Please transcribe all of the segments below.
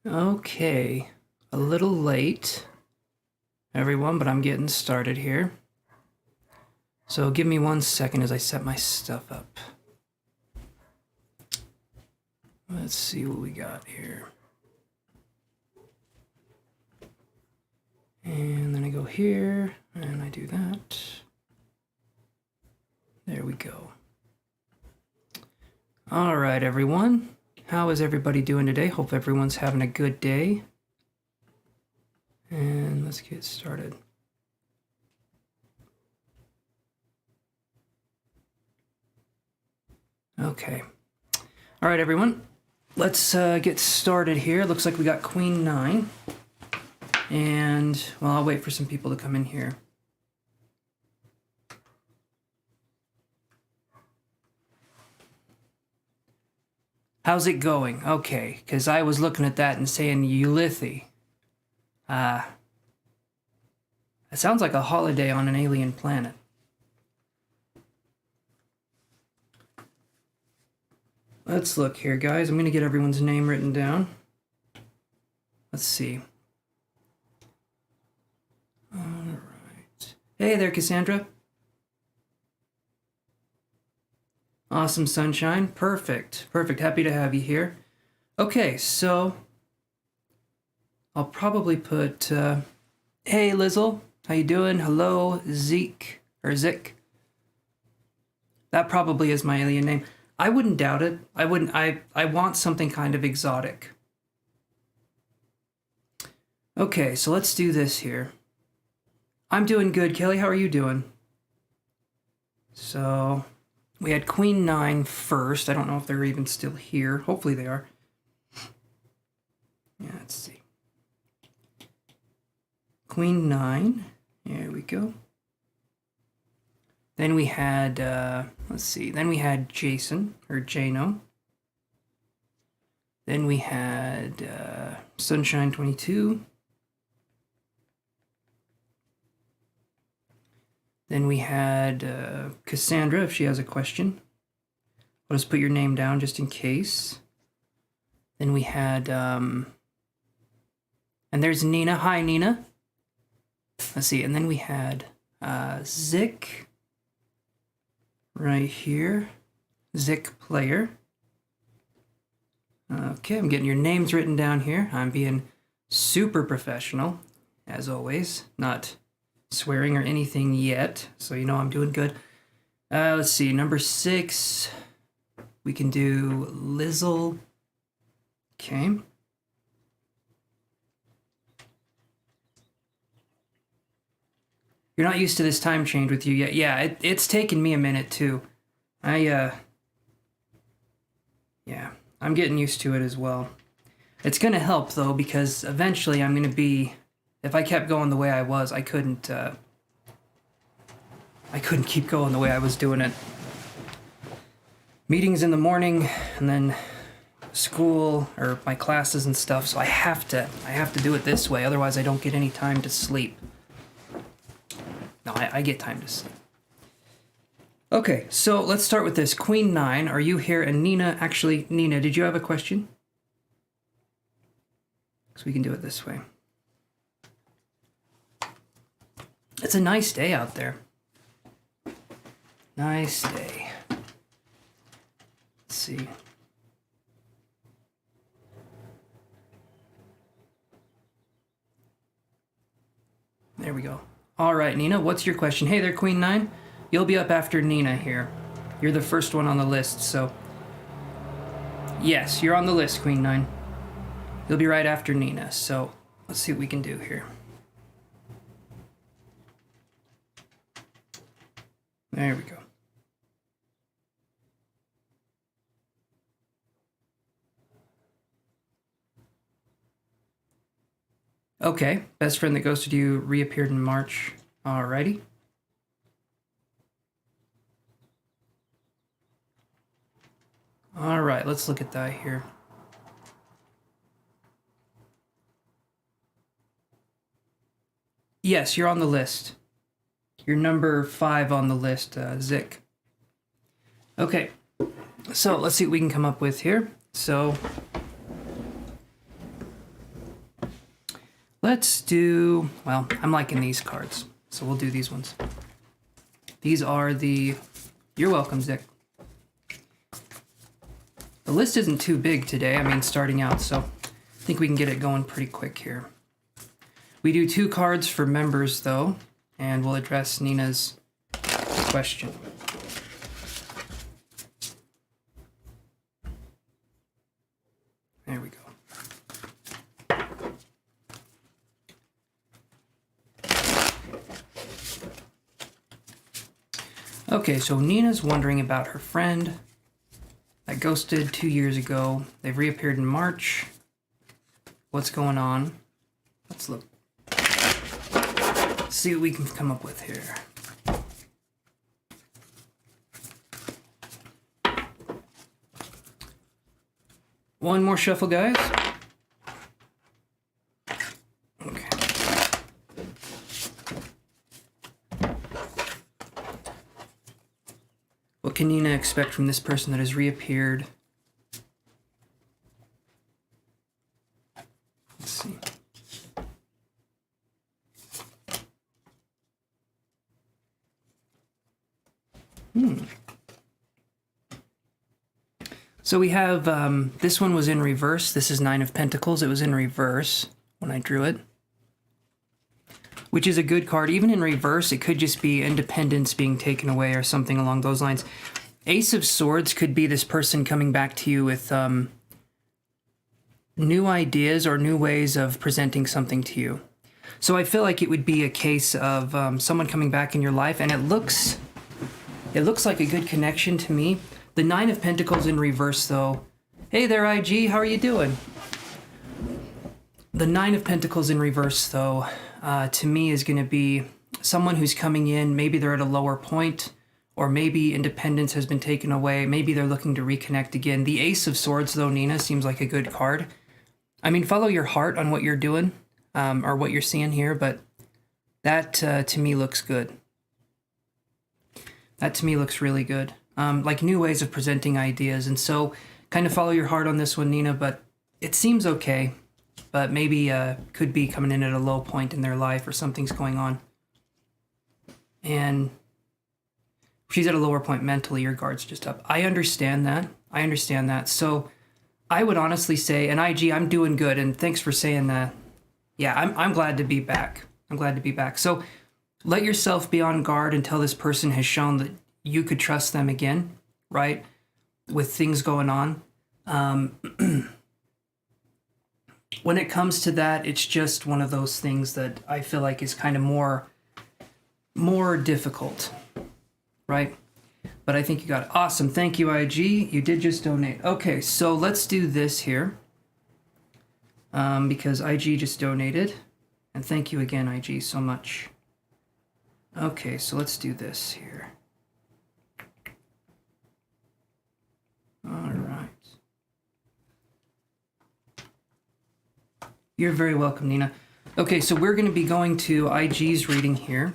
Okay, a little late, everyone, but I'm getting started here. So give me 1 second as I set my stuff up. Let's see what we got here. And then I go here, and I do that. There we go. All right, everyone. How is everybody doing today? Hope everyone's having a good day. And let's get started. Okay. All right, everyone. Let's get started here. Looks like we got Queen 9. And, well, I'll wait for some people to come in here. How's it going? Okay, because I was looking at that and saying Ulithi. That sounds like a holiday on an alien planet. Let's look here, guys. I'm going to get everyone's name written down. Let's see. All right. Hey there, Cassandra. Awesome, Sunshine. Perfect. Perfect. Happy to have you here. Okay, so I'll probably put, hey, Lizzle. How you doing? Hello, Zeke, or Zik. That probably is my alien name. I wouldn't doubt it. I want something kind of exotic. Okay, so let's do this here. I'm doing good, Kelly. How are you doing? So we had Queen 9 first. I don't know if they're even still here. Hopefully they are. Yeah, let's see. Queen 9. There we go. Then we had, let's see. Then we had Jason, or Jano. Then we had Sunshine 22. Then we had Cassandra, if she has a question. I'll just put your name down just in case. Then we had, and there's Nina. Hi, Nina. Let's see, and then we had Zik right here. Zik player. Okay, I'm getting your names written down here. I'm being super professional, as always. Not swearing or anything yet, so you know I'm doing good. Let's see, number 6, we can do Lizzle. Okay. You're not used to this time change with you yet. Yeah, it's taken me a minute too. Yeah, I'm getting used to it as well. It's gonna help though, because eventually I'm gonna be, if I kept going the way I was, I couldn't keep going the way I was doing it. Meetings in the morning, and then school, or my classes and stuff, so I have to do it this way, otherwise I don't get any time to sleep. No, I get time to sleep. Okay, so let's start with this. Queen 9, are you here? And Nina, actually, Nina, did you have a question? So we can do it this way. It's a nice day out there. Nice day. Let's see. There we go. All right, Nina, what's your question? Hey there, Queen 9. You'll be up after Nina here. You're the first one on the list, so yes, you're on the list, Queen 9. You'll be right after Nina, so let's see what we can do here. There we go. Okay, best friend that ghosted you reappeared in March. Alrighty. Alright, let's look at that here. Yes, you're on the list. You're number 5 on the list, Zik. Okay, so let's see what we can come up with here. So let's do, well, I'm liking these cards, so we'll do these ones. These are the, you're welcome, Zick. The list isn't too big today, I mean, starting out, so I think we can get it going pretty quick here. We do 2 cards for members, though, and we'll address Nina's question. There we go. Okay, so Nina's wondering about her friend that ghosted 2 years ago. They've reappeared in March. What's going on? Let's look. See what we can come up with here. One more shuffle, guys. Okay. What can Nina expect from this person that has reappeared? Let's see. So we have, this one was in reverse. This is 9 of Pentacles. It was in reverse when I drew it, which is a good card. Even in reverse, it could just be independence being taken away or something along those lines. Ace of Swords could be this person coming back to you with new ideas or new ways of presenting something to you. So I feel like it would be a case of someone coming back in your life, and it looks like a good connection to me. The 9 of Pentacles in reverse, though. Hey there, IG, how are you doing? The 9 of Pentacles in reverse, though, to me is going to be someone who's coming in. Maybe they're at a lower point, or maybe independence has been taken away. Maybe they're looking to reconnect again. The Ace of Swords, though, Nina, seems like a good card. I mean, follow your heart on what you're doing, or what you're seeing here, but that, to me, looks good. That, to me, looks really good. Like new ways of presenting ideas. And so kind of follow your heart on this one, Nina, but it seems okay. But maybe could be coming in at a low point in their life or something's going on. And she's at a lower point mentally, your guard's just up. I understand that. So I would honestly say, and IG, I'm doing good, and thanks for saying that. Yeah, I'm glad to be back. I'm glad to be back. So let yourself be on guard until this person has shown that you could trust them again, right? With things going on. When it comes to that, it's just one of those things that I feel like is kind of more difficult, right? But I think you got it. Awesome. Thank you, IG. You did just donate. Okay, so let's do this here. Because IG just donated. And thank you again, IG, so much. Okay, so let's do this here. All right. You're very welcome, Nina. Okay, so we're going to be going to IG's reading here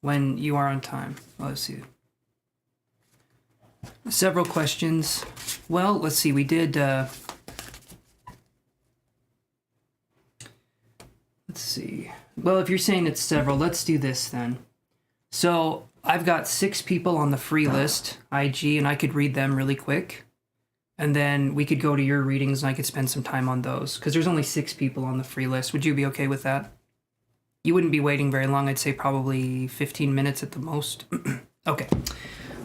when you are on time. Let's see. Several questions. Well, let's see. We did... let's see. Well, if you're saying it's several, let's do this then. So I've got 6 people on the free list, IG, and I could read them really quick. And then we could go to your readings and I could spend some time on those. Because there's only 6 people on the free list. Would you be okay with that? You wouldn't be waiting very long. I'd say probably 15 minutes at the most. Okay.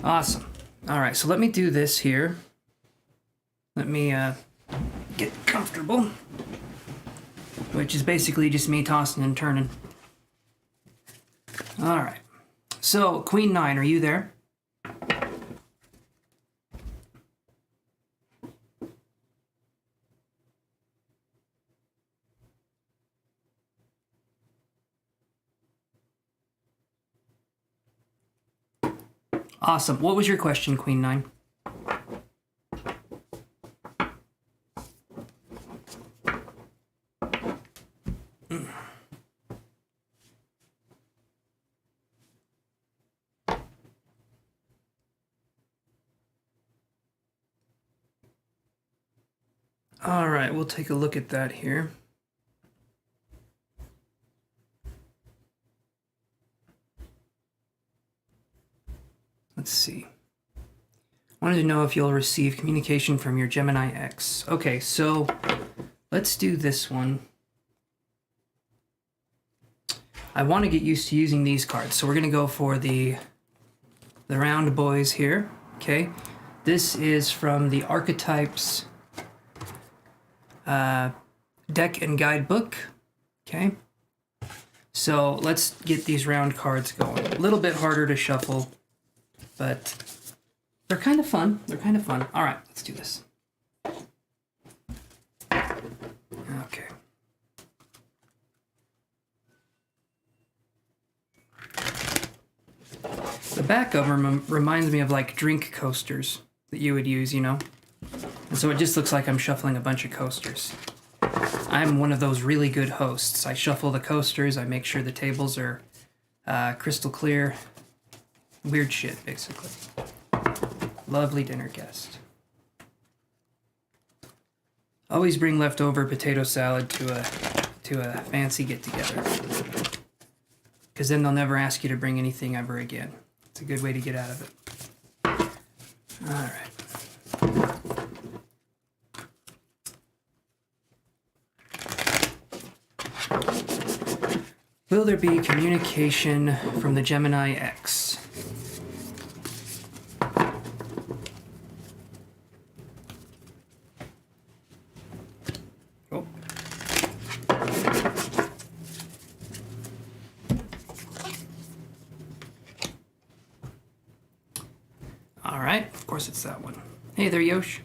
Awesome. All right, so let me do this here. Let me get comfortable. Which is basically just me tossing and turning. All right. So, Queen 9, are you there? Awesome. What was your question, Queen 9? All right, we'll take a look at that here. let's see. Wanted to know if you'll receive communication from your Gemini X. Okay, so let's do this one. I want to get used to using these cards, so we're going to go for the round boys here. Okay, this is from the Archetypes deck and guidebook. Okay, so let's get these round cards going. A little bit harder to shuffle, but they're kind of fun. They're kind of fun. All right, let's do this. Okay. The back of them reminds me of like drink coasters that you would use, you know? And so it just looks like I'm shuffling a bunch of coasters. I'm one of those really good hosts. I shuffle the coasters, I make sure the tables are crystal clear. Weird shit, basically. Lovely dinner guest. Always bring leftover potato salad to a fancy get-together. Because then they'll never ask you to bring anything ever again. It's a good way to get out of it. All right. Will there be communication from the Gemini X? Oh. All right, of course it's that one. Hey there, Yosh.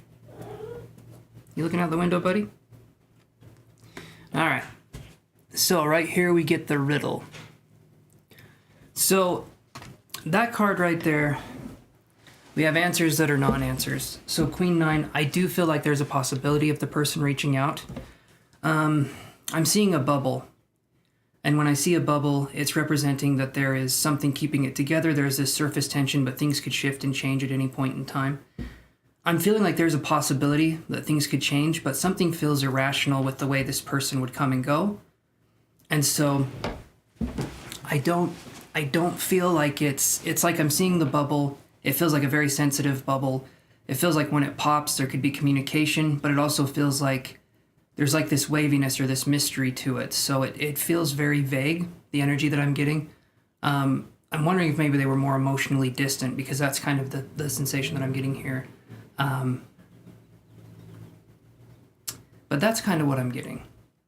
You looking out the window, buddy? All right. So right here we get the riddle. So that card right there, we have answers that are non-answers. So Queen 9, I do feel like there's a possibility of the person reaching out. I'm seeing a bubble. And when I see a bubble, it's representing that there is something keeping it together. There's this surface tension, but things could shift and change at any point in time. I'm feeling like there's a possibility that things could change, but something feels irrational with the way this person would come and go. And so I don't feel like it's like I'm seeing the bubble. It feels like a very sensitive bubble. It feels like when it pops, there could be communication, but it also feels like there's like this waviness or this mystery to it. So it feels very vague, the energy that I'm getting. I'm wondering if maybe they were more emotionally distant, because that's kind of the sensation that I'm getting here. But that's kind of what I'm getting,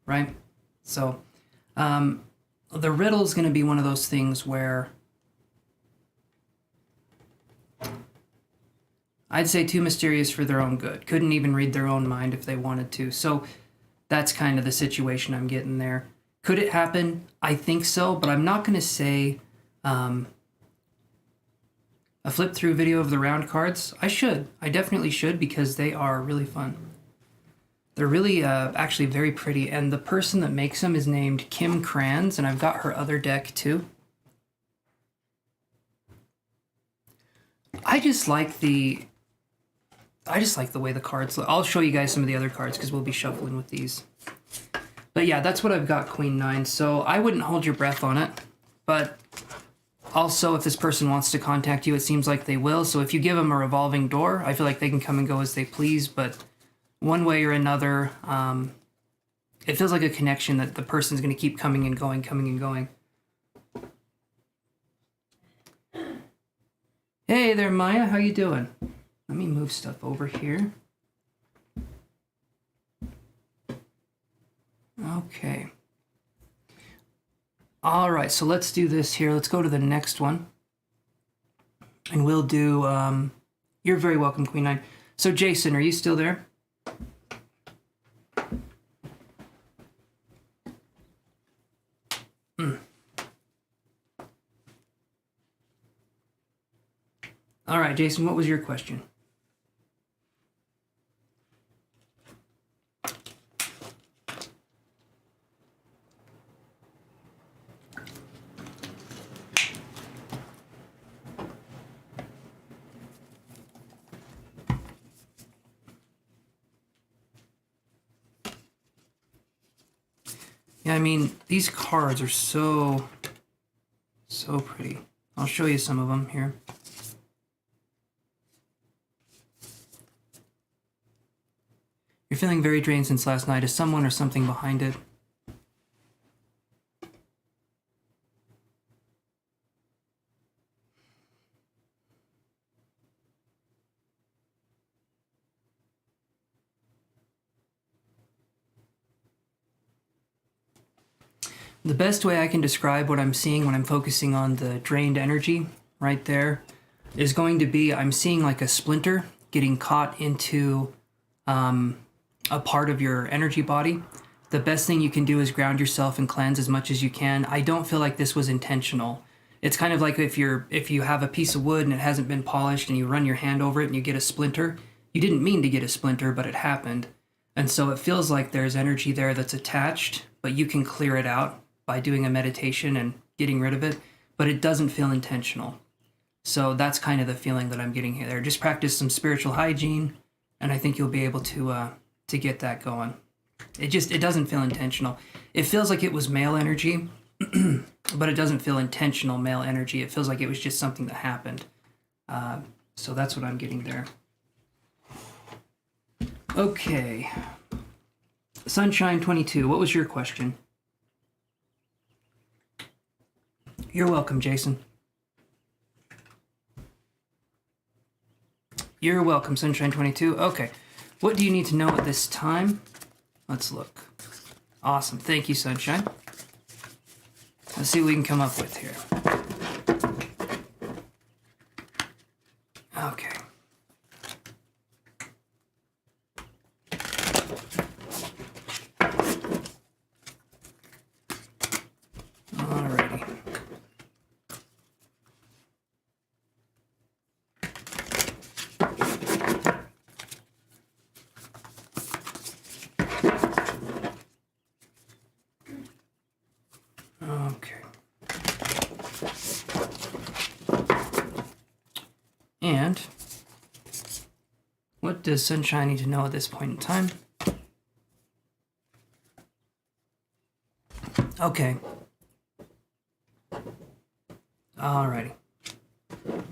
right? So the riddle is going to be one of those things where I'd say too mysterious for their own good. Couldn't even read their own mind if they wanted to. So that's kind of the situation I'm getting there. Could it happen? I think so, but I'm not going to say a flip through video of the round cards. I should. I definitely should, because they are really fun. They're really actually very pretty, and the person that makes them is named Kim Kranz, and I've got her other deck too. I just like the way the cards look. I'll show you guys some of the other cards because we'll be shuffling with these. But yeah, that's what I've got, Queen 9. So I wouldn't hold your breath on it, but also if this person wants to contact you, it seems like they will. So if you give them a revolving door, I feel like they can come and go as they please, but one way or another, it feels like a connection that the person's going to keep coming and going, coming and going. Hey there, Maya. How you doing? Let me move stuff over here. Okay. All right, so let's do this here. Let's go to the next one. And we'll do, you're very welcome, Queen 9. So Jason, are you still there? All right, Jason, what was your question? Yeah, I mean, these cards are so pretty. I'll show you some of them here. You're feeling very drained since last night. Is someone or something behind it? The best way I can describe what I'm seeing when I'm focusing on the drained energy right there is going to be I'm seeing like a splinter getting caught into a part of your energy body. The best thing you can do is ground yourself and cleanse as much as you can. I don't feel like this was intentional. It's kind of like if you have a piece of wood and it hasn't been polished and you run your hand over it and you get a splinter. You didn't mean to get a splinter, but it happened. And so it feels like there's energy there that's attached, but you can clear it out by doing a meditation and getting rid of it, but it doesn't feel intentional. So that's kind of the feeling that I'm getting here. There, just practice some spiritual hygiene, and I think you'll be able to get that going. It doesn't feel intentional. It feels like it was male energy, but it doesn't feel intentional male energy. It feels like it was just something that happened. So that's what I'm getting there. Okay. Sunshine 22, what was your question? You're welcome, Jason. You're welcome, Sunshine 22. Okay. What do you need to know at this time? Let's look. Awesome. Thank you, Sunshine. Let's see what we can come up with here. Okay. Alrighty. Okay. And what does Sunshine need to know at this point in time? Okay. Alrighty. My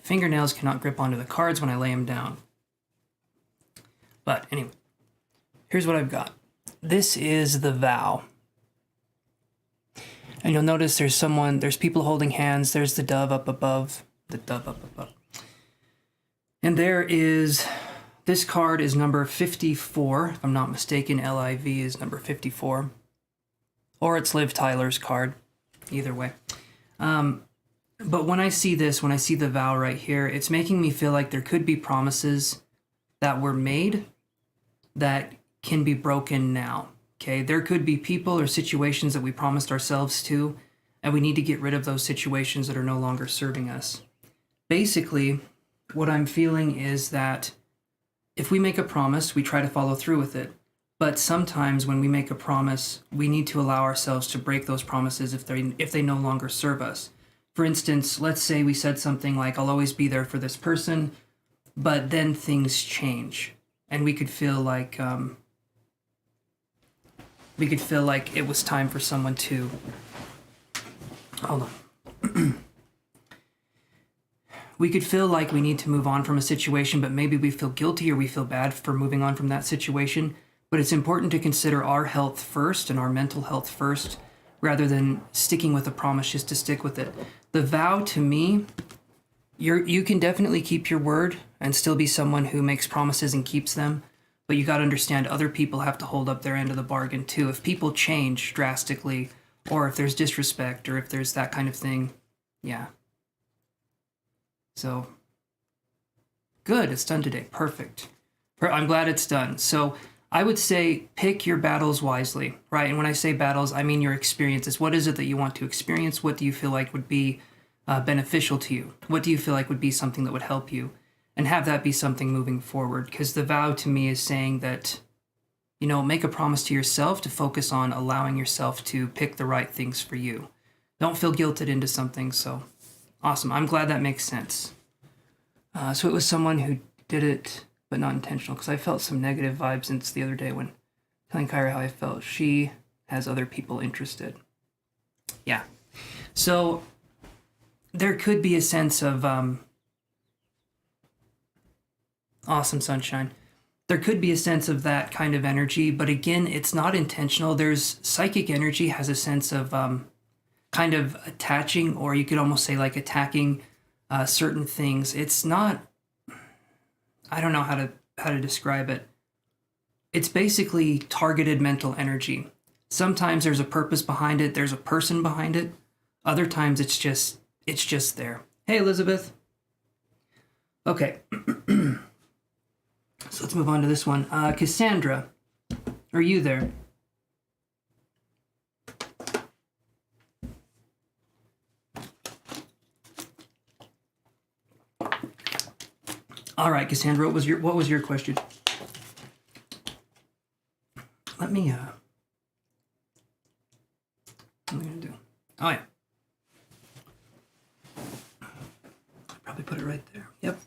fingernails cannot grip onto the cards when I lay them down. But anyway, here's what I've got. This is the vow. And you'll notice there's people holding hands. There's the dove up above. And there is, this card is number 54. If I'm not mistaken, LIV is number 54. Or it's Liv Tyler's card. Either way. But when I see this, when I see the vow right here, it's making me feel like there could be promises that were made that can be broken now. Okay, there could be people or situations that we promised ourselves to, and we need to get rid of those situations that are no longer serving us. Basically, what I'm feeling is that if we make a promise, we try to follow through with it. But sometimes when we make a promise, we need to allow ourselves to break those promises if they no longer serve us. For instance, let's say we said something like, I'll always be there for this person, but then things change. And we could feel like it was time for someone to, hold on. We could feel like we need to move on from a situation, but maybe we feel guilty or we feel bad for moving on from that situation. But it's important to consider our health first and our mental health first, rather than sticking with a promise just to stick with it. The vow, to me, you can definitely keep your word and still be someone who makes promises and keeps them. But you got to understand other people have to hold up their end of the bargain too. If people change drastically, or if there's disrespect, or if there's that kind of thing, yeah. So, good, it's done today. Perfect. I'm glad it's done. So, I would say pick your battles wisely, right? And when I say battles, I mean your experiences. What is it that you want to experience? What do you feel like would be beneficial to you? What do you feel like would be something that would help you? And have that be something moving forward. Because the vow to me is saying that, make a promise to yourself to focus on allowing yourself to pick the right things for you. Don't feel guilted into something. So awesome. I'm glad that makes sense. So it was someone who did it, but not intentional, because I felt some negative vibes since the other day when telling Kyra how I felt. She has other people interested. Yeah. So there could be a sense of awesome, Sunshine. there could be a sense of that kind of energy, but again, it's not intentional. There's psychic energy has a sense of kind of attaching, or you could almost say like attacking certain things. It's not, I don't know how to describe it. It's basically targeted mental energy. Sometimes there's a purpose behind it. There's a person behind it. Other times it's just there. Hey, Elizabeth. Okay. So let's move on to this one. Cassandra, are you there? All right, Cassandra, what was your question? Let me what am I gonna do? Oh yeah. Probably put it right there. Yep.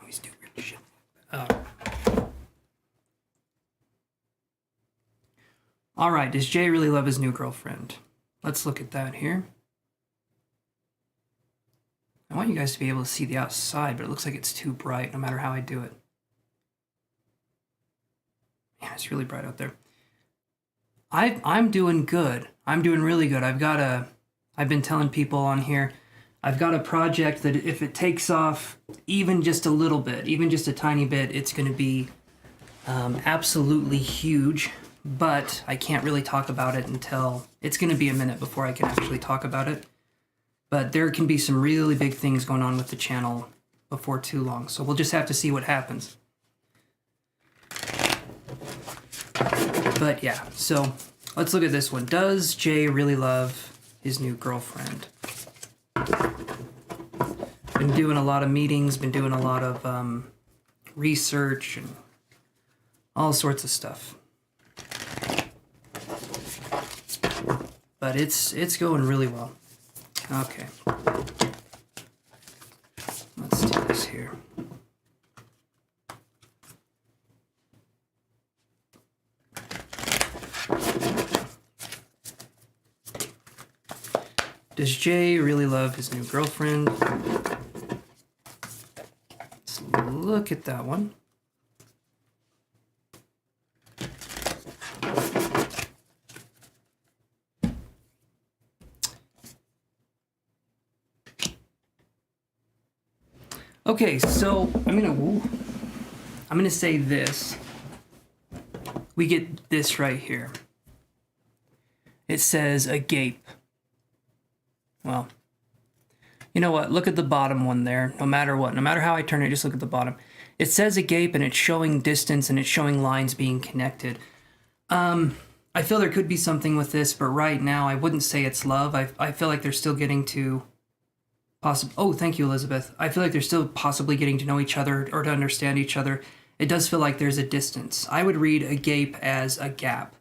Always do weird shit. All right, does Jay really love his new girlfriend? Let's look at that here. I want you guys to be able to see the outside, but it looks like it's too bright no matter how I do it. Yeah, it's really bright out there. I'm doing good. I'm doing really good. I've been telling people on here, I've got a project that if it takes off even just a little bit, even just a tiny bit, it's going to be absolutely huge, but I can't really talk about it until it's going to be a minute before I can actually talk about it. But there can be some really big things going on with the channel before too long, so we'll just have to see what happens. But yeah, so let's look at this one. Does Jay really love his new girlfriend? Been doing a lot of meetings, been doing a lot of research and all sorts of stuff. But it's going really well. Okay. Let's do this here. Does Jay really love his new girlfriend? Let's look at that one. Okay, so I'm gonna say this. We get this right here. It says agape. Well, you know what? Look at the bottom one there. No matter what, no matter how I turn it, just look at the bottom. It says agape, and it's showing distance, and it's showing lines being connected. I feel there could be something with this, but right now I wouldn't say it's love. I feel like they're still getting to oh, thank you, Elizabeth. I feel like they're still possibly getting to know each other or to understand each other. It does feel like there's a distance. I would read agape as a gap.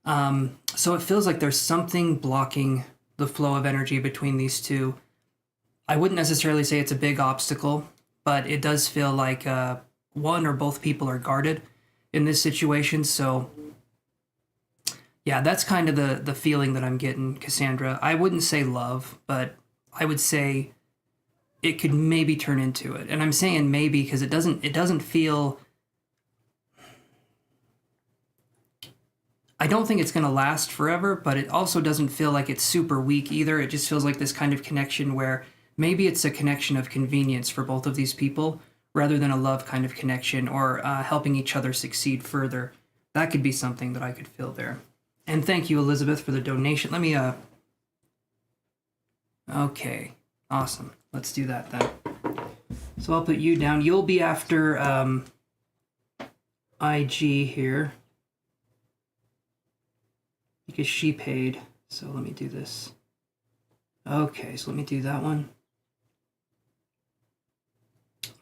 So it feels like there's something blocking the flow of energy between these two. I wouldn't necessarily say it's a big obstacle, but it does feel like one or both people are guarded in this situation. So yeah, that's kind of the feeling that I'm getting, Cassandra. I wouldn't say love, but I would say it could maybe turn into it. And I'm saying maybe because it doesn't feel, I don't think it's going to last forever, but it also doesn't feel like it's super weak either. It just feels like this kind of connection where maybe it's a connection of convenience for both of these people rather than a love kind of connection or helping each other succeed further. That could be something that I could feel there. And thank you, Elizabeth, for the donation. Let me, okay, awesome. Let's do that then. So I'll put you down. You'll be after IG here because she paid. So let me do this. Okay, so let me do that one.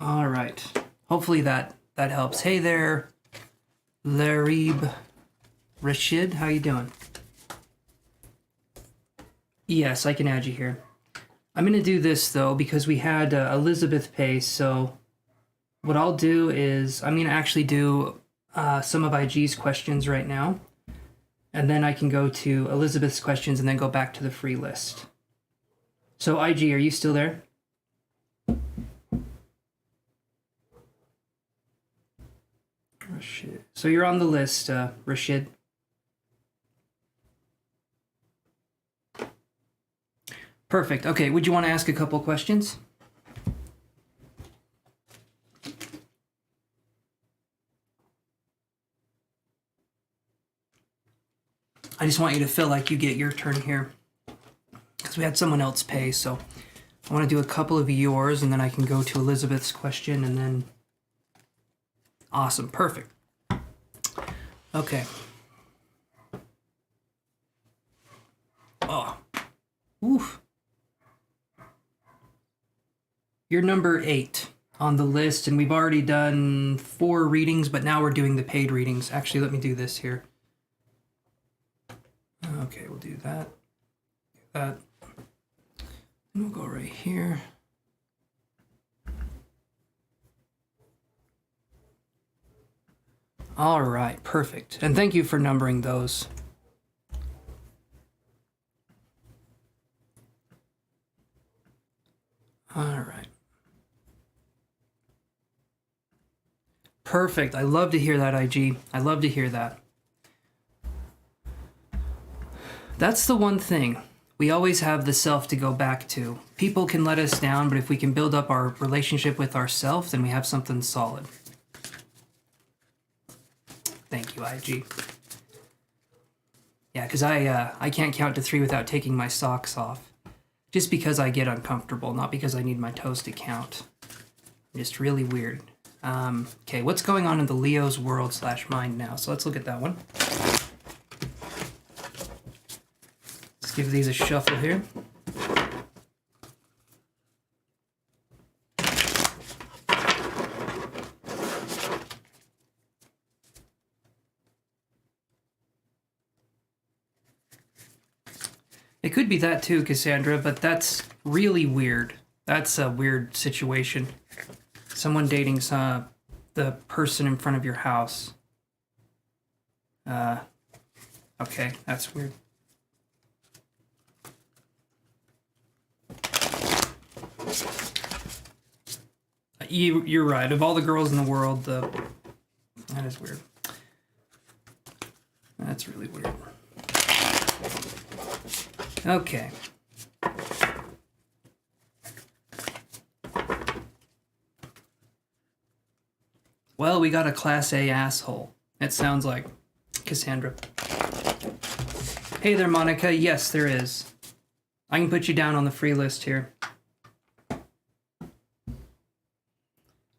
All right. Hopefully that helps. Hey there, Larib Rashid. How you doing? Yes, I can add you here. I'm going to do this, though, because we had Elizabeth pay, so what I'll do is I'm going to actually do some of IG's questions right now, and then I can go to Elizabeth's questions and then go back to the free list. So, IG, are you still there? Rashid. So you're on the list, Rashid. Perfect. Okay, would you want to ask a couple questions? I just want you to feel like you get your turn here, because we had someone else pay, so I want to do a couple of yours, and then I can go to Elizabeth's question, and then... Awesome. Perfect. Okay. Oh. Oof. You're number 8 on the list, and we've already done 4 readings, but now we're doing the paid readings. Actually, let me do this here. Okay, we'll do that. Do that. And we'll go right here. All right, perfect. And thank you for numbering those. All right. Perfect. I love to hear that, IG. I love to hear that. That's the one thing. We always have the self to go back to. People can let us down, but if we can build up our relationship with ourselves, then we have something solid. Thank you, IG. Yeah, because I can't count to 3 without taking my socks off. Just because I get uncomfortable, not because I need my toes to count. Just really weird. Okay, what's going on in the Leo's world / mind now? So let's look at that one. Let's give these a shuffle here. It could be that too, Cassandra, but that's really weird. That's a weird situation. Someone dating the person in front of your house. Okay, that's weird. You're right. Of all the girls in the world, that is weird. That's really weird. Okay. Well, we got a Class A asshole. It sounds like. Cassandra. Hey there, Monica. Yes, there is. I can put you down on the free list here.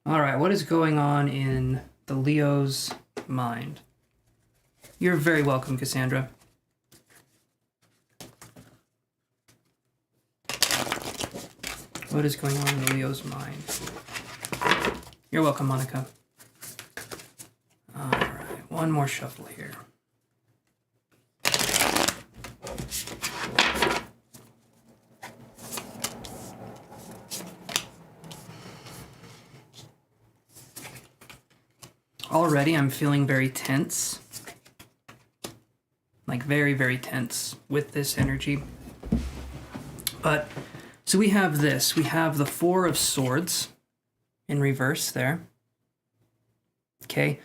Alright, what is going on in the Leo's mind? You're very welcome, Cassandra. What is going on in the Leo's mind? You're welcome, Monica. Alright, one more shuffle here. Already I'm feeling very tense. Like very, very tense with this energy. But, so we have this. We have the 4 of Swords in reverse there. Okay.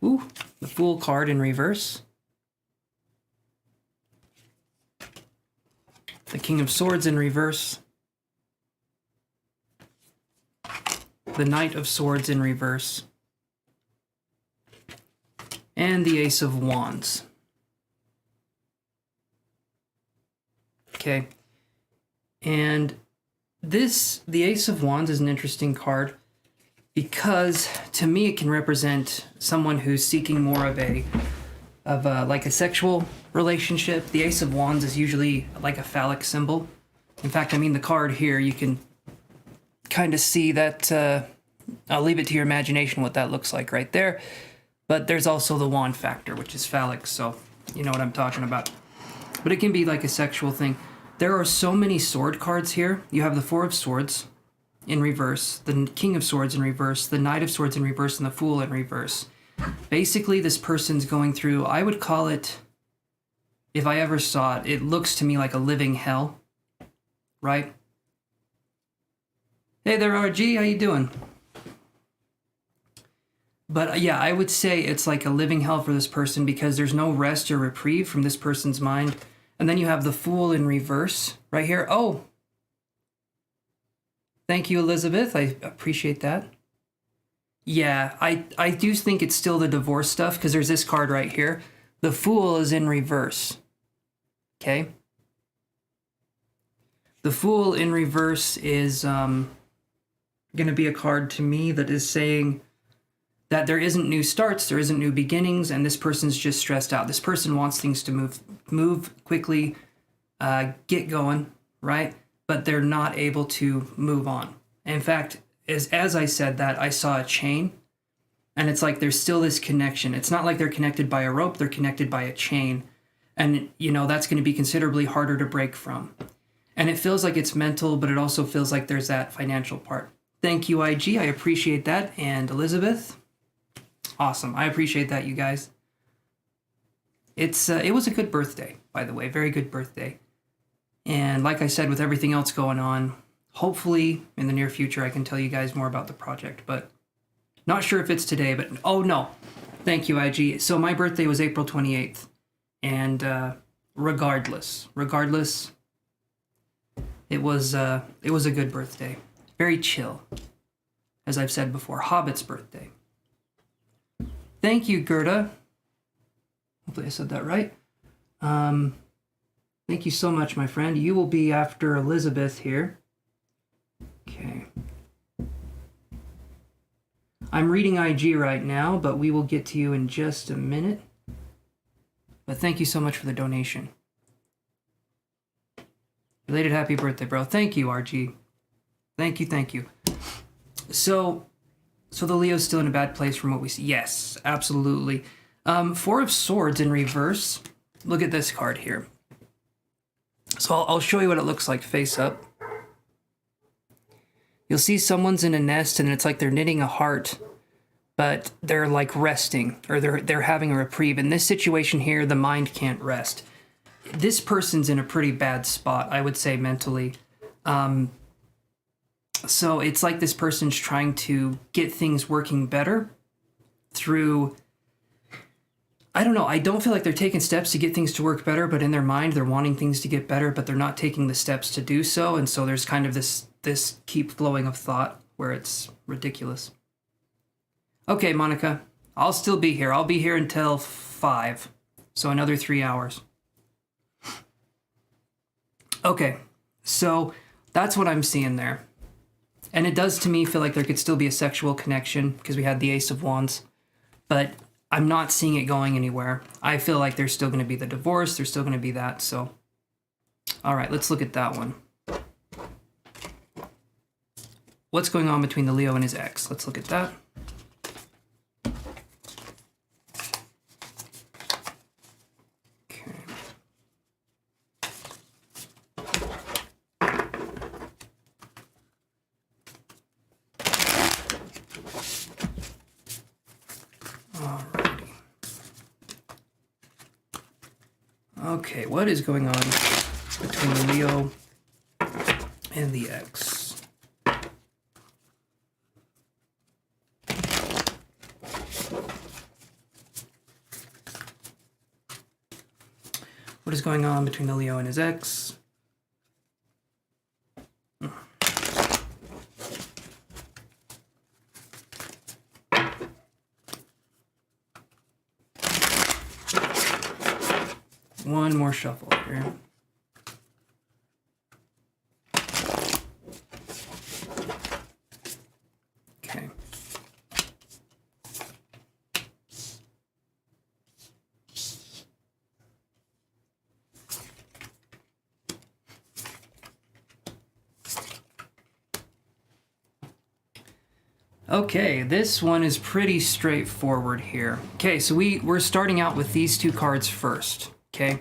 Ooh, the Fool card in reverse. The King of Swords in reverse. The Knight of Swords in reverse. And the Ace of Wands. Okay. And this, the Ace of Wands is an interesting card because to me it can represent someone who's seeking more of a like a sexual relationship. The Ace of Wands is usually like a phallic symbol. In fact, I mean the card here, you can kind of see that, I'll leave it to your imagination what that looks like right there. But there's also the wand factor, which is phallic, so you know what I'm talking about. But it can be like a sexual thing. There are so many sword cards here. You have the 4 of Swords in reverse, the King of Swords in reverse, the Knight of Swords in reverse, and the Fool in reverse. Basically, this person's going through, I would call it, if I ever saw it, it looks to me like a living hell, right? Hey there, RG, how you doing? But yeah, I would say it's like a living hell for this person because there's no rest or reprieve from this person's mind. And then you have the Fool in reverse right here. Oh, thank you, Elizabeth. I appreciate that. Yeah, I do think it's still the divorce stuff because there's this card right here. The Fool is in reverse. Okay? The Fool in reverse is going to be a card to me that is saying that there isn't new starts, there isn't new beginnings, and this person's just stressed out. This person wants things to move quickly, get going, right? But they're not able to move on. In fact, as I said that, I saw a chain, and it's like there's still this connection. It's not like they're connected by a rope, they're connected by a chain. And, you know, that's going to be considerably harder to break from. And it feels like it's mental, but it also feels like there's that financial part. Thank you, IG. I appreciate that. And Elizabeth, awesome. I appreciate that, you guys. It was a good birthday, by the way. Very good birthday. And like I said, with everything else going on, hopefully in the near future, I can tell you guys more about the project. But not sure if it's today, but oh no. Thank you, IG. So my birthday was April 28th. And regardless, it was a good birthday. Very chill. As I've said before, Hobbit's birthday. Thank you, Gerda. Hopefully I said that right. Thank you so much, my friend. You will be after Elizabeth here. Okay. I'm reading IG right now, but we will get to you in just a minute. But thank you so much for the donation. Belated happy birthday, bro. Thank you, RG. Thank you. So the Leo's still in a bad place from what we see. Yes, absolutely. Four of Swords in reverse. Look at this card here. So I'll show you what it looks like face up. You'll see someone's in a nest and it's like they're knitting a heart, but they're like resting, or they're having a reprieve. In this situation here, the mind can't rest. This person's in a pretty bad spot, I would say, mentally. So it's like this person's trying to get things working better through, I don't know, I don't feel like they're taking steps to get things to work better, but in their mind, they're wanting things to get better, but they're not taking the steps to do so. And so there's kind of this keep flowing of thought where it's ridiculous. Okay, Monica, I'll still be here. I'll be here until 5, so another 3 hours. Okay, so that's what I'm seeing there. And it does to me feel like there could still be a sexual connection because we had the Ace of Wands, but I'm not seeing it going anywhere. I feel like there's still going to be the divorce. There's still going to be that. So, all right, let's look at that one. What's going on between the Leo and his ex? Let's look at that. Okay, what is going on between the Leo and the ex? What is going on between the Leo and his ex? One more shuffle here. Okay. Okay, this one is pretty straightforward here. Okay, so we're starting out with these two cards first. Okay,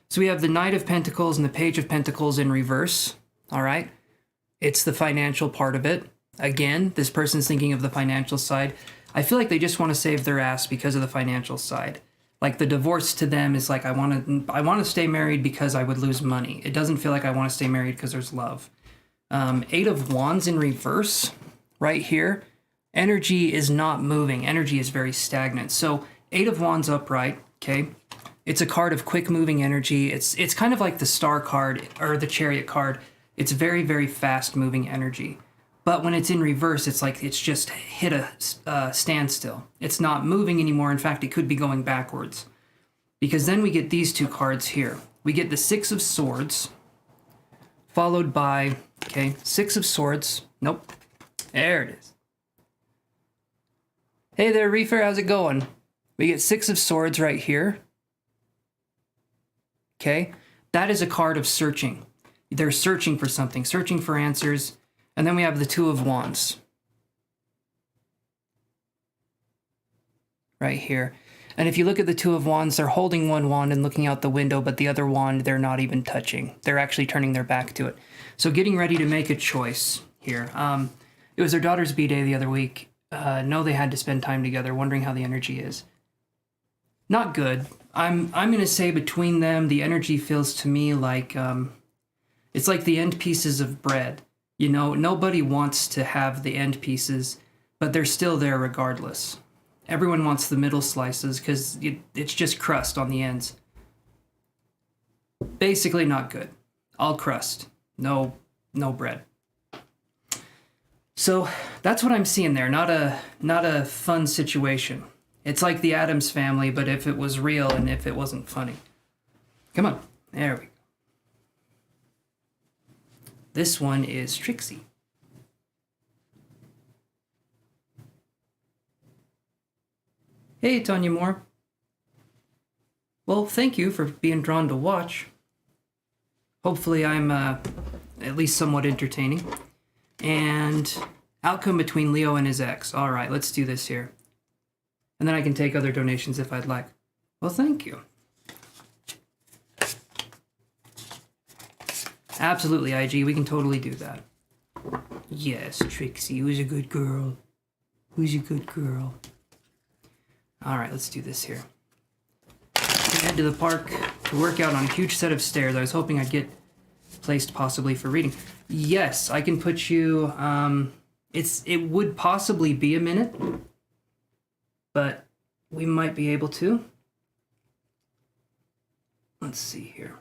so we have the Knight of Pentacles and the Page of Pentacles in reverse, all right? It's the financial part of it. Again, this person's thinking of the financial side. I feel like they just want to save their ass because of the financial side. Like the divorce to them is like, I want to stay married because I would lose money. It doesn't feel like I want to stay married because there's love. Eight of Wands in reverse right here. energy is not moving. Energy is very stagnant. So 8 of Wands upright, okay? It's a card of quick moving energy. It's kind of like the Star card or the Chariot card. It's very, very fast moving energy. But when it's in reverse, it's like it's just hit a standstill. It's not moving anymore. In fact, it could be going backwards. Because then we get these 2 cards here. We get the 6 of Swords, followed by, okay, 6 of Swords. Nope. There it is. Hey there, Reefer, how's it going? We get 6 of Swords right here. Okay, that is a card of searching. They're searching for something, searching for answers. And then we have the 2 of Wands. Right here. And if you look at the 2 of Wands, they're holding one wand and looking out the window, but the other wand, they're not even touching. They're actually turning their back to it. So getting ready to make a choice here. It was their daughter's B-Day the other week. No, they had to spend time together, wondering how the energy is. Not good. I'm going to say between them, the energy feels to me like, it's like the end pieces of bread. You know, nobody wants to have the end pieces, but they're still there regardless. Everyone wants the middle slices because it's just crust on the ends. Basically not good. All crust. No bread. So that's what I'm seeing there. Not a fun situation. It's like the Addams Family, but if it was real and if it wasn't funny. Come on. There we go. This one is Trixie. Hey, Tanya Moore. Well, thank you for being drawn to watch. Hopefully I'm at least somewhat entertaining. And outcome between Leo and his ex. All right, let's do this here. And then I can take other donations if I'd like. Well, thank you. Absolutely, IG. We can totally do that. Yes, Trixie. Who's a good girl? Who's a good girl? All right, let's do this here. Head to the park to work out on a huge set of stairs. I was hoping I'd get placed possibly for reading. Yes, I can put you... it would possibly be a minute, but we might be able to. Let's see here.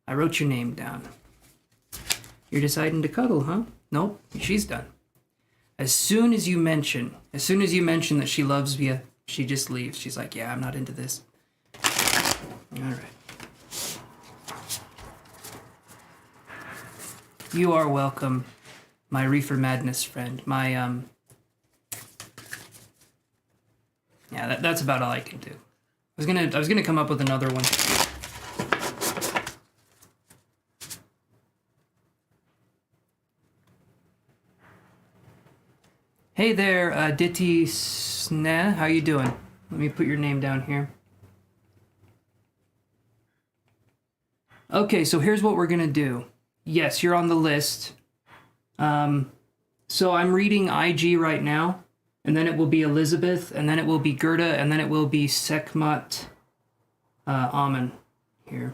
I wrote your name down. You're deciding to cuddle, huh? Nope, she's done. As soon as you mention that she loves you, she just leaves. She's like, yeah, I'm not into this. All right. You are welcome, my Reefer Madness friend. My, yeah, that's about all I can do. I was gonna come up with another one. Hey there, Ditty Sna, how you doing? Let me put your name down here. Okay, so here's what we're gonna do. Yes, you're on the list. So I'm reading IG right now, and then it will be Elizabeth, and then it will be Gerda, and then it will be Sekhmat Amen here.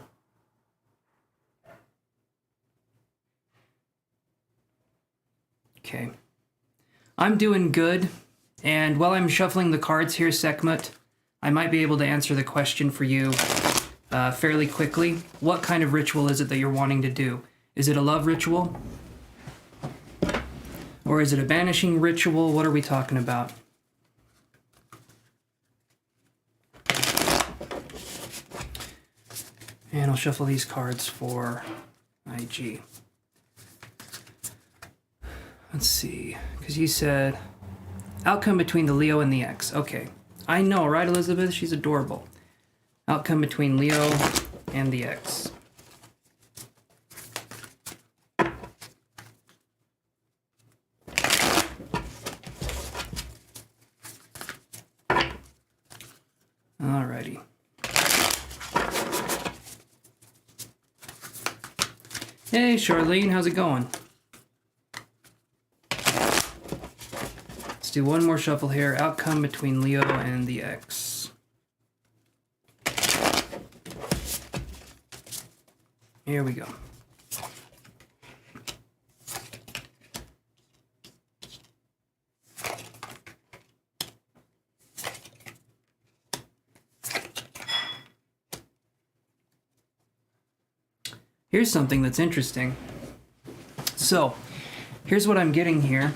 Okay. I'm doing good, and while I'm shuffling the cards here, Sekhmat, I might be able to answer the question for you fairly quickly. What kind of ritual is it that you're wanting to do? Is it a love ritual? Or is it a banishing ritual? What are we talking about? And I'll shuffle these cards for IG. Let's see, because you said outcome between the Leo and the ex. Okay, I know, right, Elizabeth? She's adorable. Outcome between Leo and the ex. Alrighty. Hey, Charlene, how's it going? Let's do one more shuffle here. Outcome between Leo and the ex. Here we go. here's something that's interesting. So, here's what I'm getting here.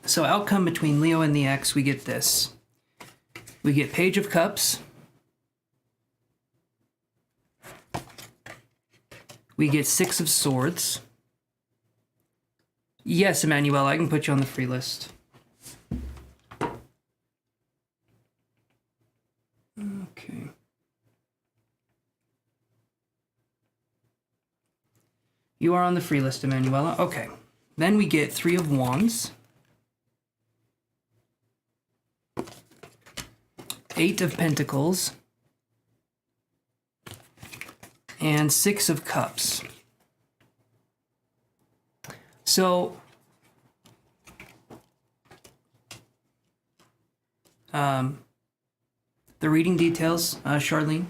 So, outcome between Leo and the X, we get this. We get Page of Cups. We get Six of Swords. Yes, Emmanuel, I can put you on the free list. Okay. You are on the free list, Emanuela. Okay. Then we get Three of Wands. Eight of Pentacles. And Six of Cups. So, the reading details, Charlene.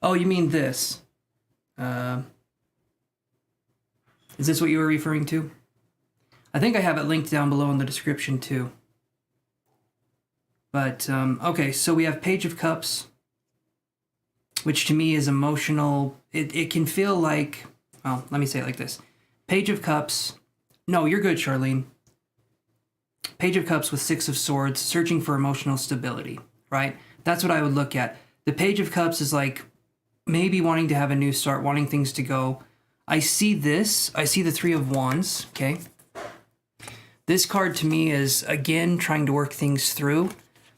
Oh, you mean this? Is this what you were referring to? I think I have it linked down below in the description too. But, okay, so we have Page of Cups, which to me is emotional. It can feel like, well, let me say it like this. Page of Cups, no, you're good, Charlene. Page of Cups with Six of Swords, searching for emotional stability, right? That's what I would look at. The Page of Cups is like maybe wanting to have a new start, wanting things to go. I see this. I see the Three of Wands, okay? This card to me is, again, trying to work things through,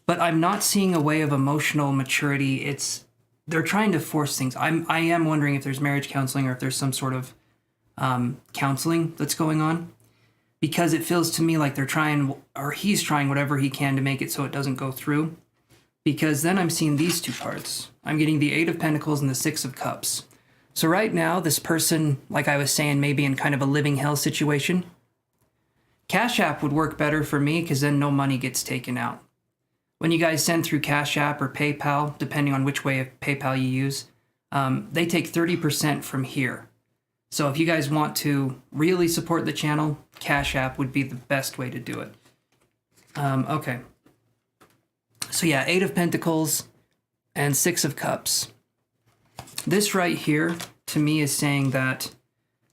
but I'm not seeing a way of emotional maturity. They're trying to force things. I am wondering if there's marriage counseling or if there's some sort of counseling that's going on, because it feels to me like they're trying, or he's trying whatever he can to make it so it doesn't go through. Because then I'm seeing these two cards. I'm getting the Eight of Pentacles and the Six of Cups. So right now, this person, like I was saying, may be in kind of a living hell situation. Cashapp would work better for me because then no money gets taken out. When you guys send through Cashapp or PayPal, depending on which way of PayPal you use, they take 30% from here. So if you guys want to really support the channel, Cashapp would be the best way to do it. Okay. So yeah, Eight of Pentacles and Six of Cups. This right here, to me, is saying that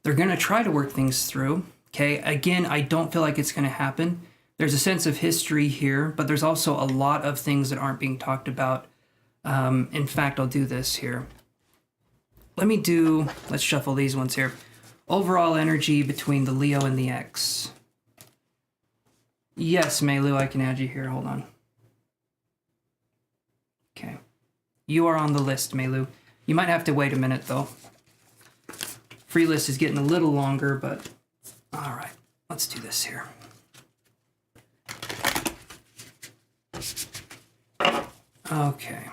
they're going to try to work things through. Okay, again, I don't feel like it's going to happen. There's a sense of history here, but there's also a lot of things that aren't being talked about. In fact, I'll do this here. Let's shuffle these ones here. Overall energy between the Leo and the X. Yes, Melu, I can add you here. Hold on. Okay. You are on the list, Melu. You might have to wait a minute, though. Free list is getting a little longer, but all right. Let's do this here. Okay.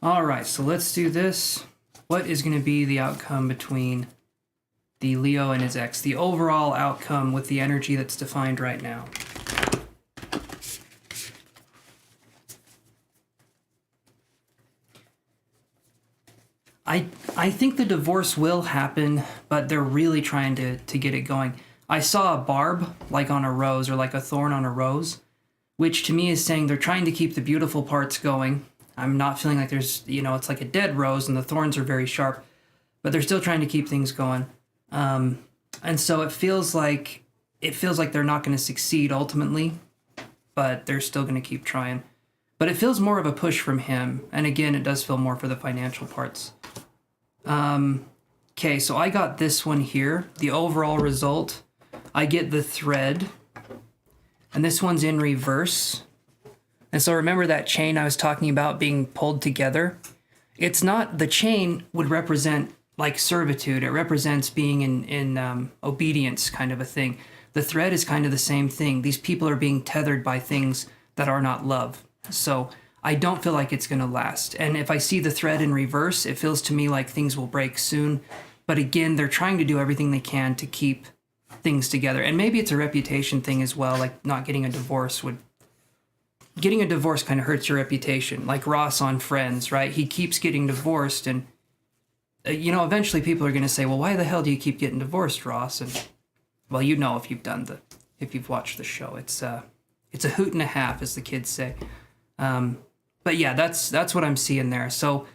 All right, so let's do this. What is going to be the outcome between the Leo and his ex? The overall outcome with the energy that's defined right now. I think the divorce will happen, but they're really trying to get it going. I saw a barb, like on a rose, or like a thorn on a rose, which to me is saying they're trying to keep the beautiful parts going. I'm not feeling like there's, it's like a dead rose and the thorns are very sharp, but they're still trying to keep things going. And so it feels like they're not going to succeed ultimately, but they're still going to keep trying. But it feels more of a push from him. And again, it does feel more for the financial parts. Okay, so I got this one here. The overall result, I get the thread. And this one's in reverse. And so remember that chain I was talking about being pulled together? It's not, the chain would represent like servitude. It represents being in obedience kind of a thing. The thread is kind of the same thing. These people are being tethered by things that are not love. So I don't feel like it's going to last. And if I see the thread in reverse, it feels to me like things will break soon. But again, they're trying to do everything they can to keep things together. And maybe it's a reputation thing as well, like not getting a divorce would... Getting a divorce kind of hurts your reputation, like Ross on Friends, right? He keeps getting divorced, and, you know, eventually people are going to say, well, why the hell do you keep getting divorced, Ross? And, well, you know if you've watched the show. It's a hoot and a half, as the kids say. But yeah, that's what I'm seeing there. So,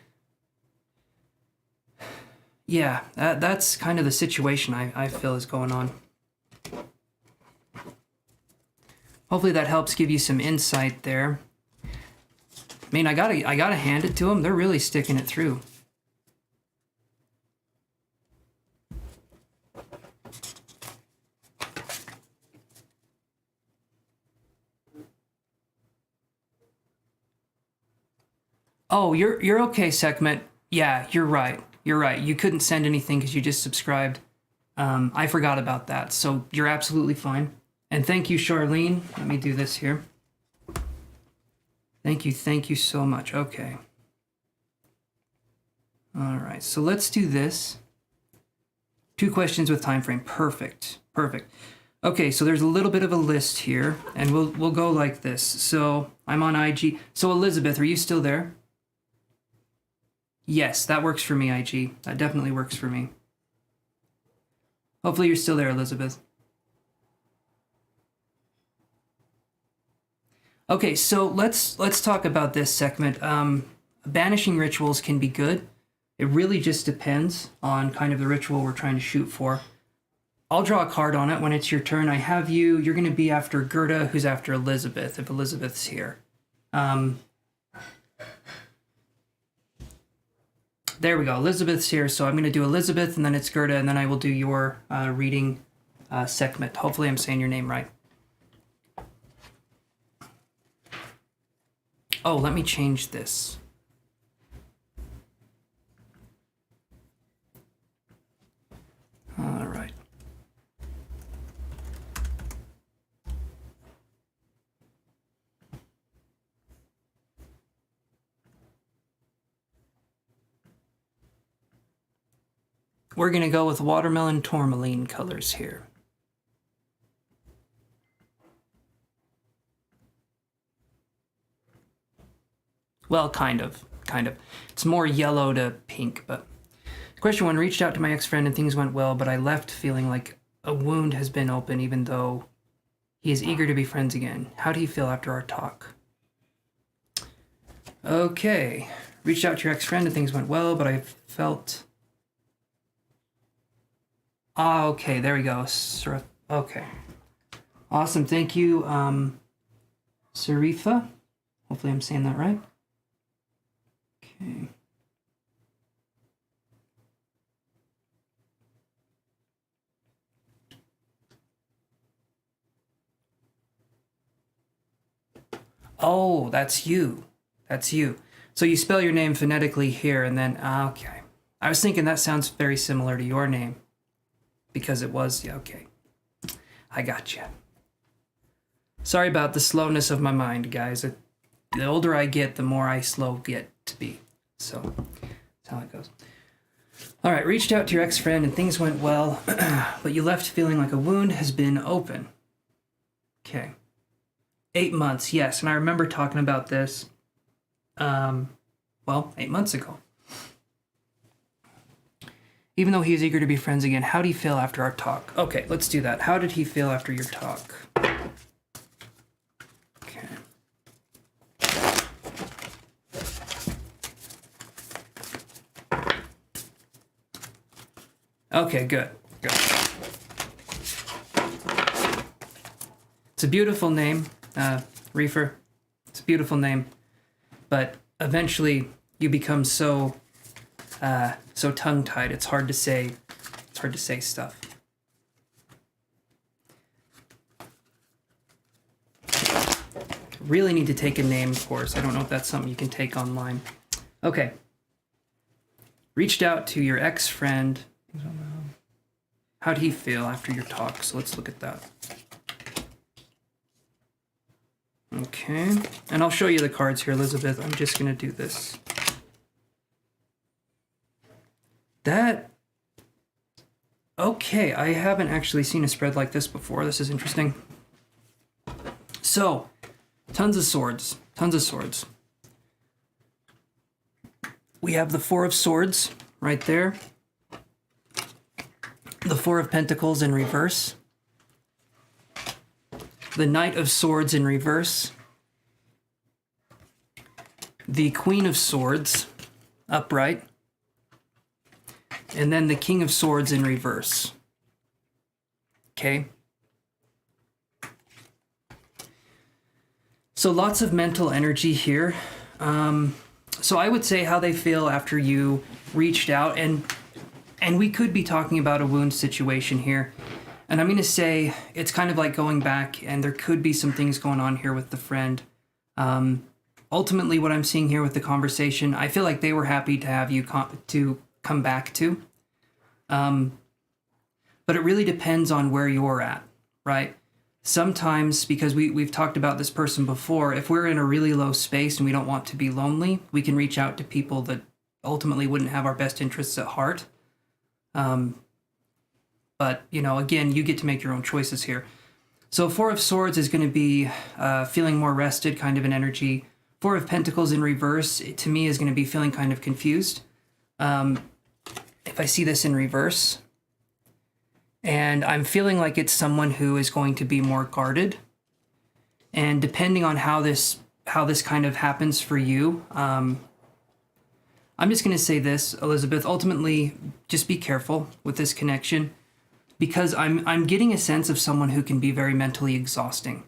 yeah, that's kind of the situation I feel is going on. Hopefully that helps give you some insight there. I mean, I gotta hand it to them. They're really sticking it through. Oh, you're okay, Segment. Yeah, you're right. You're right. You couldn't send anything because you just subscribed. I forgot about that. So you're absolutely fine. And thank you, Charlene. Let me do this here. Thank you so much. Okay. All right, so let's do this. 2 questions with time frame. Perfect. Okay, so there's a little bit of a list here, and we'll go like this. So I'm on IG. So Elizabeth, are you still there? Yes, that works for me, IG. That definitely works for me. Hopefully you're still there, Elizabeth. Okay, so let's talk about this segment. Banishing rituals can be good. It really just depends on kind of the ritual we're trying to shoot for. I'll draw a card on it when it's your turn. I have you're going to be after Gerda, who's after Elizabeth, if Elizabeth's here. There we go, Elizabeth's here, so I'm going to do Elizabeth, and then it's Gerda, and then I will do your reading segment. Hopefully I'm saying your name right. Oh, let me change this. All right. We're going to go with watermelon tourmaline colors here. Well, kind of. It's more yellow to pink, but... Question 1, reached out to my ex-friend and things went well, but I left feeling like a wound has been open even though he is eager to be friends again. How do you feel after our talk? Okay. Reached out to your ex-friend and things went well, but I felt... Ah, okay, there we go. Okay. Awesome, thank you, Sarifa. Hopefully I'm saying that right. Okay. Oh, that's you. So you spell your name phonetically here and then, okay. I was thinking that sounds very similar to your name. Because it was, yeah, okay. I got you. Sorry about the slowness of my mind, guys. The older I get, the more I slow get to be. So, that's how it goes. All right, reached out to your ex-friend and things went well, but you left feeling like a wound has been open. Okay. 8 months, yes, and I remember talking about this, 8 months ago. Even though he is eager to be friends again, how do you feel after our talk? Okay, let's do that. How did he feel after your talk? Okay. Okay, good. It's a beautiful name, Reefer. It's a beautiful name, but eventually you become so tongue-tied. It's hard to say stuff. Really need to take a name course. I don't know if that's something you can take online. Okay. Reached out to your ex-friend. How'd he feel after your talk? So let's look at that. Okay. And I'll show you the cards here, Elizabeth. I'm just going to do this. Okay, I haven't actually seen a spread like this before. This is interesting. So, tons of swords. Tons of swords. We have the Four of Swords right there. The Four of Pentacles in reverse. The Knight of Swords in reverse. The Queen of Swords upright. And then the King of Swords in reverse. Okay. So lots of mental energy here. So I would say how they feel after you reached out, and we could be talking about a wound situation here. And I'm going to say it's kind of like going back, and there could be some things going on here with the friend. Ultimately, what I'm seeing here with the conversation, I feel like they were happy to have you come back to. But it really depends on where you're at, right? Sometimes, because we've talked about this person before, if we're in a really low space and we don't want to be lonely, we can reach out to people that ultimately wouldn't have our best interests at heart. But, you know, again, you get to make your own choices here. So Four of Swords is going to be feeling more rested, kind of an energy. Four of Pentacles in reverse, to me, is going to be feeling kind of confused. If I see this in reverse, and I'm feeling like it's someone who is going to be more guarded. And depending on how this kind of happens for you, I'm just going to say this, Elizabeth, ultimately, just be careful with this connection, because I'm getting a sense of someone who can be very mentally exhausting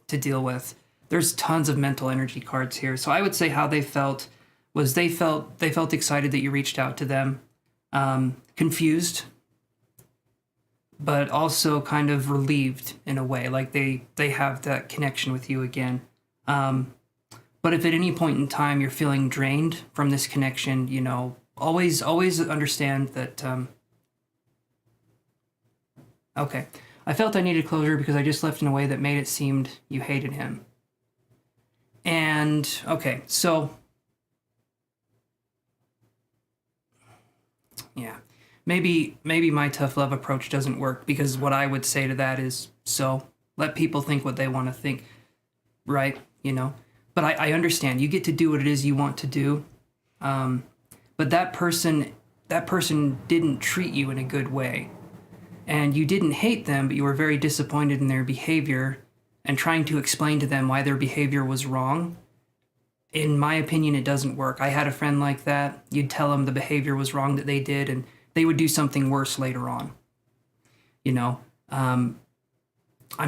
to deal with. There's tons of mental energy cards here. So I would say how they felt was they felt excited that you reached out to them, confused, but also kind of relieved in a way, like they have that connection with you again. But if at any point in time you're feeling drained from this connection, you know, always understand that, okay, I felt I needed closure because I just left in a way that made it seemed you hated him. And, okay, so, yeah. Maybe my tough love approach doesn't work, because what I would say to that is, so let people think what they want to think, right? You know, but I understand you get to do what it is you want to do. But that person didn't treat you in a good way, and you didn't hate them, but you were very disappointed in their behavior and trying to explain to them why their behavior was wrong. In my opinion, it doesn't work. I had a friend like that. You'd tell them the behavior was wrong that they did, and they would do something worse later on. You know, I'm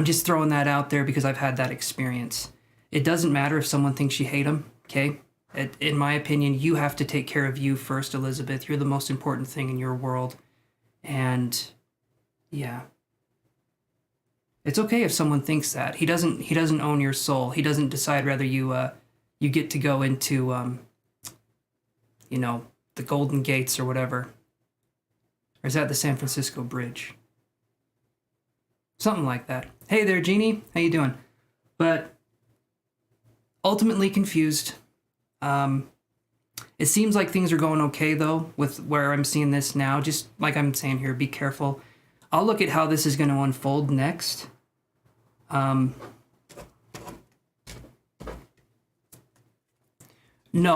just throwing that out there because I've had that experience. It doesn't matter if someone thinks you hate them, okay? In my opinion, you have to take care of you first, Elizabeth. You're the most important thing in your world. And, yeah. It's okay if someone thinks that. He doesn't own your soul. He doesn't decide whether you get to go into, you know, the Golden Gates or whatever. Or is that the San Francisco Bridge? Something like that. Hey there, Jeannie. How you doing? But ultimately confused. It seems like things are going okay, though, with where I'm seeing this now. Just like I'm saying here, be careful. I'll look at how this is going to unfold next. No,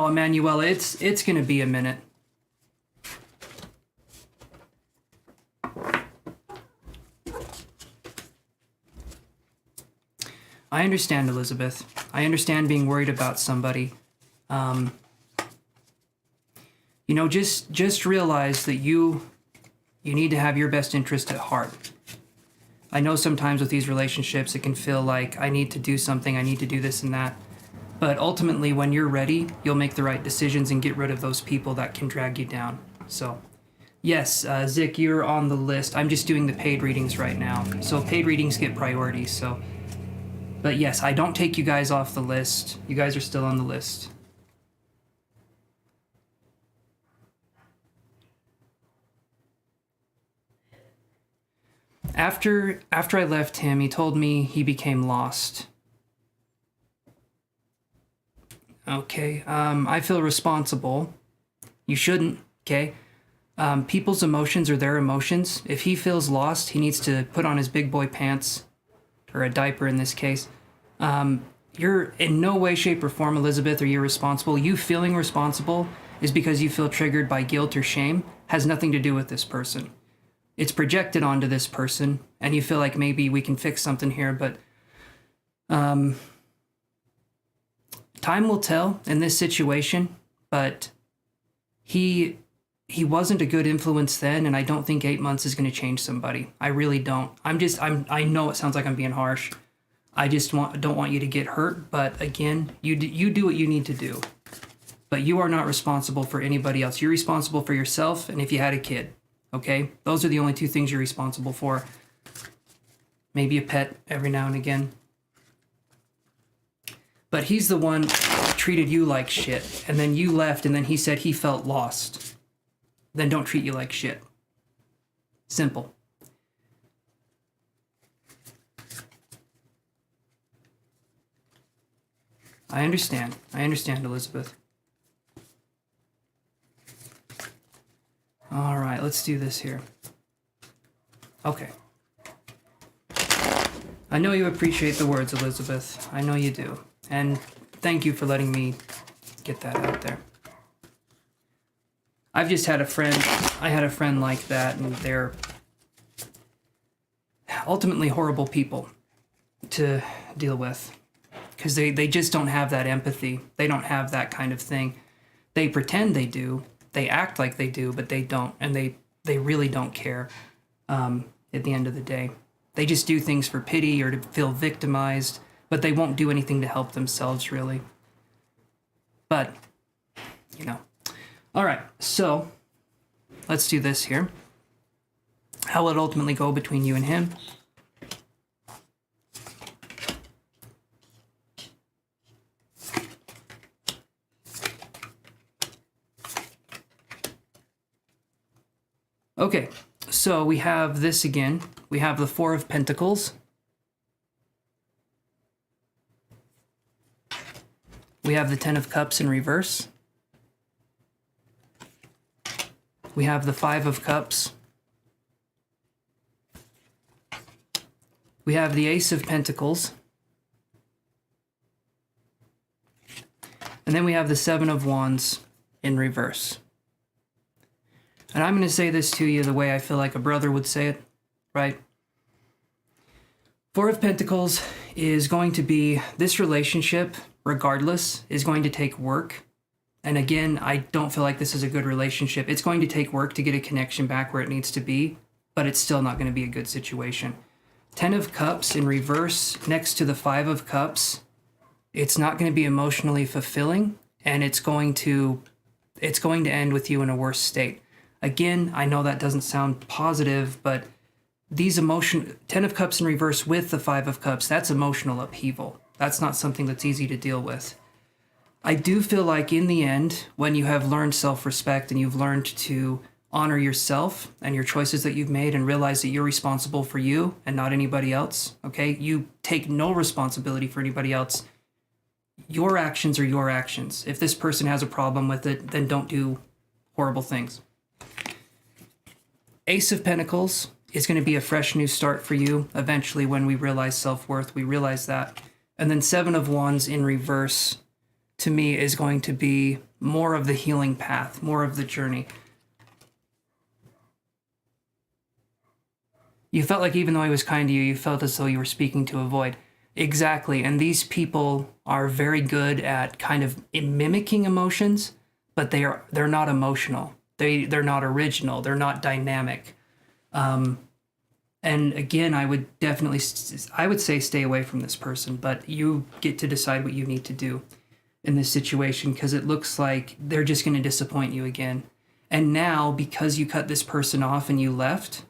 Emanuela, it's going to be a minute. I understand, Elizabeth. I understand being worried about somebody. You know, just realize that you need to have your best interest at heart. I know sometimes with these relationships, it can feel like I need to do something, I need to do this and that. But ultimately, when you're ready, you'll make the right decisions and get rid of those people that can drag you down. So, yes, Zick, you're on the list. I'm just doing the paid readings right now. So paid readings get priority, so... But yes, I don't take you guys off the list. You guys are still on the list. After I left him, he told me he became lost. Okay, I feel responsible. You shouldn't, okay? People's emotions are their emotions. If he feels lost, he needs to put on his big boy pants, or a diaper in this case. You're in no way, shape, or form, Elizabeth, are you responsible. You feeling responsible is because you feel triggered by guilt or shame. Has nothing to do with this person. It's projected onto this person, and you feel like maybe we can fix something here, but time will tell in this situation. But he wasn't a good influence then, and I don't think 8 months is going to change somebody. I really don't. I know it sounds like I'm being harsh. I just don't want you to get hurt, but again, you do what you need to do. But you are not responsible for anybody else. You're responsible for yourself, and if you had a kid, okay? Those are the only two things you're responsible for. Maybe a pet every now and again. But he's the one who treated you like shit, and then you left, and then he said he felt lost. Then don't treat you like shit. Simple. I understand, Elizabeth. All right, let's do this here. Okay. I know you appreciate the words, Elizabeth. I know you do. And thank you for letting me get that out there. I've just had a friend like that, and they're ultimately horrible people to deal with. Because they just don't have that empathy. They don't have that kind of thing. They pretend they do. They act like they do, but they don't. And they really don't care at the end of the day. They just do things for pity or to feel victimized, but they won't do anything to help themselves, really. But, you know. All right, so let's do this here. How will it ultimately go between you and him? Okay, so we have this again. We have the Four of Pentacles. We have the Ten of Cups in reverse. We have the Five of Cups. We have the Ace of Pentacles. And then we have the Seven of Wands in reverse. And I'm going to say this to you the way I feel like a brother would say it, right? Four of Pentacles is going to be, this relationship, regardless, is going to take work. And again, I don't feel like this is a good relationship. It's going to take work to get a connection back where it needs to be, but it's still not going to be a good situation. Ten of Cups in reverse next to the Five of Cups, it's not going to be emotionally fulfilling, and it's going to end with you in a worse state. Again, I know that doesn't sound positive, but Ten of Cups in reverse with the Five of Cups, that's emotional upheaval. That's not something that's easy to deal with. I do feel like in the end, when you have learned self-respect and you've learned to honor yourself and your choices that you've made and realize that you're responsible for you and not anybody else, okay? You take no responsibility for anybody else. Your actions are your actions. If this person has a problem with it, then don't do horrible things. Ace of Pentacles is going to be a fresh new start for you. Eventually, when we realize self-worth, we realize that. And then Seven of Wands in reverse, to me, is going to be more of the healing path, more of the journey. You felt like even though he was kind to you, you felt as though you were speaking to a void. Exactly. And these people are very good at kind of mimicking emotions, but they're not emotional. They're not original. They're not dynamic. And again, I would say stay away from this person, but you get to decide what you need to do in this situation, because it looks like they're just going to disappoint you again. And now, because you cut this person off and you left,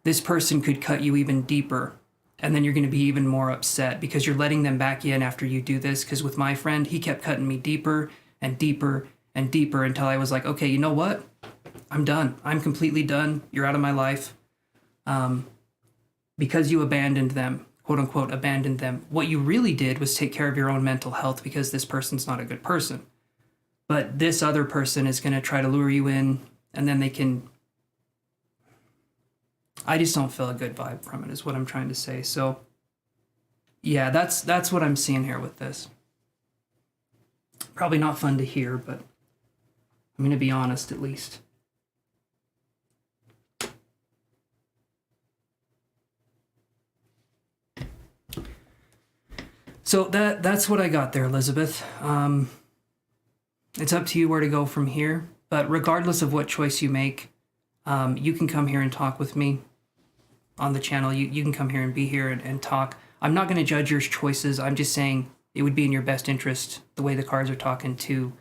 this person could cut you even deeper. And then you're going to be even more upset because you're letting them back in after you do this. Because with my friend, he kept cutting me deeper and deeper and deeper until I was like, okay, you know what? I'm done. I'm completely done. You're out of my life. Because you abandoned them, quote unquote, abandoned them. What you really did was take care of your own mental health because this person's not a good person. But this other person is going to try to lure you in, and then they can I just don't feel a good vibe from it, is what I'm trying to say. So, yeah, that's what I'm seeing here with this. Probably not fun to hear, but I'm going to be honest at least. So that's what I got there, Elizabeth. It's up to you where to go from here, but regardless of what choice you make, you can come here and talk with me on the channel. You can come here and be here and talk. I'm not going to judge your choices. I'm just saying it would be in your best interest, the way the cards are talking, to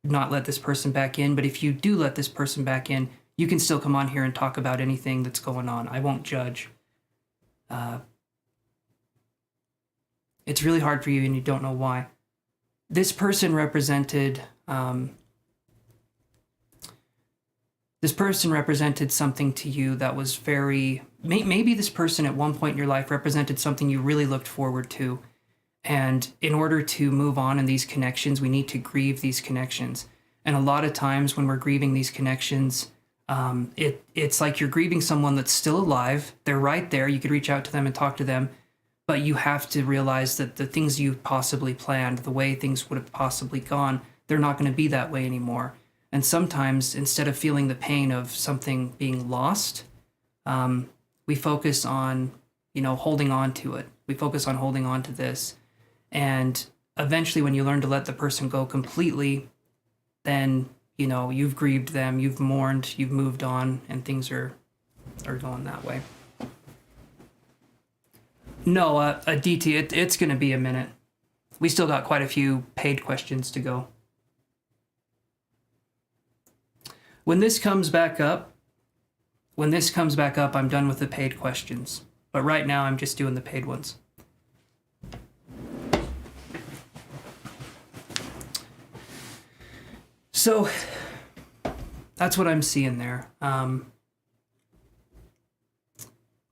not let this person back in. But if you do let this person back in, you can still come on here and talk about anything that's going on. I won't judge. It's really hard for you and you don't know why. This person represented something to you that was very, maybe this person at one point in your life represented something you really looked forward to. And in order to move on in these connections, we need to grieve these connections. And a lot of times when we're grieving these connections, it's like you're grieving someone that's still alive. They're right there. You could reach out to them and talk to them. But you have to realize that the things you possibly planned, the way things would have possibly gone, they're not going to be that way anymore. And sometimes, instead of feeling the pain of something being lost, we focus on, holding on to it. We focus on holding on to this. And eventually, when you learn to let the person go completely, then, you've grieved them, you've mourned, you've moved on, and things are going that way. No, a DT, it's going to be a minute. We still got quite a few paid questions to go. When this comes back up, I'm done with the paid questions. But right now, I'm just doing the paid ones. So, that's what I'm seeing there.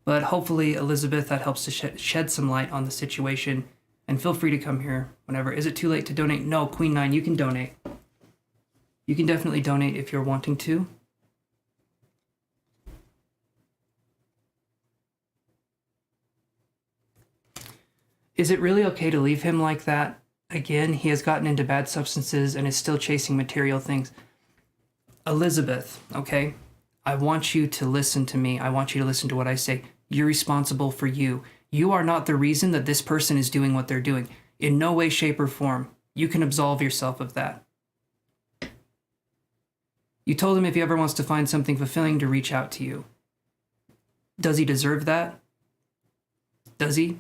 But hopefully, Elizabeth, that helps to shed some light on the situation. And feel free to come here whenever. Is it too late to donate? No, Queen 9, you can donate. You can definitely donate if you're wanting to. Is it really okay to leave him like that? Again, he has gotten into bad substances and is still chasing material things. Elizabeth, okay? I want you to listen to me. I want you to listen to what I say. You're responsible for you. You are not the reason that this person is doing what they're doing. In no way, shape, or form. You can absolve yourself of that. You told him if he ever wants to find something fulfilling to reach out to you. Does he deserve that? Does he?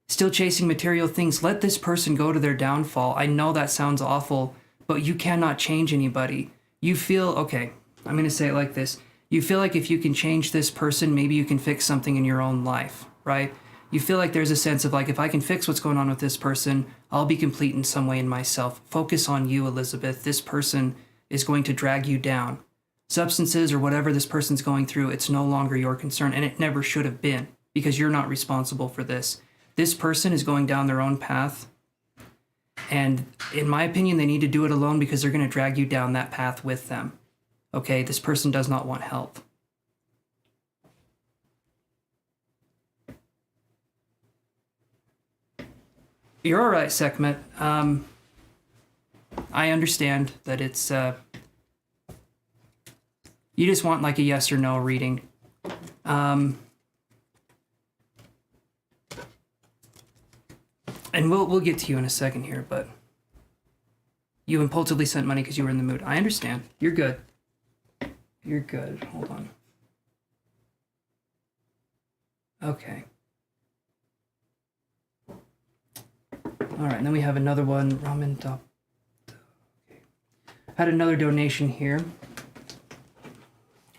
Still chasing material things. Let this person go to their downfall. I know that sounds awful, but you cannot change anybody. You feel, okay, I'm going to say it like this. You feel like if you can change this person, maybe you can fix something in your own life, right? You feel like there's a sense of like, if I can fix what's going on with this person, I'll be complete in some way in myself. Focus on you, Elizabeth. This person is going to drag you down. Substances or whatever this person's going through, it's no longer your concern, and it never should have been, because you're not responsible for this. This person is going down their own path, and in my opinion, they need to do it alone because they're going to drag you down that path with them. Okay, this person does not want help. You're all right, Sekhmet. I understand that it's... you just want like a yes or no reading. And we'll get to you in a second here, but you impulsively sent money because you were in the mood. I understand. You're good. You're good. Hold on. Okay. All right, and then we have another one. Ramen top. Okay. Had another donation here.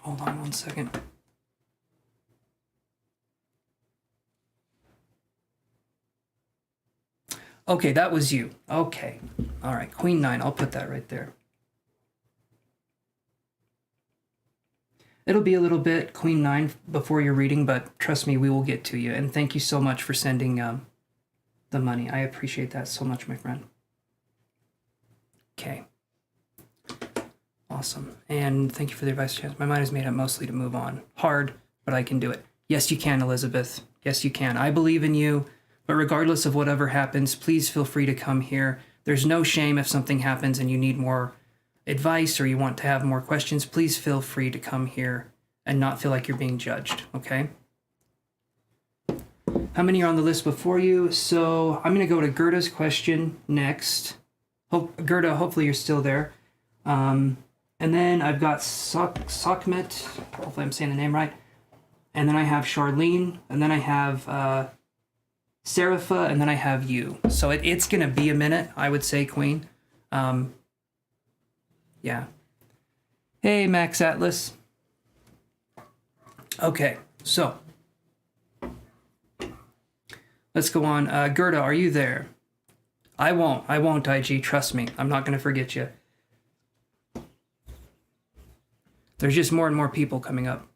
Hold on one second. Okay, that was you. Okay. All right, Queen 9. I'll put that right there. It'll be a little bit, Queen 9, before your reading, but trust me, we will get to you. And thank you so much for sending the money. I appreciate that so much, my friend. Okay. Awesome. And thank you for the advice, Chance. My mind is made up mostly to move on. Hard, but I can do it. Yes, you can, Elizabeth. Yes, you can. I believe in you, but regardless of whatever happens, please feel free to come here. There's no shame if something happens and you need more advice or you want to have more questions. Please feel free to come here and not feel like you're being judged, okay? How many are on the list before you? So I'm going to go to Gerda's question next. Gerda, hopefully you're still there. And then I've got Sakmet, hopefully I'm saying the name right. And then I have Charlene, and then I have Serapha, and then I have you. So it's going to be a minute, I would say, Queen. Yeah. Hey, Max Atlas. Okay, so let's go on. Gerda, are you there? I won't, IG. Trust me. I'm not going to forget you. There's just more and more people coming up.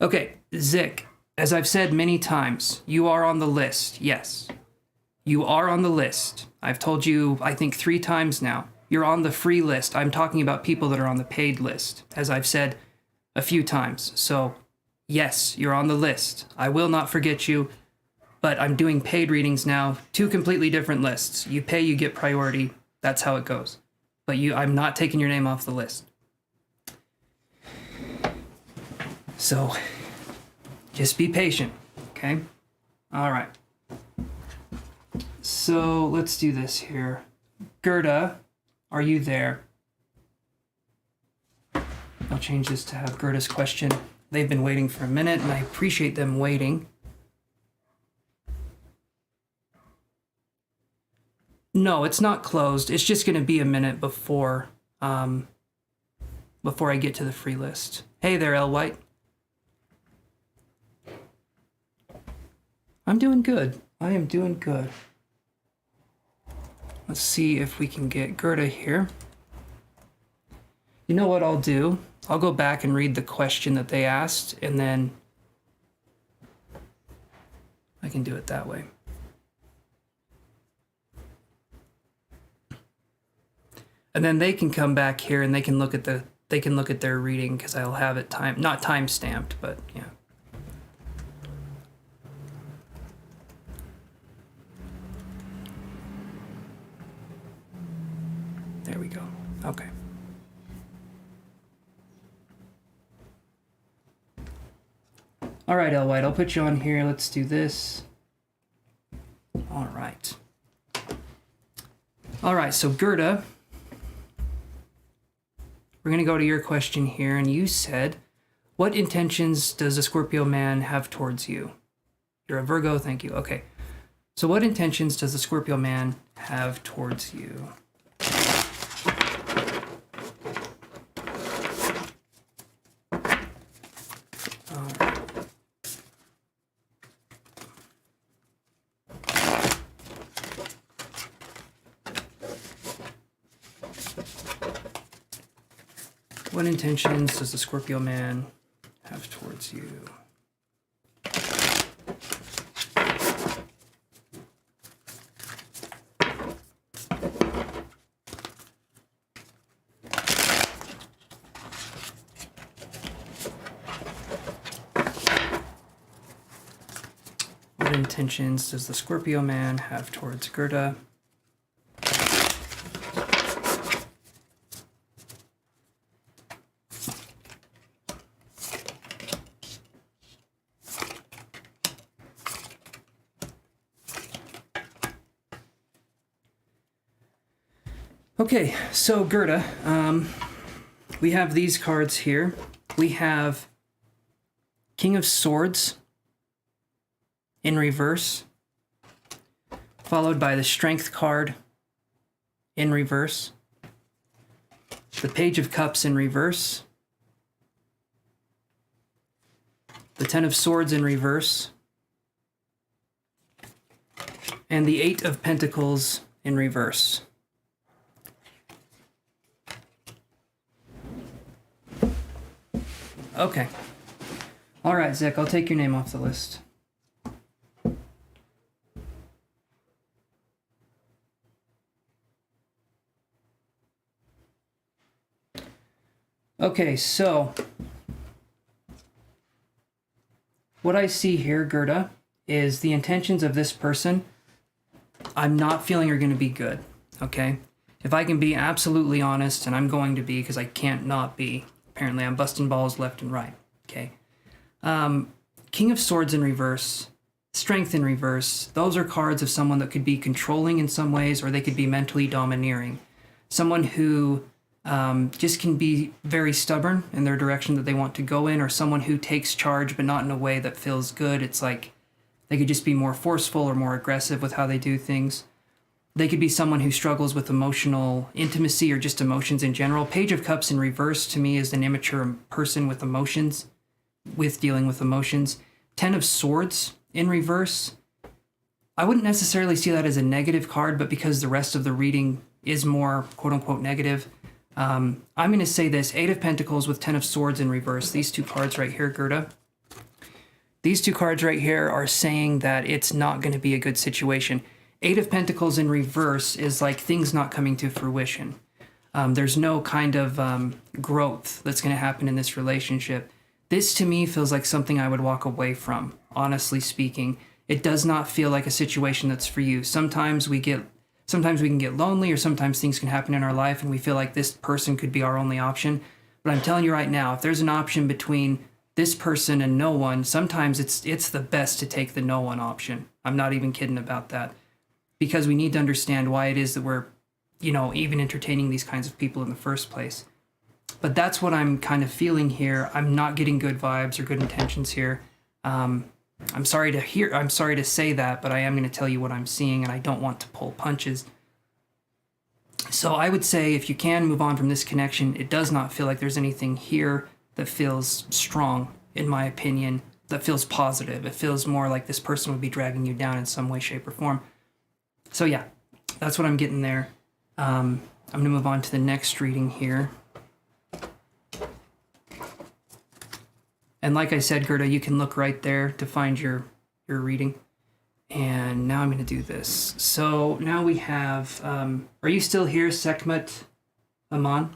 Okay, Zik, as I've said many times, you are on the list. Yes, you are on the list. I've told you, I think 3 times now. You're on the free list. I'm talking about people that are on the paid list, as I've said a few times. So, yes, you're on the list. I will not forget you, but I'm doing paid readings now. 2 completely different lists. You pay, you get priority. That's how it goes. But I'm not taking your name off the list. So, just be patient, okay? All right. So, let's do this here. Gerda, are you there? I'll change this to have Gerda's question. They've been waiting for a minute, and I appreciate them waiting. No, it's not closed. It's just going to be a minute before I get to the free list. Hey there, L. White. I'm doing good. I am doing good. Let's see if we can get Gerda here. You know what I'll do? I'll go back and read the question that they asked, and then I can do it that way. And then they can come back here and they can look at their reading, because I'll have it not time stamped, but yeah. There we go. Okay. All right, L. White, I'll put you on here. Let's do this. All right. All right, so Gerda, we're going to go to your question here, and you said, what intentions does a Scorpio man have towards you? You're a Virgo, thank you. Okay. So what intentions does a Scorpio man have towards you? What intentions does the Scorpio man have towards you? What intentions does the Scorpio man have towards Gerda? Okay, so Gerda, we have these cards here. We have King of Swords in reverse, followed by the Strength card in reverse, the Page of Cups in reverse, the Ten of Swords in reverse, and the Eight of Pentacles in reverse. Okay. All right, Zach, I'll take your name off the list. Okay, so what I see here, Gerda, is the intentions of this person I'm not feeling are going to be good, okay? If I can be absolutely honest, and I'm going to be because I can't not be. Apparently, I'm busting balls left and right, okay? King of Swords in reverse, Strength in reverse, those are cards of someone that could be controlling in some ways, or they could be mentally domineering. Someone who just can be very stubborn in their direction that they want to go in, or someone who takes charge but not in a way that feels good. It's like they could just be more forceful or more aggressive with how they do things. They could be someone who struggles with emotional intimacy or just emotions in general. Page of Cups in reverse to me is an immature person with emotions, with dealing with emotions. Ten of Swords in reverse, I wouldn't necessarily see that as a negative card, but because the rest of the reading is more quote-unquote negative, I'm going to say this. Eight of Pentacles with Ten of Swords in reverse. These two cards right here, Gerda. These two cards right here are saying that it's not going to be a good situation. Eight of Pentacles in reverse is like things not coming to fruition. There's no kind of growth that's going to happen in this relationship. This to me feels like something I would walk away from, honestly speaking. It does not feel like a situation that's for you. Sometimes we can get lonely, or sometimes things can happen in our life and we feel like this person could be our only option. But I'm telling you right now, if there's an option between this person and no one, sometimes it's the best to take the no one option. I'm not even kidding about that. Because we need to understand why it is that we're, even entertaining these kinds of people in the first place. But that's what I'm kind of feeling here. I'm not getting good vibes or good intentions here. I'm sorry to say that, but I am going to tell you what I'm seeing, and I don't want to pull punches. So I would say if you can move on from this connection, it does not feel like there's anything here that feels strong, in my opinion, that feels positive. It feels more like this person would be dragging you down in some way, shape, or form. So yeah, that's what I'm getting there. I'm going to move on to the next reading here. And like I said, Gerda, you can look right there to find your reading. And now I'm going to do this. So now we have, are you still here, Sekhmet Aman?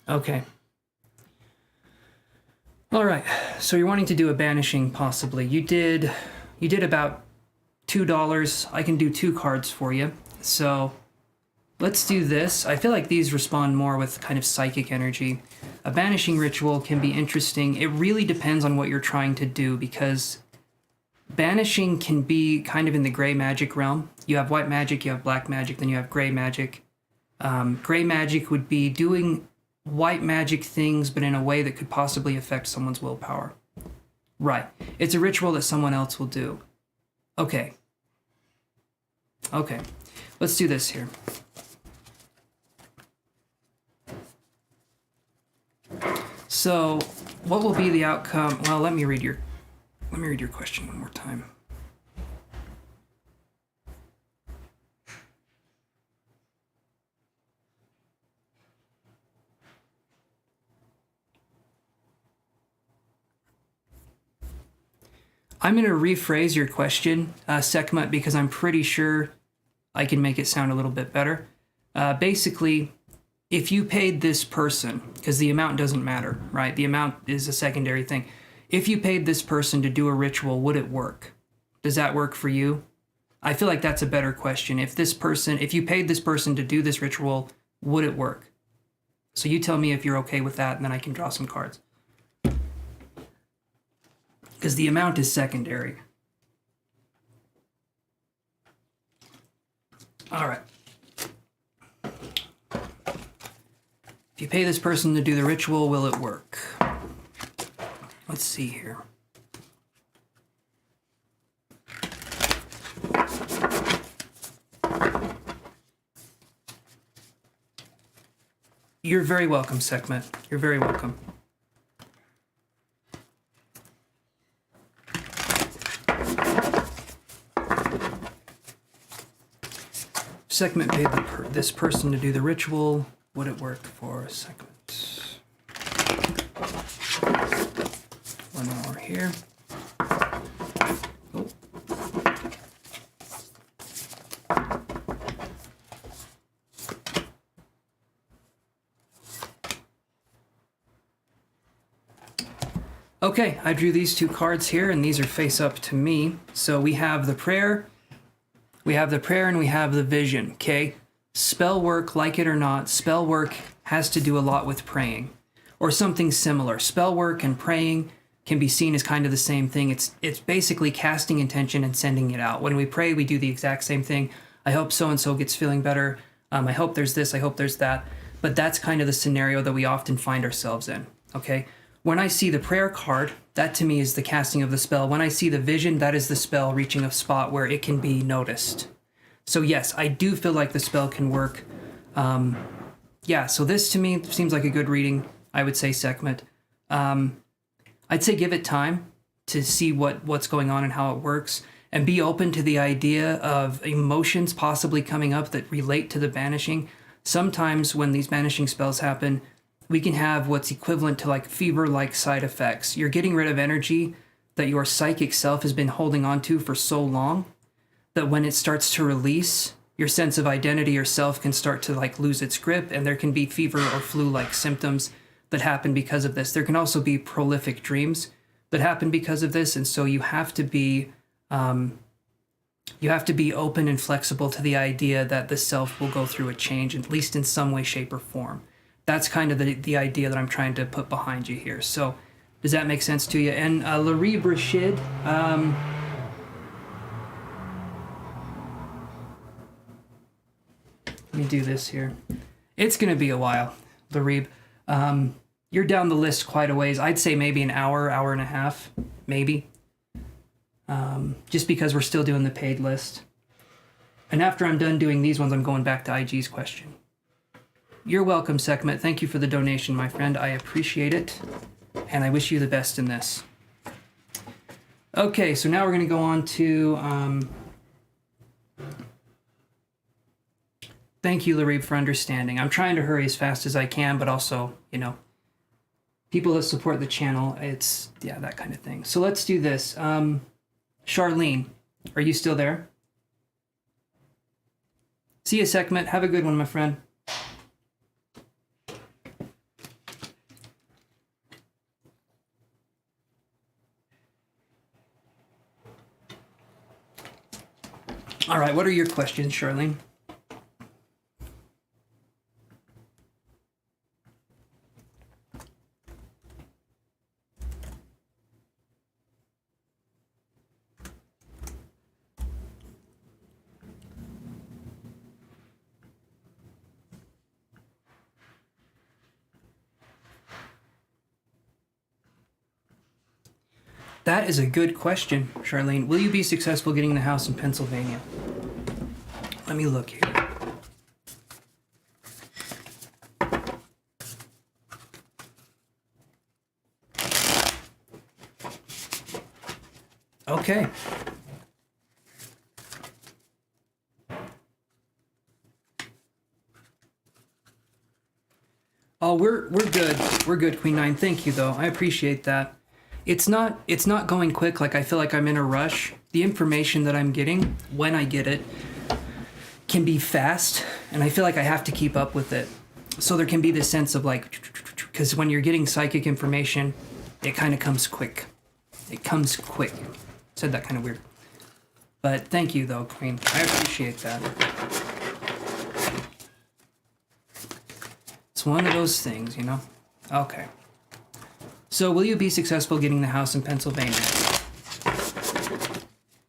Okay. All right, so you're wanting to do a banishing, possibly. You did about $2. I can do 2 cards for you. So let's do this. I feel like these respond more with kind of psychic energy. A banishing ritual can be interesting. It really depends on what you're trying to do, because banishing can be kind of in the gray magic realm. You have white magic, you have black magic, then you have gray magic. Gray magic would be doing white magic things, but in a way that could possibly affect someone's willpower. Right. It's a ritual that someone else will do. Okay. Let's do this here. So, what will be the outcome? Well, let me read your question one more time. I'm going to rephrase your question, Sekhmet, because I'm pretty sure I can make it sound a little bit better. Basically, if you paid this person, because the amount doesn't matter, right? The amount is a secondary thing. If you paid this person to do a ritual, would it work? Does that work for you? I feel like that's a better question. If you paid this person to do this ritual, would it work? So you tell me if you're okay with that, and then I can draw some cards. Because the amount is secondary. All right. If you pay this person to do the ritual, will it work? Let's see here. You're very welcome, Sekhmet. You're very welcome. Sekhmet paid this person to do the ritual. Would it work for Sekhmet? here. Oh. Okay, I drew these two cards here, and these are face up to me. So we have the prayer, and we have the vision, okay? Spell work, like it or not, spell work has to do a lot with praying, or something similar. Spell work and praying can be seen as kind of the same thing. It's basically casting intention and sending it out. When we pray, we do the exact same thing. I hope so-and-so gets feeling better. I hope there's this, I hope there's that. But that's kind of the scenario that we often find ourselves in, okay? When I see the prayer card, that to me is the casting of the spell. When I see the vision, that is the spell reaching a spot where it can be noticed. So yes, I do feel like the spell can work. Yeah, so this to me seems like a good reading, I would say, Sekhmet. I'd say give it time to see what's going on and how it works, and be open to the idea of emotions possibly coming up that relate to the banishing. Sometimes when these banishing spells happen, we can have what's equivalent to like fever-like side effects. You're getting rid of energy that your psychic self has been holding on to for so long that when it starts to release, your sense of identity or self can start to like lose its grip, and there can be fever or flu-like symptoms that happen because of this. There can also be prolific dreams that happen because of this, and so you have to be open and flexible to the idea that the self will go through a change, at least in some way, shape, or form. That's kind of the idea that I'm trying to put behind you here. So does that make sense to you? And Larib Rashid, let me do this here. It's going to be a while, Larib. You're down the list quite a ways. I'd say maybe an hour, hour and a half, maybe. Just because we're still doing the paid list. And after I'm done doing these ones, I'm going back to IG's question. You're welcome, Sekhmet. Thank you for the donation, my friend. I appreciate it. And I wish you the best in this. Okay, so now we're going to go on to... Thank you, Larib, for understanding. I'm trying to hurry as fast as I can, but also, you know, people that support the channel, it's, yeah, that kind of thing. So let's do this. Charlene, are you still there? See you, Sekhmet. Have a good one, my friend. All right, what are your questions, Charlene? That is a good question, Charlene. Will you be successful getting the house in Pennsylvania? Let me look here. Okay. Oh, we're good. We're good, Queen 9. Thank you, though. I appreciate that. It's not going quick. Like, I feel like I'm in a rush. The information that I'm getting, when I get it, can be fast, and I feel like I have to keep up with it. So there can be this sense of like, because when you're getting psychic information, it kind of comes quick. It comes quick. Said that kind of weird. But thank you, though, Queen. I appreciate that. It's one of those things, you know? Okay. So will you be successful getting the house in Pennsylvania?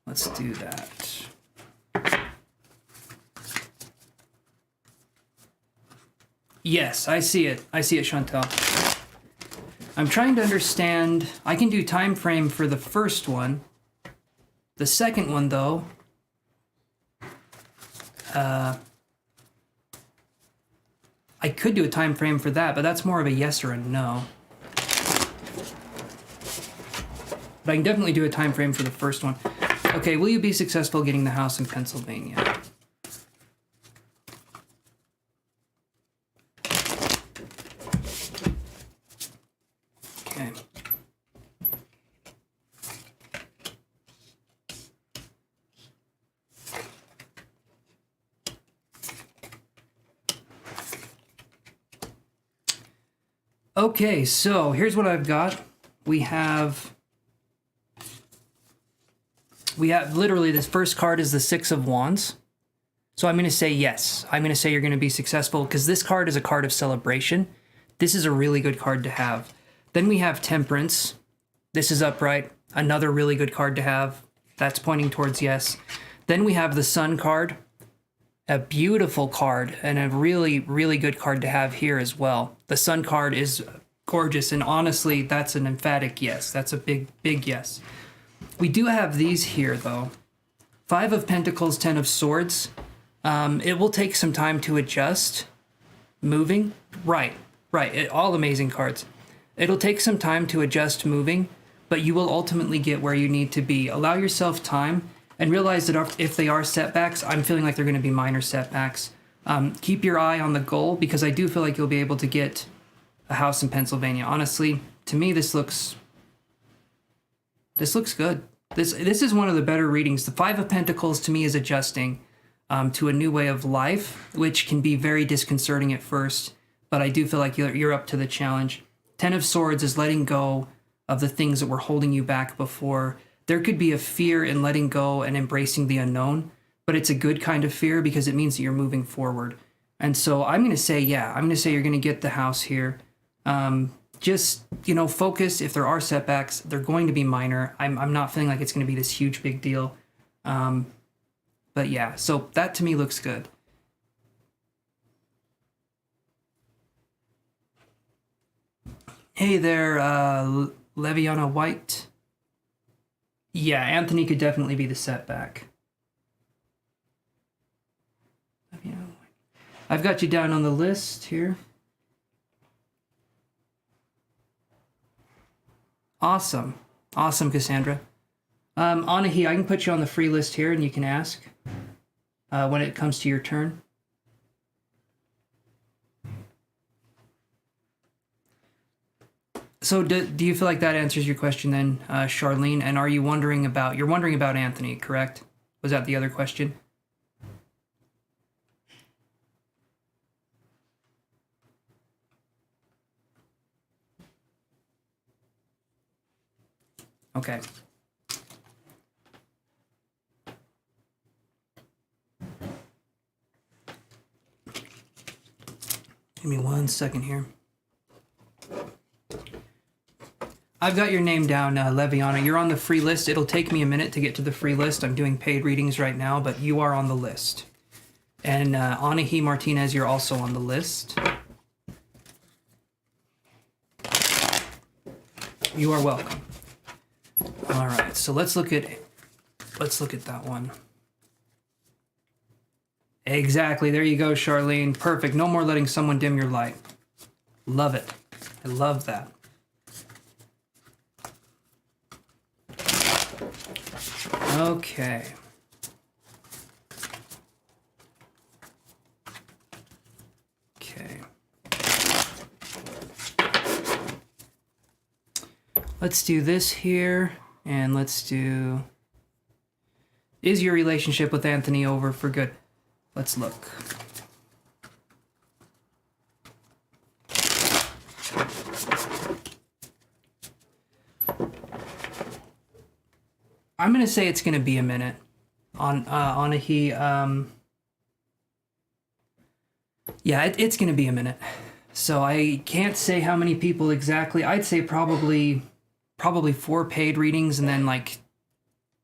Let's do that. Yes, I see it. I see it, Chantal. I'm trying to understand. I can do time frame for the first one. The second one, though, I could do a time frame for that, but that's more of a yes or a no. But I can definitely do a time frame for the first one. Okay, will you be successful getting the house in Pennsylvania? Okay. Okay, so here's what I've got. We have literally, this first card is the Six of Wands. So I'm going to say yes. I'm going to say you're going to be successful because this card is a card of celebration. This is a really good card to have. Then we have Temperance. This is upright. Another really good card to have. That's pointing towards yes. Then we have the Sun card. A beautiful card and a really, really good card to have here as well. The Sun card is gorgeous, and honestly, that's an emphatic yes. That's a big, big yes. We do have these here, though. Five of Pentacles, Ten of Swords. It will take some time to adjust. Moving. Right. All amazing cards. It'll take some time to adjust moving, but you will ultimately get where you need to be. Allow yourself time and realize that if they are setbacks, I'm feeling like they're going to be minor setbacks. Keep your eye on the goal, because I do feel like you'll be able to get a house in Pennsylvania. Honestly, to me, this looks good. This is one of the better readings. The Five of Pentacles to me is adjusting to a new way of life, which can be very disconcerting at first, but I do feel like you're up to the challenge. Ten of Swords is letting go of the things that were holding you back before. There could be a fear in letting go and embracing the unknown, but it's a good kind of fear because it means that you're moving forward. And so I'm going to say, yeah, I'm going to say you're going to get the house here. Just, focus. If there are setbacks, they're going to be minor. I'm not feeling like it's going to be this huge, big deal. But yeah, so that to me looks good. Hey there, Leviana White. Yeah, Anthony could definitely be the setback. I've got you down on the list here. Awesome, Cassandra. Anahi, I can put you on the free list here, and you can ask when it comes to your turn. So do you feel like that answers your question then, Charlene? And are you wondering about Anthony, correct? Was that the other question? Okay. Give me 1 second here. I've got your name down, Leviana. You're on the free list. It'll take me a minute to get to the free list. I'm doing paid readings right now, but you are on the list. And Anahi Martinez, you're also on the list. You are welcome. All right, so let's look at that one. Exactly. There you go, Charlene. Perfect. No more letting someone dim your light. Love it. I love that. Okay. Let's do this here, and let's do... Is your relationship with Anthony over for good? Let's look. I'm going to say it's going to be a minute on a he. Yeah, it's going to be a minute. So I can't say how many people exactly. I'd say probably 4 paid readings and then like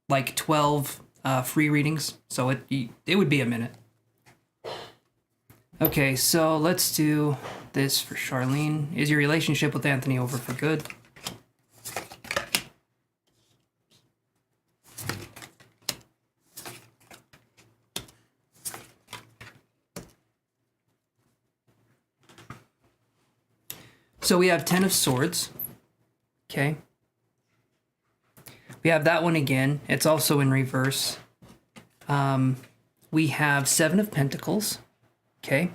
12 free readings. So it would be a minute. Okay, so let's do this for Charlene. Is your relationship with Anthony over for good? So we have 10 of Swords. Okay. We have that one again. It's also in reverse. We have 7 of Pentacles. Okay.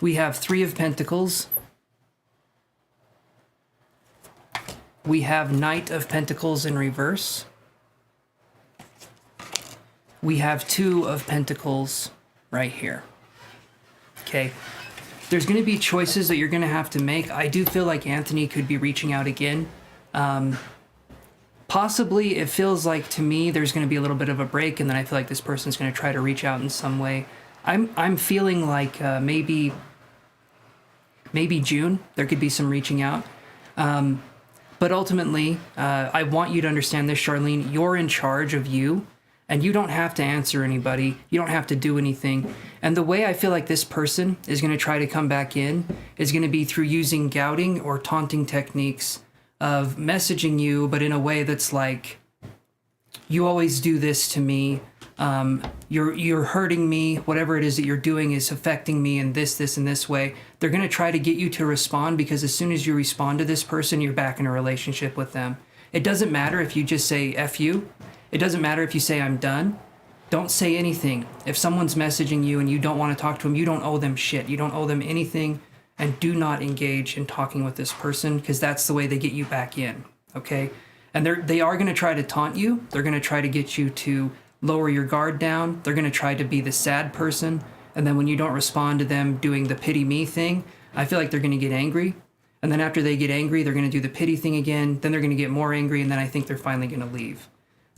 We have 3 of Pentacles. We have Knight of Pentacles in reverse. We have 2 of Pentacles right here. Okay. there's going to be choices that you're going to have to make. I do feel like Anthony could be reaching out again. Possibly, it feels like to me there's going to be a little bit of a break, and then I feel like this person's going to try to reach out in some way. I'm feeling like maybe June there could be some reaching out. But ultimately, I want you to understand this, Charlene. You're in charge of you, and you don't have to answer anybody. You don't have to do anything. And the way I feel like this person is going to try to come back in is going to be through using gouging or taunting techniques of messaging you, but in a way that's like, you always do this to me. You're hurting me. Whatever it is that you're doing is affecting me in this, and this way. They're going to try to get you to respond, because as soon as you respond to this person, you're back in a relationship with them. It doesn't matter if you just say F you. It doesn't matter if you say I'm done. Don't say anything. If someone's messaging you and you don't want to talk to them, you don't owe them shit. You don't owe them anything. And do not engage in talking with this person, because that's the way they get you back in. Okay? And they are going to try to taunt you. They're going to try to get you to lower your guard down. They're going to try to be the sad person. And then when you don't respond to them doing the pity me thing, I feel like they're going to get angry. And then after they get angry, they're going to do the pity thing again. Then they're going to get more angry. And then I think they're finally going to leave.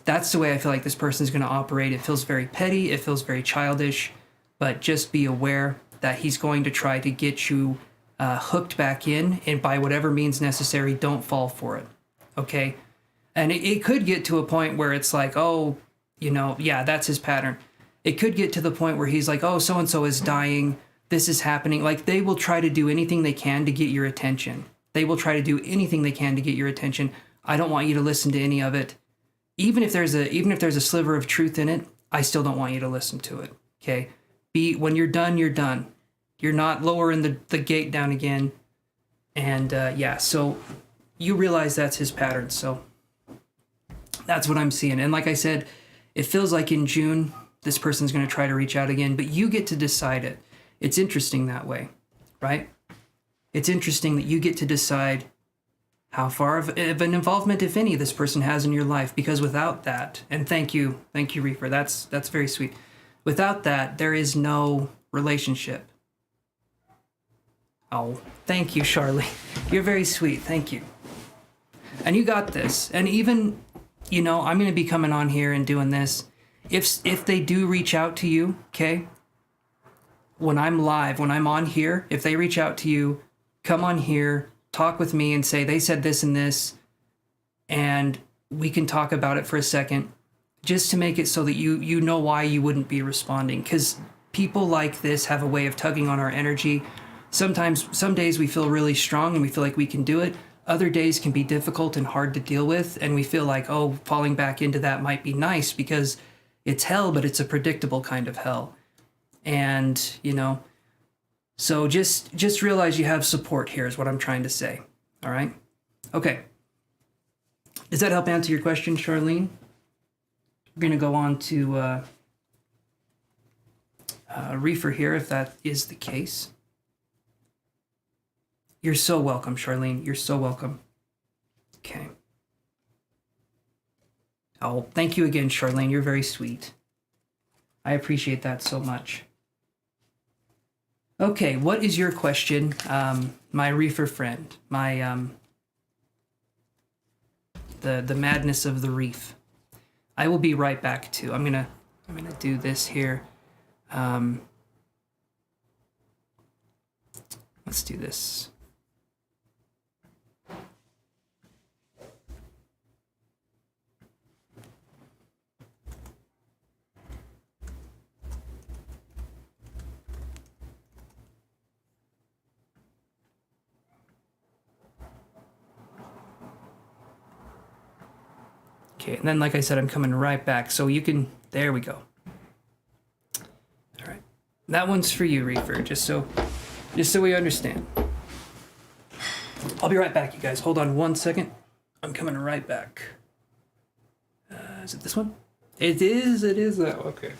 That's the way I feel like this person is going to operate. It feels very petty. It feels very childish. But just be aware that he's going to try to get you hooked back in. And by whatever means necessary, don't fall for it. Okay? And it could get to a point where it's like, oh, you know, yeah, that's his pattern. It could get to the point where he's like, oh, so-and-so is dying. This is happening. Like, they will try to do anything they can to get your attention. They will try to do anything they can to get your attention. I don't want you to listen to any of it. Even if there's a sliver of truth in it, I still don't want you to listen to it. Okay? When you're done, you're done. You're not lowering the gate down again. And yeah, so you realize that's his pattern. So that's what I'm seeing. And like I said, it feels like in June, this person's going to try to reach out again, but you get to decide it. It's interesting that way, right? It's interesting that you get to decide how far of an involvement, if any, this person has in your life, because without that, and thank you, Reefer, that's very sweet. Without that, there is no relationship. Oh, thank you, Charlie. You're very sweet. Thank you. And you got this. And even, you know, I'm going to be coming on here and doing this. If they do reach out to you, okay, when I'm live, when I'm on here, if they reach out to you, come on here, talk with me and say, they said this and this, and we can talk about it for a second, just to make it so that you know why you wouldn't be responding. Because people like this have a way of tugging on our energy. Sometimes, some days we feel really strong and we feel like we can do it. Other days can be difficult and hard to deal with, and we feel like, oh, falling back into that might be nice because it's hell, but it's a predictable kind of hell. And, you know, so just realize you have support here is what I'm trying to say. All right? Okay. Does that help answer your question, Charlene? We're going to go on to Reefer here, if that is the case. You're so welcome, Charlene. You're so welcome. Okay. Oh, thank you again, Charlene. You're very sweet. I appreciate that so much. Okay, what is your question, my reefer friend? My the madness of the reef. I will be right back too. I'm gonna do this here. Let's do this. Okay, and then like I said, I'm coming right back, so you can, there we go. All right, that one's for you, Reefer, just so we understand. I'll be right back, you guys. Hold on one second. I'm coming right back. Is it this one? It is that, okay.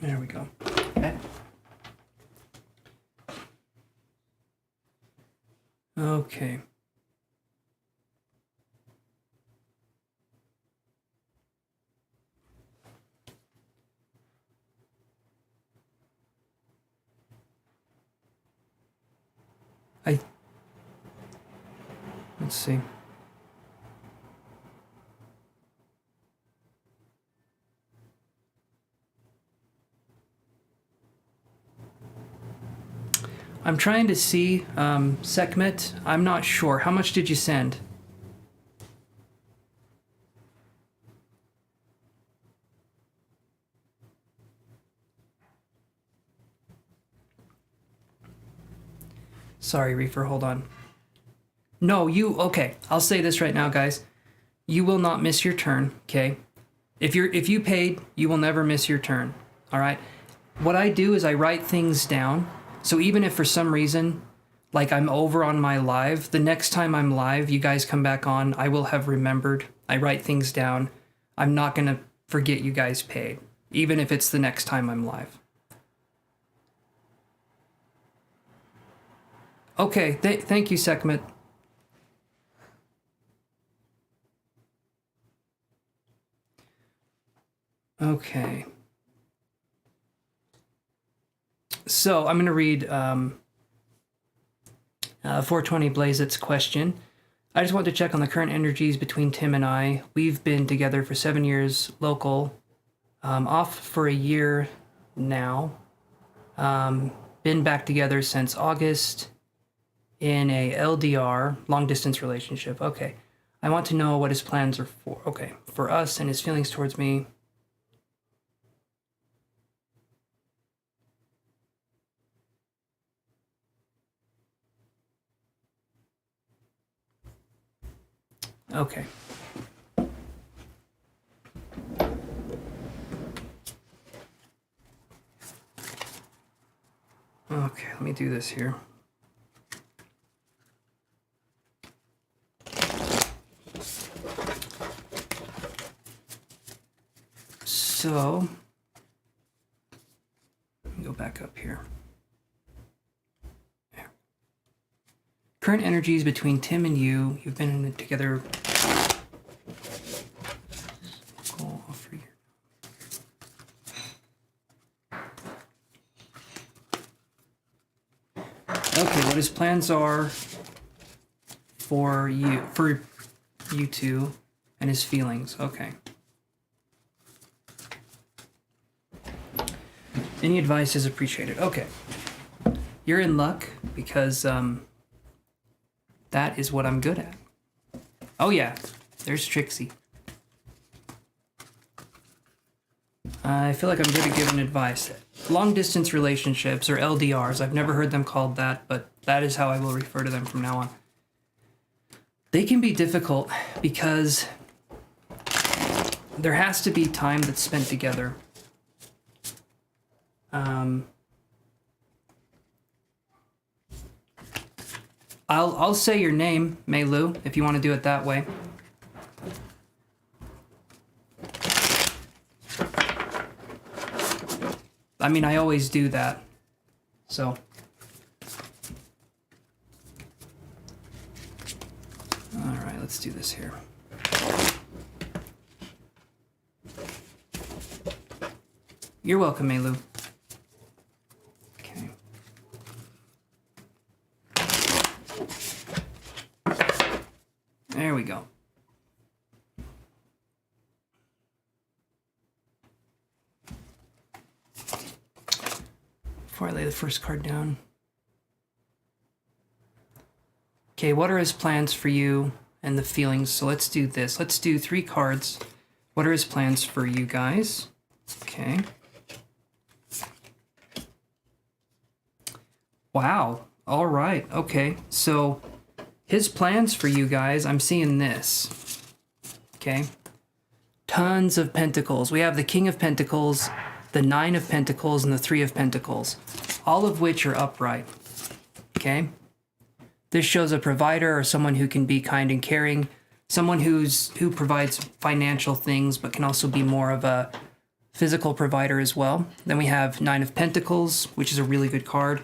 There we go. Okay. Okay. Let's see. I'm trying to see, Sekhmet, I'm not sure. How much did you send? Sorry, Reefer, hold on. No, okay, I'll say this right now, guys. You will not miss your turn, okay? If you paid, you will never miss your turn, all right? What I do is I write things down. So even if for some reason, like I'm over on my live, the next time I'm live, you guys come back on, I will have remembered. I write things down. I'm not going to forget you guys paid, even if it's the next time I'm live. Okay, thank you, Sekhmet. Okay. So I'm going to read 420 Blazet's question. I just want to check on the current energies between Tim and I. We've been together for 7 years, local, off for a year now. Been back together since August in a LDR, long distance relationship. Okay. I want to know what his plans are for. Okay. For us and his feelings towards me. Okay. Okay, let me do this here. So, let me go back up here. There. Current energies between Tim and you. You've been together. Okay, what his plans are for you two and his feelings. Okay. Any advice is appreciated. Okay. You're in luck because that is what I'm good at. Oh yeah, there's Trixie. I feel like I'm good at giving advice. Long distance relationships, or LDRs, I've never heard them called that, but that is how I will refer to them from now on. They can be difficult because there has to be time that's spent together. I'll say your name, Meilu, if you want to do it that way. I mean, I always do that. So. All right, let's do this here. You're welcome, Meilu. Okay. There we go. Before I lay the first card down. Okay, what are his plans for you and the feelings? So let's do this. Let's do 3 cards. What are his plans for you guys? Okay. Wow. All right. Okay. So his plans for you guys, I'm seeing this. Okay. Tons of pentacles. We have the King of Pentacles, the 9 of Pentacles, and the 3 of Pentacles, all of which are upright. Okay. This shows a provider or someone who can be kind and caring, someone who provides financial things, but can also be more of a physical provider as well. Then we have Nine of Pentacles, which is a really good card.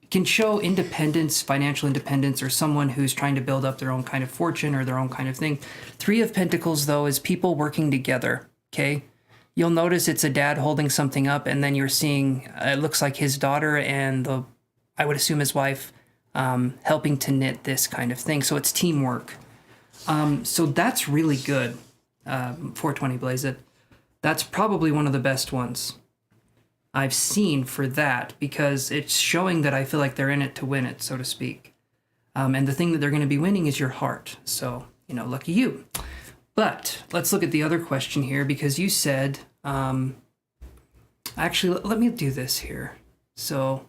It can show independence, financial independence, or someone who's trying to build up their own kind of fortune or their own kind of thing. Three of Pentacles, though, is people working together, okay? You'll notice it's a dad holding something up, and then you're seeing, it looks like his daughter and I would assume his wife, helping to knit this kind of thing. So it's teamwork. So that's really good. 420 Blaze It. That's probably one of the best ones I've seen for that, because it's showing that I feel like they're in it to win it, so to speak. And the thing that they're going to be winning is your heart. So, lucky you. But let's look at the other question here, because you said, actually, let me do this here. So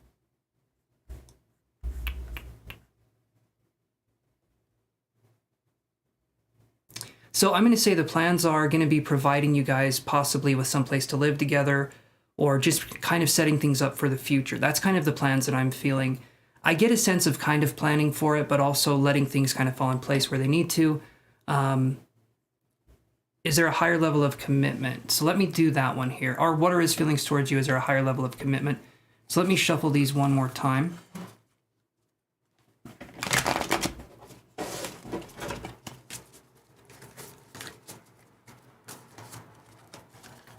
I'm going to say the plans are going to be providing you guys possibly with some place to live together, or just kind of setting things up for the future. That's kind of the plans that I'm feeling. I get a sense of kind of planning for it, but also letting things kind of fall in place where they need to. Is there a higher level of commitment? So let me do that one here. Or what are his feelings towards you? Is there a higher level of commitment? So let me shuffle these one more time.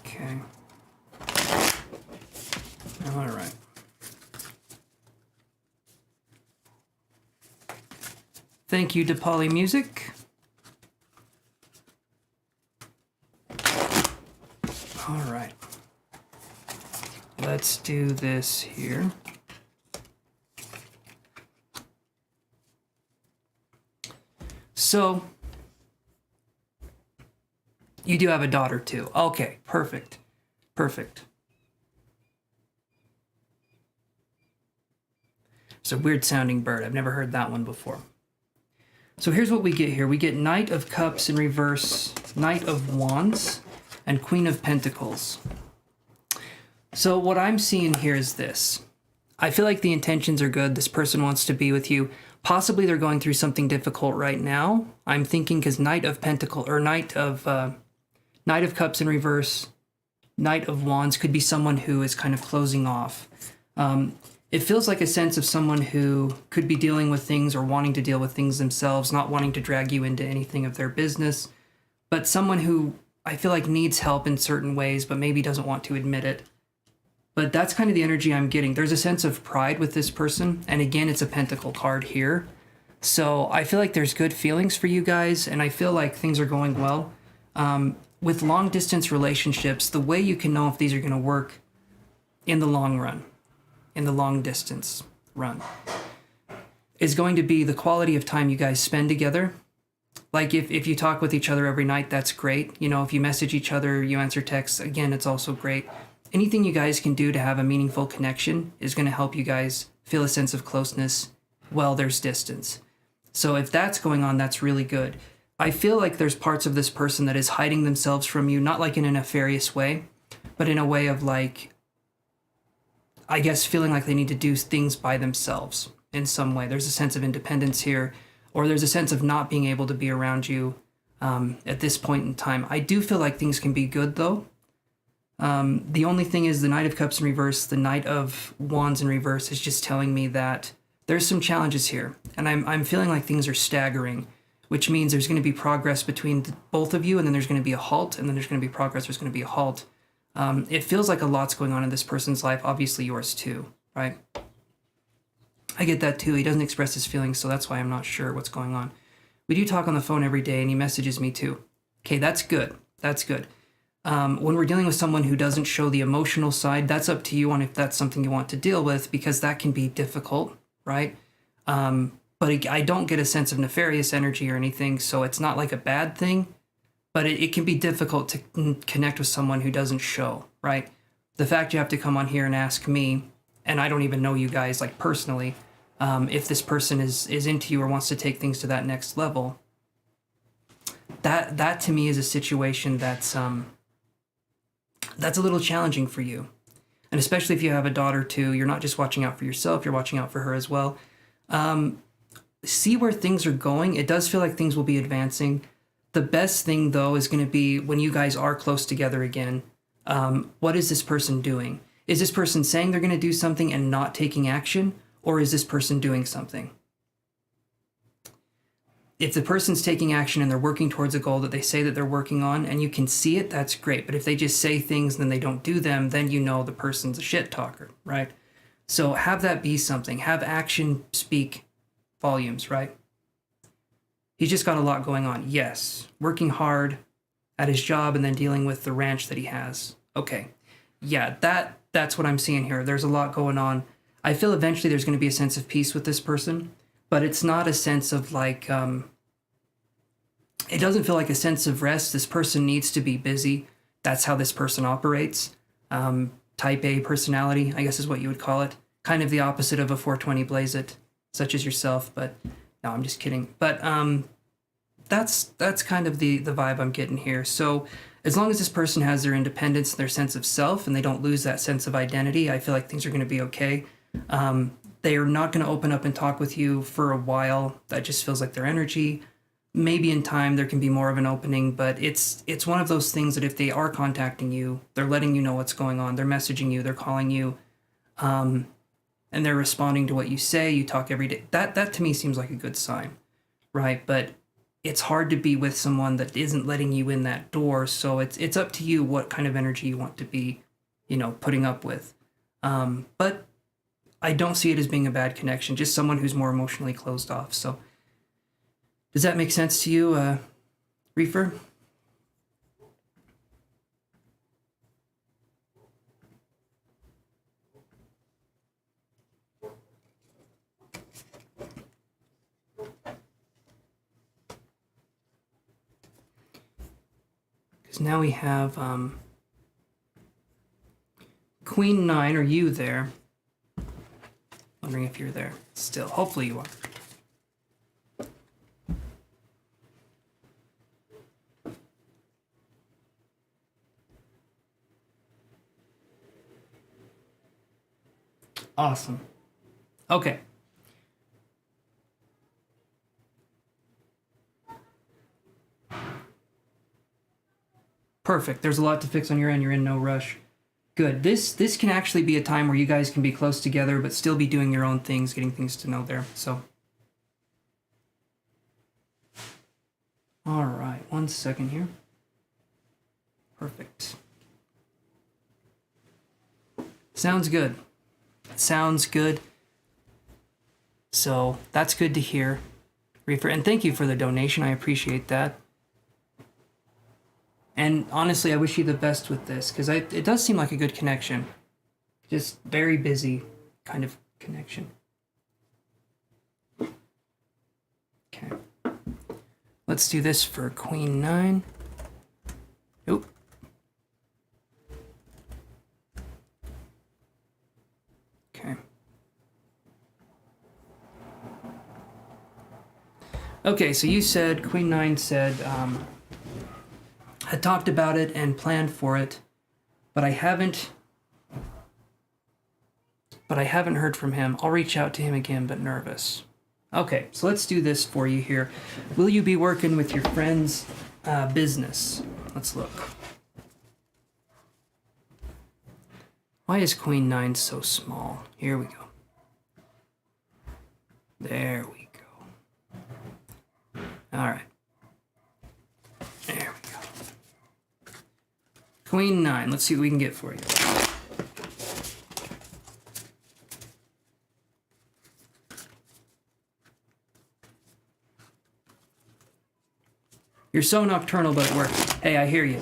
Okay. All right. Thank you to Polly Music. All right. Let's do this here. So, you do have a daughter too. Okay, perfect. Perfect. It's a weird sounding bird. I've never heard that one before. So here's what we get here. We get Knight of Cups in reverse, Knight of Wands, and Queen of Pentacles. So what I'm seeing here is this. I feel like the intentions are good. This person wants to be with you. Possibly they're going through something difficult right now. I'm thinking because Knight of Pentacles, or Knight of Cups in reverse, Knight of Wands could be someone who is kind of closing off. It feels like a sense of someone who could be dealing with things or wanting to deal with things themselves, not wanting to drag you into anything of their business, but someone who I feel like needs help in certain ways, but maybe doesn't want to admit it. But that's kind of the energy I'm getting. There's a sense of pride with this person. And again, it's a Pentacle card here. So I feel like there's good feelings for you guys, and I feel like things are going well. With long distance relationships, the way you can know if these are going to work in the long run, in the long distance run, is going to be the quality of time you guys spend together. Like if you talk with each other every night, that's great. If you message each other, you answer texts, again, it's also great. Anything you guys can do to have a meaningful connection is going to help you guys feel a sense of closeness while there's distance. So if that's going on, that's really good. I feel like there's parts of this person that is hiding themselves from you, not like in a nefarious way, but in a way of like, I guess, feeling like they need to do things by themselves in some way. There's a sense of independence here, or there's a sense of not being able to be around you at this point in time. I do feel like things can be good, though. The only thing is the Knight of Cups in reverse, the Knight of Wands in reverse is just telling me that there's some challenges here. And I'm feeling like things are staggering, which means there's going to be progress between both of you, and then there's going to be a halt, and then there's going to be progress, there's going to be a halt. It feels like a lot's going on in this person's life, obviously yours too, right? I get that too. He doesn't express his feelings, so that's why I'm not sure what's going on. We do talk on the phone every day, and he messages me too. Okay, that's good. That's good. When we're dealing with someone who doesn't show the emotional side, that's up to you on if that's something you want to deal with, because that can be difficult, right? But I don't get a sense of nefarious energy or anything, so it's not like a bad thing, but it can be difficult to connect with someone who doesn't show, right? The fact you have to come on here and ask me, and I don't even know you guys like personally, if this person is into you or wants to take things to that next level, that to me is a situation that's a little challenging for you. And especially if you have a daughter too, you're not just watching out for yourself, you're watching out for her as well. See where things are going. It does feel like things will be advancing. The best thing though is going to be when you guys are close together again, What is this person doing? Is this person saying they're going to do something and not taking action? Or is this person doing something? If the person's taking action and they're working towards a goal that they say that they're working on and you can see it, that's great. But if they just say things and then they don't do them, then you know the person's a shit talker, right? So have that be something. Have action speak volumes, right? He's just got a lot going on. Yes. Working hard at his job and then dealing with the ranch that he has. Okay. Yeah, that's what I'm seeing here. There's a lot going on. I feel eventually there's going to be a sense of peace with this person, but it's not a sense of like, it doesn't feel like a sense of rest. This person needs to be busy. That's how this person operates. Type A personality, I guess is what you would call it. Kind of the opposite of a 420 blaze it, such as yourself, but no, I'm just kidding. But that's kind of the vibe I'm getting here. So as long as this person has their independence, their sense of self, and they don't lose that sense of identity, I feel like things are going to be okay. They are not going to open up and talk with you for a while. That just feels like their energy. Maybe in time there can be more of an opening, but it's one of those things that if they are contacting you, they're letting you know what's going on. They're messaging you, they're calling you, and they're responding to what you say. You talk every day. That to me seems like a good sign, right? But it's hard to be with someone that isn't letting you in that door. So it's up to you what kind of energy you want to be, putting up with. But I don't see it as being a bad connection, just someone who's more emotionally closed off. So does that make sense to you, Reefer? Because now we have Queen 9. Are you there? Wondering if you're there still. Hopefully you are. Awesome. Okay. Perfect. There's a lot to fix on your end. You're in no rush. Good. This can actually be a time where you guys can be close together, but still be doing your own things, getting things to know there. So, all right. 1 second here. Perfect. Sounds good. Sounds good. So that's good to hear, Reefer. And thank you for the donation. I appreciate that. And honestly, I wish you the best with this, because it does seem like a good connection. Just very busy kind of connection. Okay. Let's do this for Queen 9. Nope. Okay. Okay, so you said, Queen 9 said, had talked about it and planned for it, but I haven't heard from him. I'll reach out to him again, but nervous. Okay, so let's do this for you here. Will you be working with your friend's business? Let's look. Why is Queen 9 so small? Here we go. There we go. All right. There we go. Queen 9. Let's see what we can get for you. You're so nocturnal, but it works. Hey, I hear you.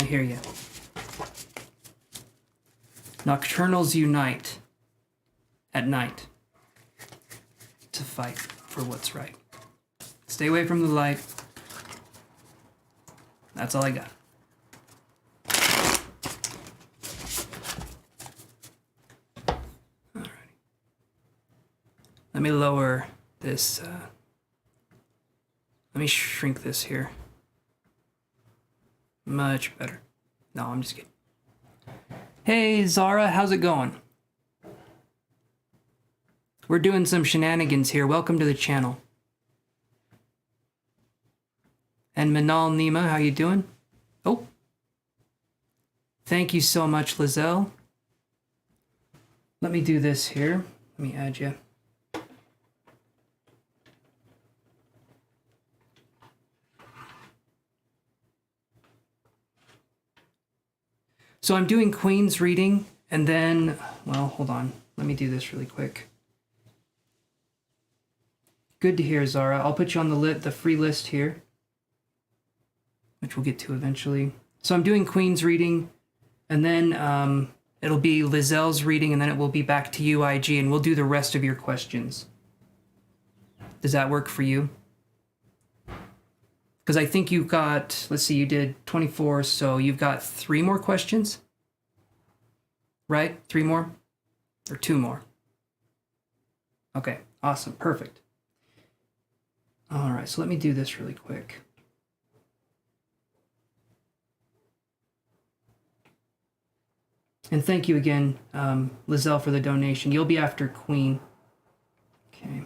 I hear you. Nocturnals unite at night to fight for what's right. Stay away from the light. That's all I got. Alrighty. Let me lower this. Let me shrink this here. Much better. No, I'm just kidding. Hey, Zara, how's it going? We're doing some shenanigans here. Welcome to the channel. And Manal Nima, how you doing? Oh. Thank you so much, Lizelle. Let me do this here. Let me add you. So I'm doing Queen's reading, and then, well, hold on. Let me do this really quick. Good to hear, Zara. I'll put you on the free list here, which we'll get to eventually. So I'm doing Queen's reading, and then it'll be Lizelle's reading, and then it will be back to you, IG, and we'll do the rest of your questions. Does that work for you? Because I think you've got, let's see, you did 24, so you've got 3 more questions? Right? 3 more? Or 2 more? Okay, awesome, perfect. All right, so let me do this really quick. And thank you again, Lizelle, for the donation. You'll be after Queen. Okay.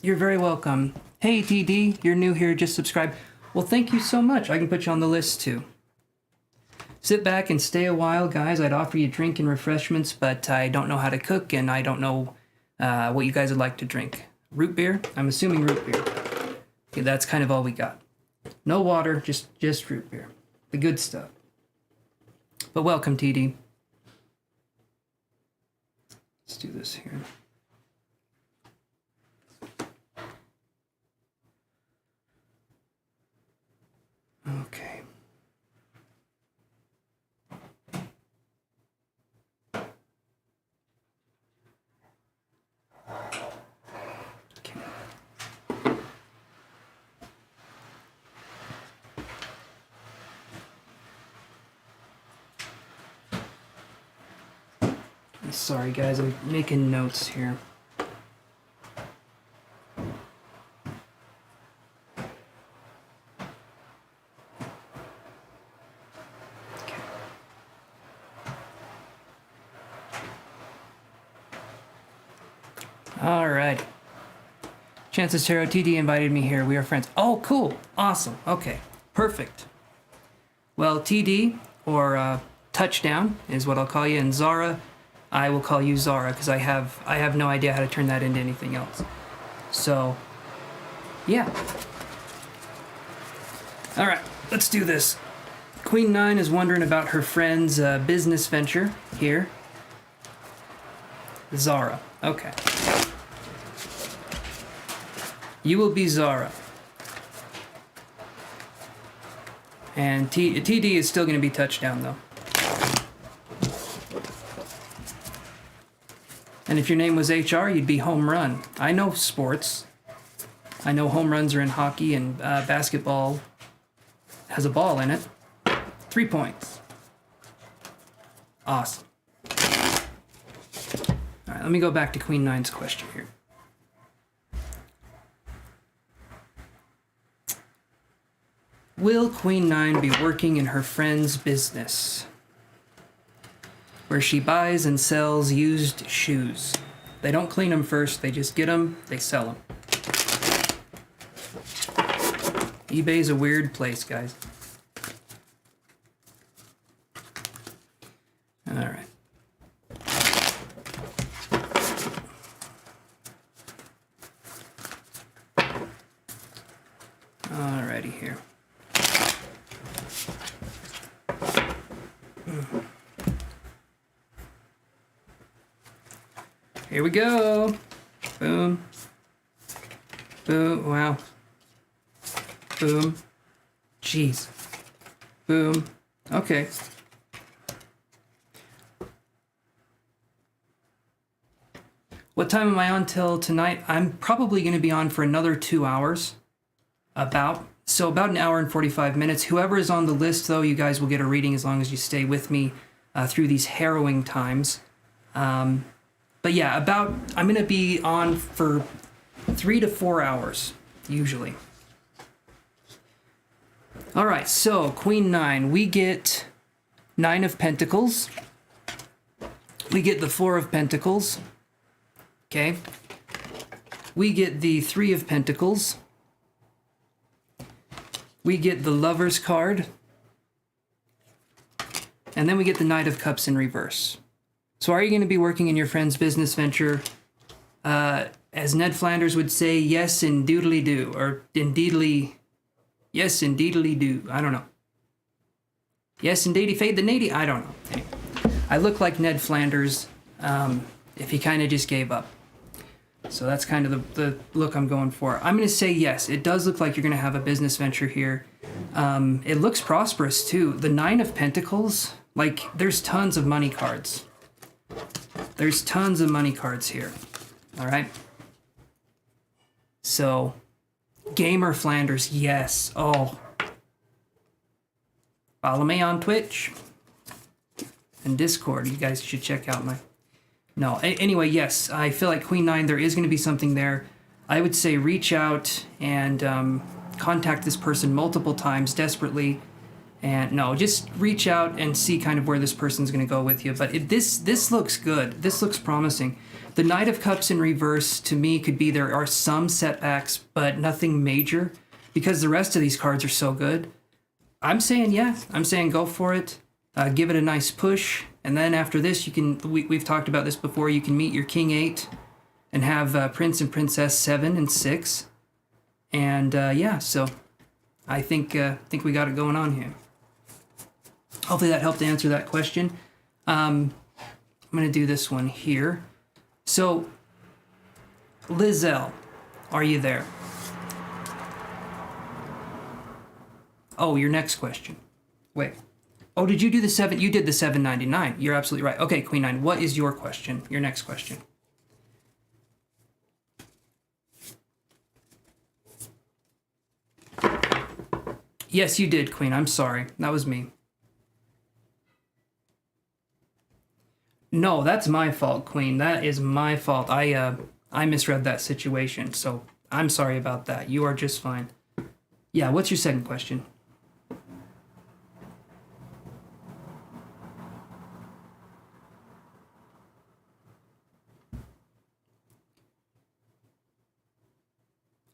You're very welcome. Hey, TD, you're new here, just subscribe. Well, thank you so much. I can put you on the list, too. Sit back and stay a while, guys. I'd offer you drink and refreshments, but I don't know how to cook, and I don't know what you guys would like to drink. Root beer? I'm assuming root beer. Okay, that's kind of all we got. No water, just root beer. The good stuff. But welcome, TD. Let's do this here. Okay. Sorry, guys, I'm making notes here. All right. ChancesTarot, TD invited me here. We are friends. Oh, cool. Awesome. Okay. Perfect. Well, TD, or Touchdown, is what I'll call you. And Zara, I will call you Zara, because I have no idea how to turn that into anything else. So, yeah. All right. Let's do this. Queen 9 is wondering about her friend's business venture here. Zara. Okay. You will be Zara. And TD is still going to be Touchdown, though. And if your name was HR, you'd be Home Run. I know sports. I know home runs are in hockey, and basketball has a ball in it. 3 points. Awesome. All right, let me go back to Queen 9's question here. Will Queen 9 be working in her friend's business, where she buys and sells used shoes? They don't clean them first, they just get them, they sell them. eBay's a weird place, guys. All right. Alrighty here. Here we go. Boom. Boom. Wow. Boom. Jeez. Boom. Okay. What time am I on till tonight? I'm probably going to be on for another 2 hours. About an hour and 45 minutes. Whoever is on the list, though, you guys will get a reading as long as you stay with me through these harrowing times. But yeah, I'm going to be on for 3 to 4 hours, usually. All right, so Queen 9, we get 9 of Pentacles. We get the 4 of Pentacles. Okay. we get the Three of Pentacles. We get the Lover's card. And then we get the Knight of Cups in reverse. So are you going to be working in your friend's business venture? As Ned Flanders would say, yes, indeedly do. Or indeedly, yes, indeedly do. I don't know. Yes, indeedy, fade the nady. I don't know. Anyway, I look like Ned Flanders if he kind of just gave up. So that's kind of the look I'm going for. I'm going to say yes. It does look like you're going to have a business venture here. It looks prosperous too. The Nine of Pentacles, like there's tons of money cards. There's tons of money cards here. All right. So, Gamer Flanders, yes. Oh. Follow me on Twitch and Discord. You guys should check out my... No, anyway, yes, I feel like Queen 9, there is going to be something there. I would say reach out and contact this person multiple times desperately. And no, just reach out and see kind of where this person's going to go with you. But this looks good. This looks promising. The Knight of Cups in reverse, to me, could be there are some setbacks, but nothing major, because the rest of these cards are so good. I'm saying yeah. I'm saying go for it. Give it a nice push. And then after this, you can, we've talked about this before, you can meet your King 8 and have Prince and Princess 7 and 6. And yeah, so I think we got it going on here. Hopefully that helped answer that question. I'm going to do this one here. So, Lizelle, are you there? Oh, your next question. Wait. Oh, did you do the 7? You did the 799. You're absolutely right. Okay, Queen 9, what is your question? Your next question. Yes, you did, Queen. I'm sorry. That was me. No, that's my fault, Queen. That is my fault. I misread that situation, so I'm sorry about that. You are just fine. Yeah, what's your second question?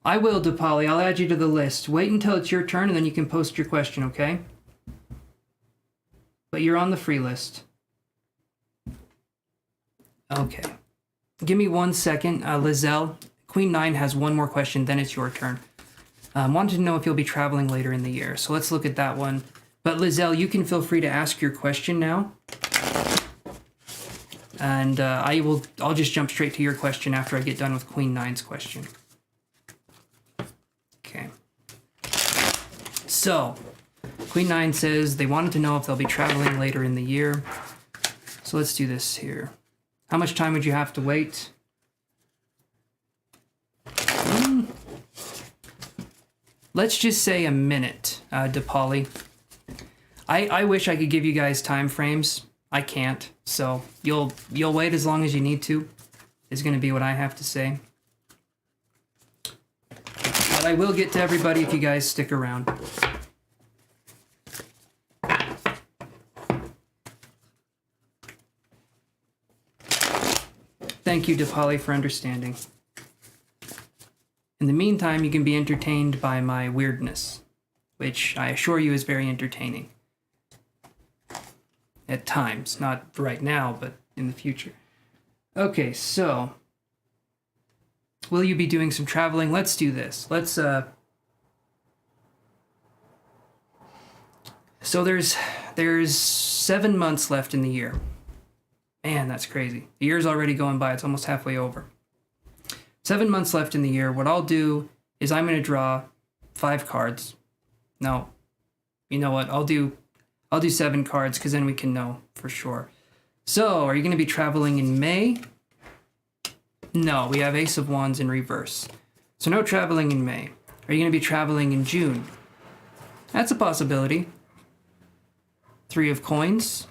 I will, DePauli. I'll add you to the list. Wait until it's your turn, and then you can post your question, okay? But you're on the free list. Okay. Give me 1 second. Lizelle, Queen 9 has one more question, then it's your turn. Wanted to know if you'll be traveling later in the year, so let's look at that one. But Lizelle, you can feel free to ask your question now. And I'll just jump straight to your question after I get done with Queen 9's question. Okay. So, Queen 9 says they wanted to know if they'll be traveling later in the year. So let's do this here. How much time would you have to wait? Let's just say a minute, DePauli. I wish I could give you guys time frames. I can't. So you'll wait as long as you need to, is going to be what I have to say. But I will get to everybody if you guys stick around. Thank you, DePauli, for understanding. In the meantime, you can be entertained by my weirdness, which I assure you is very entertaining. At times, not right now, but in the future. Okay, so will you be doing some traveling? Let's do this. Let's so there's 7 months left in the year. Man, that's crazy. The year's already going by. It's almost halfway over. 7 months left in the year. What I'll do is I'm going to draw 5 cards. No, you know what? I'll do 7 cards because then we can know for sure. So, are you going to be traveling in May? No, we have Ace of Wands in reverse. So no traveling in May. Are you going to be traveling in June? That's a possibility. 3 of Coins.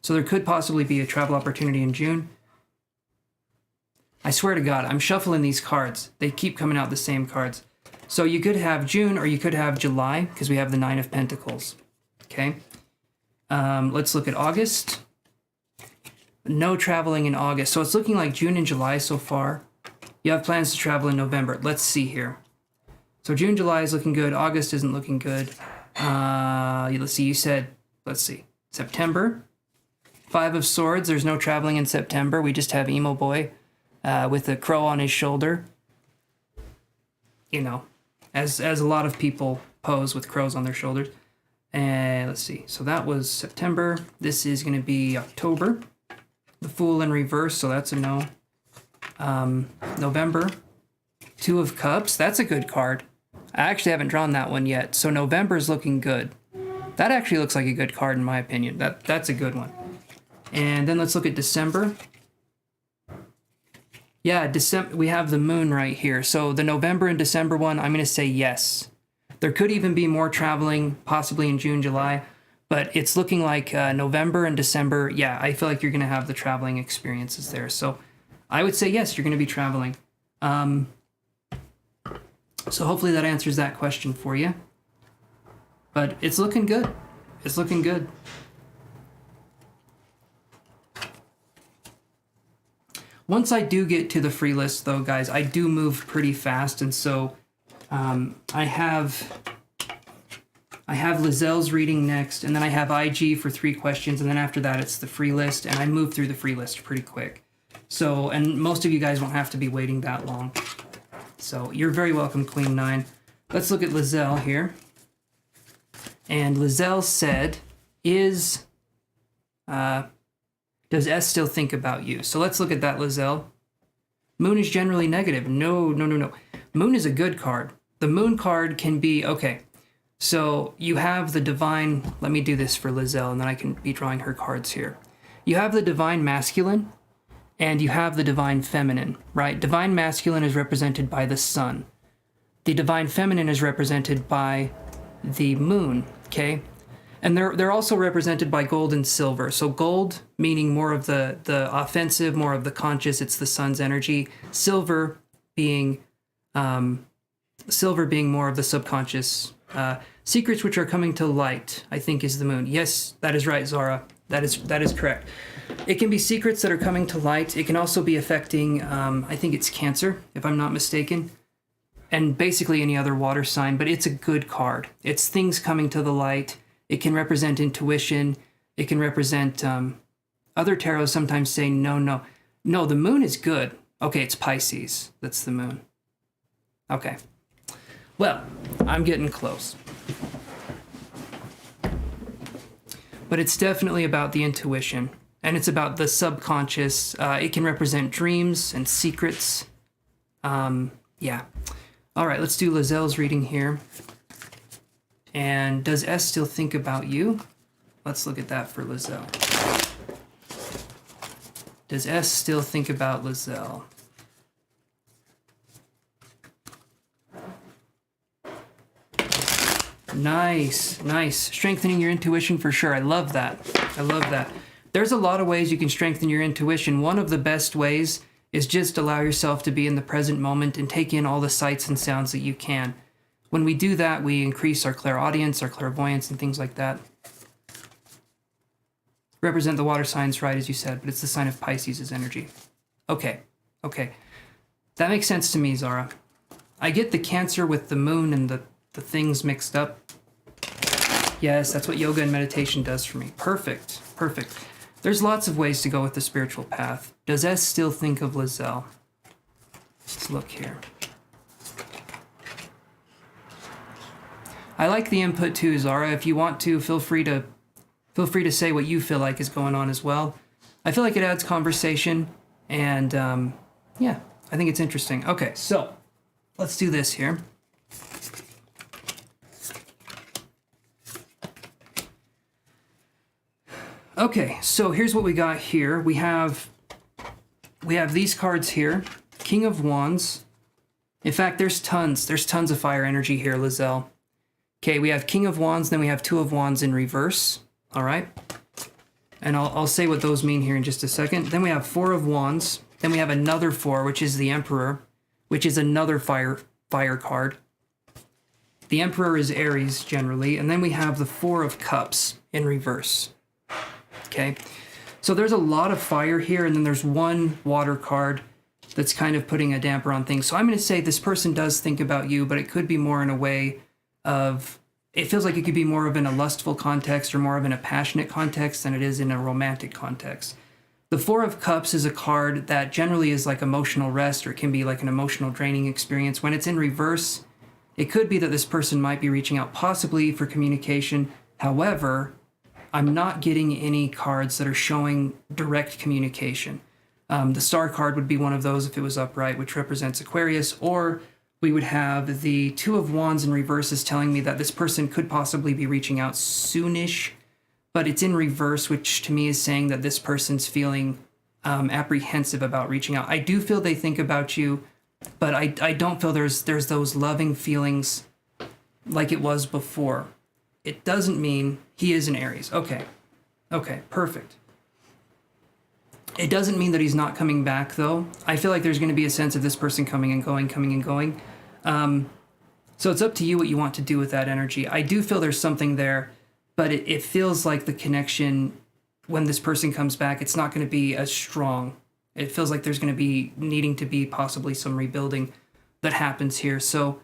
So there could possibly be a travel opportunity in June. I swear to God, I'm shuffling these cards. They keep coming out the same cards. So you could have June or you could have July because we have the 9 of Pentacles. Okay. Let's look at August. No traveling in August. So it's looking like June and July so far. You have plans to travel in November. Let's see here. So June, July is looking good. August isn't looking good. Let's see, you said, let's see, September. 5 of Swords, there's no traveling in September. We just have Emo Boy with a crow on his shoulder. You know, as a lot of people pose with crows on their shoulders. And let's see, so that was September. This is going to be October. The Fool in reverse, so that's a no. November, 2 of Cups. That's a good card. I actually haven't drawn that one yet, so November's looking good. That actually looks like a good card in my opinion. That's a good one. And then let's look at December. Yeah, December, we have the moon right here. So the November and December one, I'm going to say yes. There could even be more traveling, possibly in June, July, but it's looking like November and December. Yeah, I feel like you're going to have the traveling experiences there. So I would say yes, you're going to be traveling. So hopefully that answers that question for you. But it's looking good. It's looking good. Once I do get to the free list, though, guys, I do move pretty fast, and so I have Lizelle's reading next, and then I have IG for 3 questions, and then after that it's the free list, and I move through the free list pretty quick. So, and most of you guys won't have to be waiting that long. So you're very welcome, Queen 9. Let's look at Lizelle here. And Lizelle said, does S still think about you? So let's look at that, Lizelle. Moon is generally negative. No. Moon is a good card. The moon card can be, okay, so you have the divine, let me do this for Lizelle, and then I can be drawing her cards here. You have the divine masculine, and you have the divine feminine, right? Divine masculine is represented by the sun. The divine feminine is represented by the moon, okay? And they're also represented by gold and silver. So gold meaning more of the offensive, more of the conscious, it's the sun's energy. Silver being more of the subconscious. Secrets which are coming to light, I think, is the moon. Yes, that is right, Zara. That is correct. It can be secrets that are coming to light. It can also be affecting, I think it's Cancer, if I'm not mistaken. And basically any other water sign, but it's a good card. It's things coming to the light. It can represent intuition. It can represent, other tarots sometimes say, no, the moon is good. Okay, it's Pisces. That's the moon. Okay. Well, I'm getting close. But it's definitely about the intuition. And it's about the subconscious. It can represent dreams and secrets. Yeah. All right, let's do Lizelle's reading here. And does S still think about you? Let's look at that for Lizelle. Does S still think about Lizelle? Nice. Strengthening your intuition for sure. I love that. There's a lot of ways you can strengthen your intuition. One of the best ways is just allow yourself to be in the present moment and take in all the sights and sounds that you can. When we do that, we increase our clairaudience, our clairvoyance, and things like that. Represent the water signs, right, as you said, but it's the sign of Pisces' energy. Okay. That makes sense to me, Zara. I get the Cancer with the moon and the things mixed up. Yes, that's what yoga and meditation does for me. Perfect. There's lots of ways to go with the spiritual path. Does S still think of Lizelle? Let's look here. I like the input too, Zara. If you want to, feel free to say what you feel like is going on as well. I feel like it adds conversation, and yeah, I think it's interesting. Okay, so let's do this here. Okay, so here's what we got here. We have these cards here. King of Wands. In fact, there's tons of fire energy here, Lizelle. Okay, we have King of Wands, then we have Two of Wands in reverse. All right. And I'll say what those mean here in just a second. Then we have Four of Wands. Then we have another 4, which is the Emperor, which is another fire card. The Emperor is Aries generally. And then we have the 4 of Cups in reverse. Okay. So there's a lot of fire here, and then there's one water card. that's kind of putting a damper on things. So I'm going to say this person does think about you, but it could be more in a way of, it feels like it could be more of in a lustful context or more of in a passionate context than it is in a romantic context. The Four of Cups is a card that generally is like emotional rest, or it can be like an emotional draining experience. When it's in reverse, it could be that this person might be reaching out possibly for communication. However, I'm not getting any cards that are showing direct communication. The Star card would be one of those if it was upright, which represents Aquarius, or we would have the Two of Wands in reverse is telling me that this person could possibly be reaching out soonish, but it's in reverse, which to me is saying that this person's feeling apprehensive about reaching out. I do feel they think about you, but I don't feel there's those loving feelings like it was before. It doesn't mean he is an Aries. Okay, perfect. It doesn't mean that he's not coming back, though. I feel like there's going to be a sense of this person coming and going, coming and going. So it's up to you what you want to do with that energy. I do feel there's something there, but it feels like the connection, when this person comes back, it's not going to be as strong. It feels like there's going to be needing to be possibly some rebuilding that happens here. So,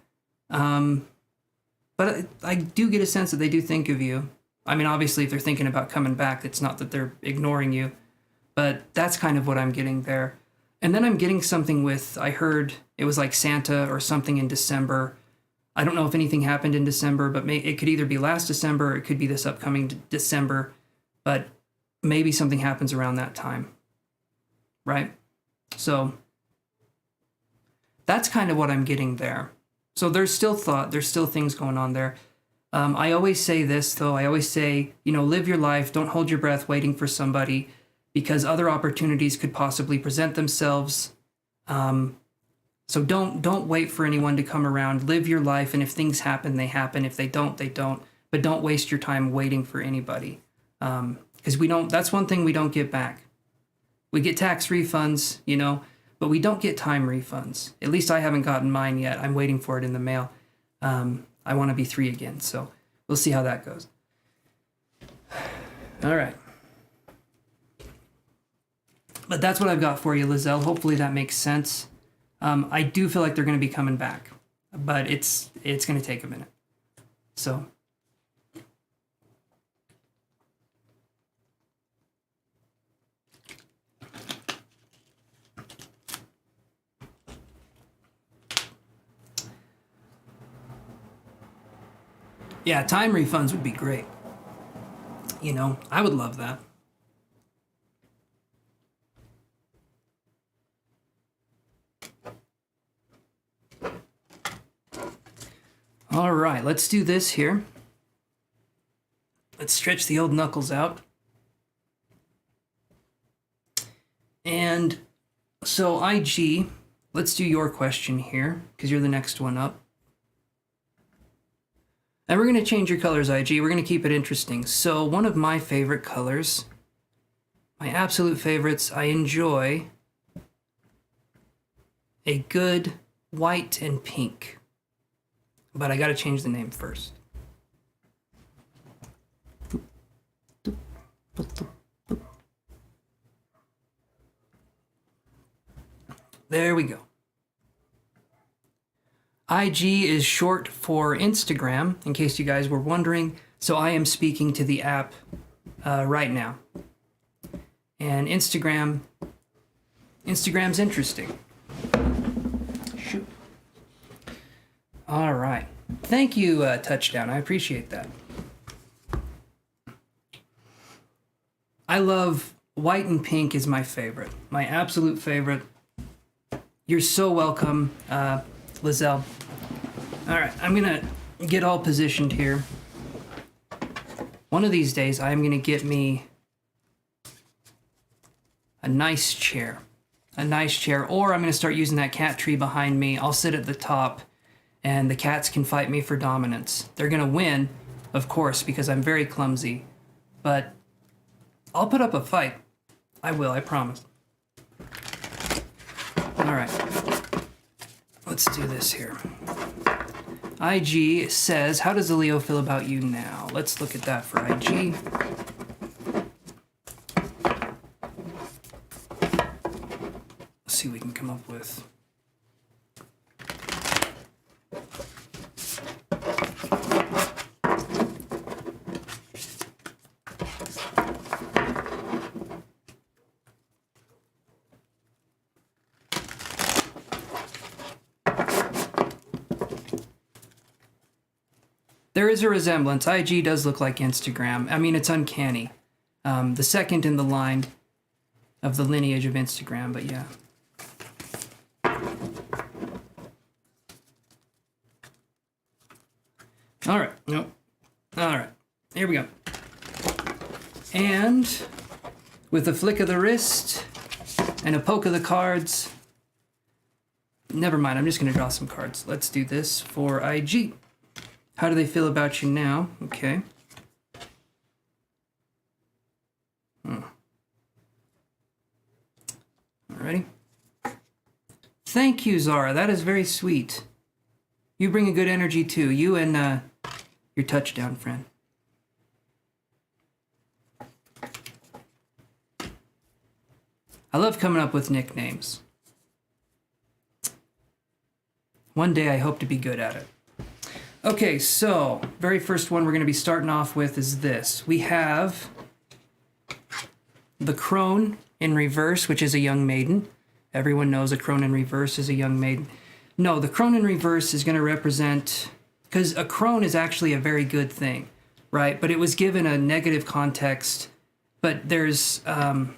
but I do get a sense that they do think of you. I mean, obviously, if they're thinking about coming back, it's not that they're ignoring you. But that's kind of what I'm getting there. And then I'm getting something with, I heard it was like Santa or something in December. I don't know if anything happened in December, but it could either be last December or it could be this upcoming December. But maybe something happens around that time, right? So that's kind of what I'm getting there. So there's still thought, there's still things going on there. I always say this, though. I always say, live your life. Don't hold your breath waiting for somebody, because other opportunities could possibly present themselves. So don't wait for anyone to come around. Live your life, and if things happen, they happen. If they don't, they don't. But don't waste your time waiting for anybody, because that's one thing we don't get back. We get tax refunds, but we don't get time refunds. At least I haven't gotten mine yet. I'm waiting for it in the mail. I want to be 3 again, so we'll see how that goes. All right. But that's what I've got for you, Lizelle. Hopefully that makes sense. I do feel like they're going to be coming back, but it's going to take a minute. So. Yeah, time refunds would be great. I would love that. All right, let's do this here. Let's stretch the old knuckles out. And so IG, let's do your question here, because you're the next one up. And we're going to change your colors, IG. We're going to keep it interesting. So one of my favorite colors, my absolute favorites, I enjoy a good white and pink. But I got to change the name first. There we go. IG is short for Instagram, in case you guys were wondering. So I am speaking to the app right now. And Instagram's interesting. Shoot. All right. Thank you, Touchdown. I appreciate that. I love white and pink is my favorite. My absolute favorite. You're so welcome, Lizelle. All right, I'm going to get all positioned here. One of these days, I'm going to get me a nice chair. Or I'm going to start using that cat tree behind me. I'll sit at the top, and the cats can fight me for dominance. They're going to win, of course, because I'm very clumsy. But I'll put up a fight. I will, I promise. All right. Let's do this here. IG says, how does the Leo feel about you now? Let's look at that for IG. see what we can come up with. There is a resemblance. IG does look like Instagram. I mean, it's uncanny. The second in the line of the lineage of Instagram, but yeah. All right. Nope. All right. Here we go. And with a flick of the wrist and a poke of the cards. Never mind. I'm just going to draw some cards. Let's do this for IG. How do they feel about you now? Okay. Alrighty. Thank you, Zara. That is very sweet. You bring a good energy too. You and your touchdown friend. I love coming up with nicknames. One day I hope to be good at it. Okay, so very first one we're going to be starting off with is this. We have the Crone in reverse, which is a young maiden. Everyone knows a Crone in reverse is a young maiden. No, the Crone in reverse is going to represent, because a Crone is actually a very good thing, right? But it was given a negative context. But there's, trying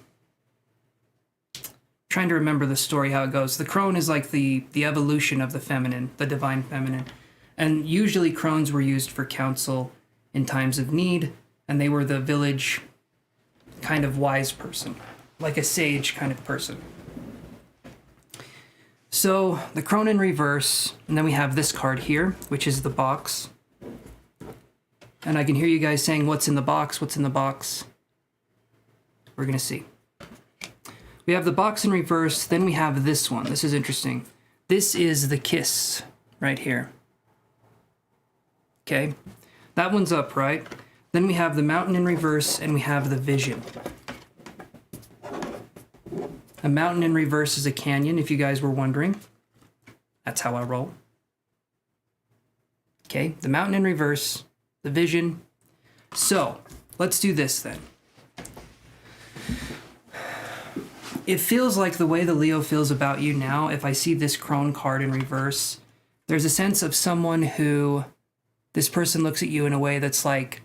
to remember the story, how it goes. The Crone is like the evolution of the feminine, the divine feminine. And usually crones were used for counsel in times of need, and they were the village kind of wise person, like a sage kind of person. So the Crone in reverse, and then we have this card here, which is the box. And I can hear you guys saying, what's in the box? What's in the box? We're going to see. We have the box in reverse, then we have this one. This is interesting. This is the kiss right here. Okay, that one's upright. Then we have the mountain in reverse, and we have the vision. A mountain in reverse is a canyon, if you guys were wondering. That's how I roll. Okay, the mountain in reverse, the vision. So, let's do this then. It feels like the way the Leo feels about you now, if I see this Crone card in reverse, there's a sense of someone who... This person looks at you in a way that's like,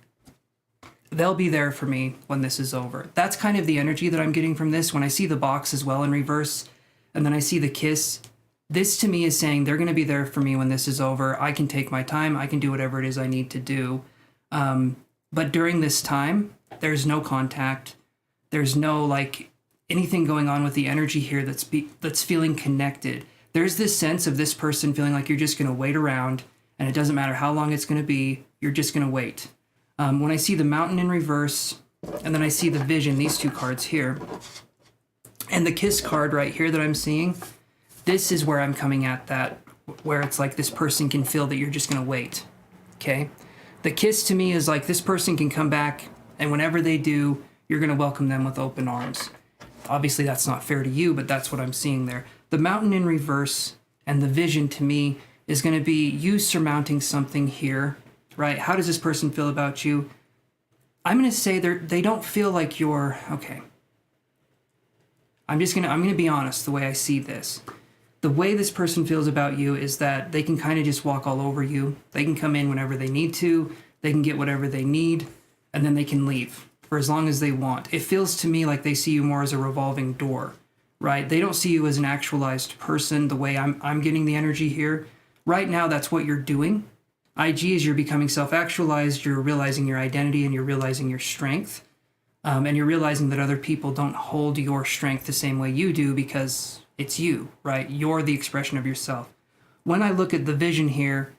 they'll be there for me when this is over. That's kind of the energy that I'm getting from this. When I see the box as well in reverse, and then I see the kiss, this to me is saying they're going to be there for me when this is over. I can take my time. I can do whatever it is I need to do. But during this time, there's no contact. There's no like anything going on with the energy here that's feeling connected. There's this sense of this person feeling like you're just going to wait around. And it doesn't matter how long it's going to be, you're just going to wait. When I see the mountain in reverse, and then I see the vision, these two cards here, and the kiss card right here that I'm seeing, this is where I'm coming at that, where it's like this person can feel that you're just going to wait, okay? The kiss to me is like this person can come back, and whenever they do, you're going to welcome them with open arms. Obviously, that's not fair to you, but that's what I'm seeing there. The mountain in reverse and the vision to me is going to be you surmounting something here, right? How does this person feel about you? I'm going to say they don't feel like you're, okay. I'm going to be honest the way I see this. The way this person feels about you is that they can kind of just walk all over you. They can come in whenever they need to. They can get whatever they need, and then they can leave for as long as they want. It feels to me like they see you more as a revolving door, right? They don't see you as an actualized person the way I'm getting the energy here. Right now, that's what you're doing. IG is you're becoming self-actualized, you're realizing your identity, and you're realizing your strength. And you're realizing that other people don't hold your strength the same way you do because it's you, right? You're the expression of yourself. When I look at the vision here,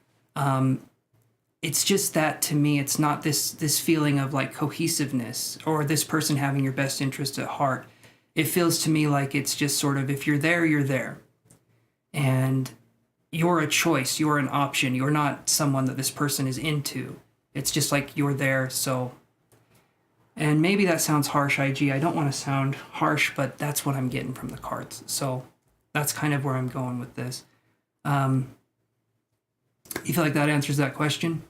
it's just that to me, it's not this feeling of like cohesiveness or this person having your best interest at heart. It feels to me like it's just sort of, if you're there, you're there. And you're a choice, you're an option, you're not someone that this person is into. It's just like you're there, so... And maybe that sounds harsh, IG. I don't want to sound harsh, but that's what I'm getting from the cards. So That's kind of where I'm going with this. You feel like that answers that question?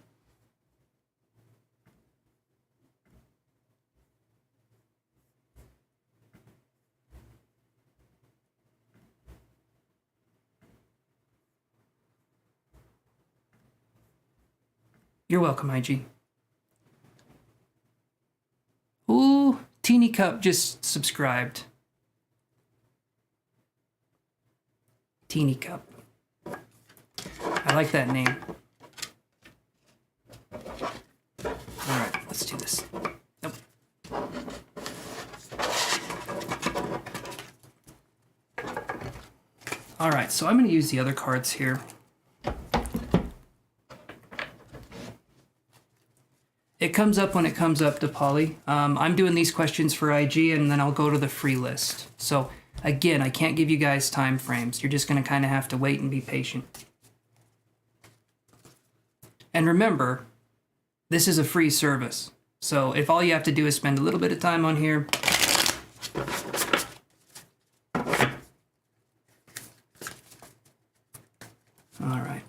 You're welcome, IG. Ooh, Teeny Cup just subscribed. Teeny Cup. I like that name. All right, let's do this. Nope. All right, so I'm going to use the other cards here. It comes up when it comes up to Polly. I'm doing these questions for IG, and then I'll go to the free list. So again, I can't give you guys time frames. You're just going to kind of have to wait and be patient. And remember, this is a free service. So if all you have to do is spend a little bit of time on here, all right.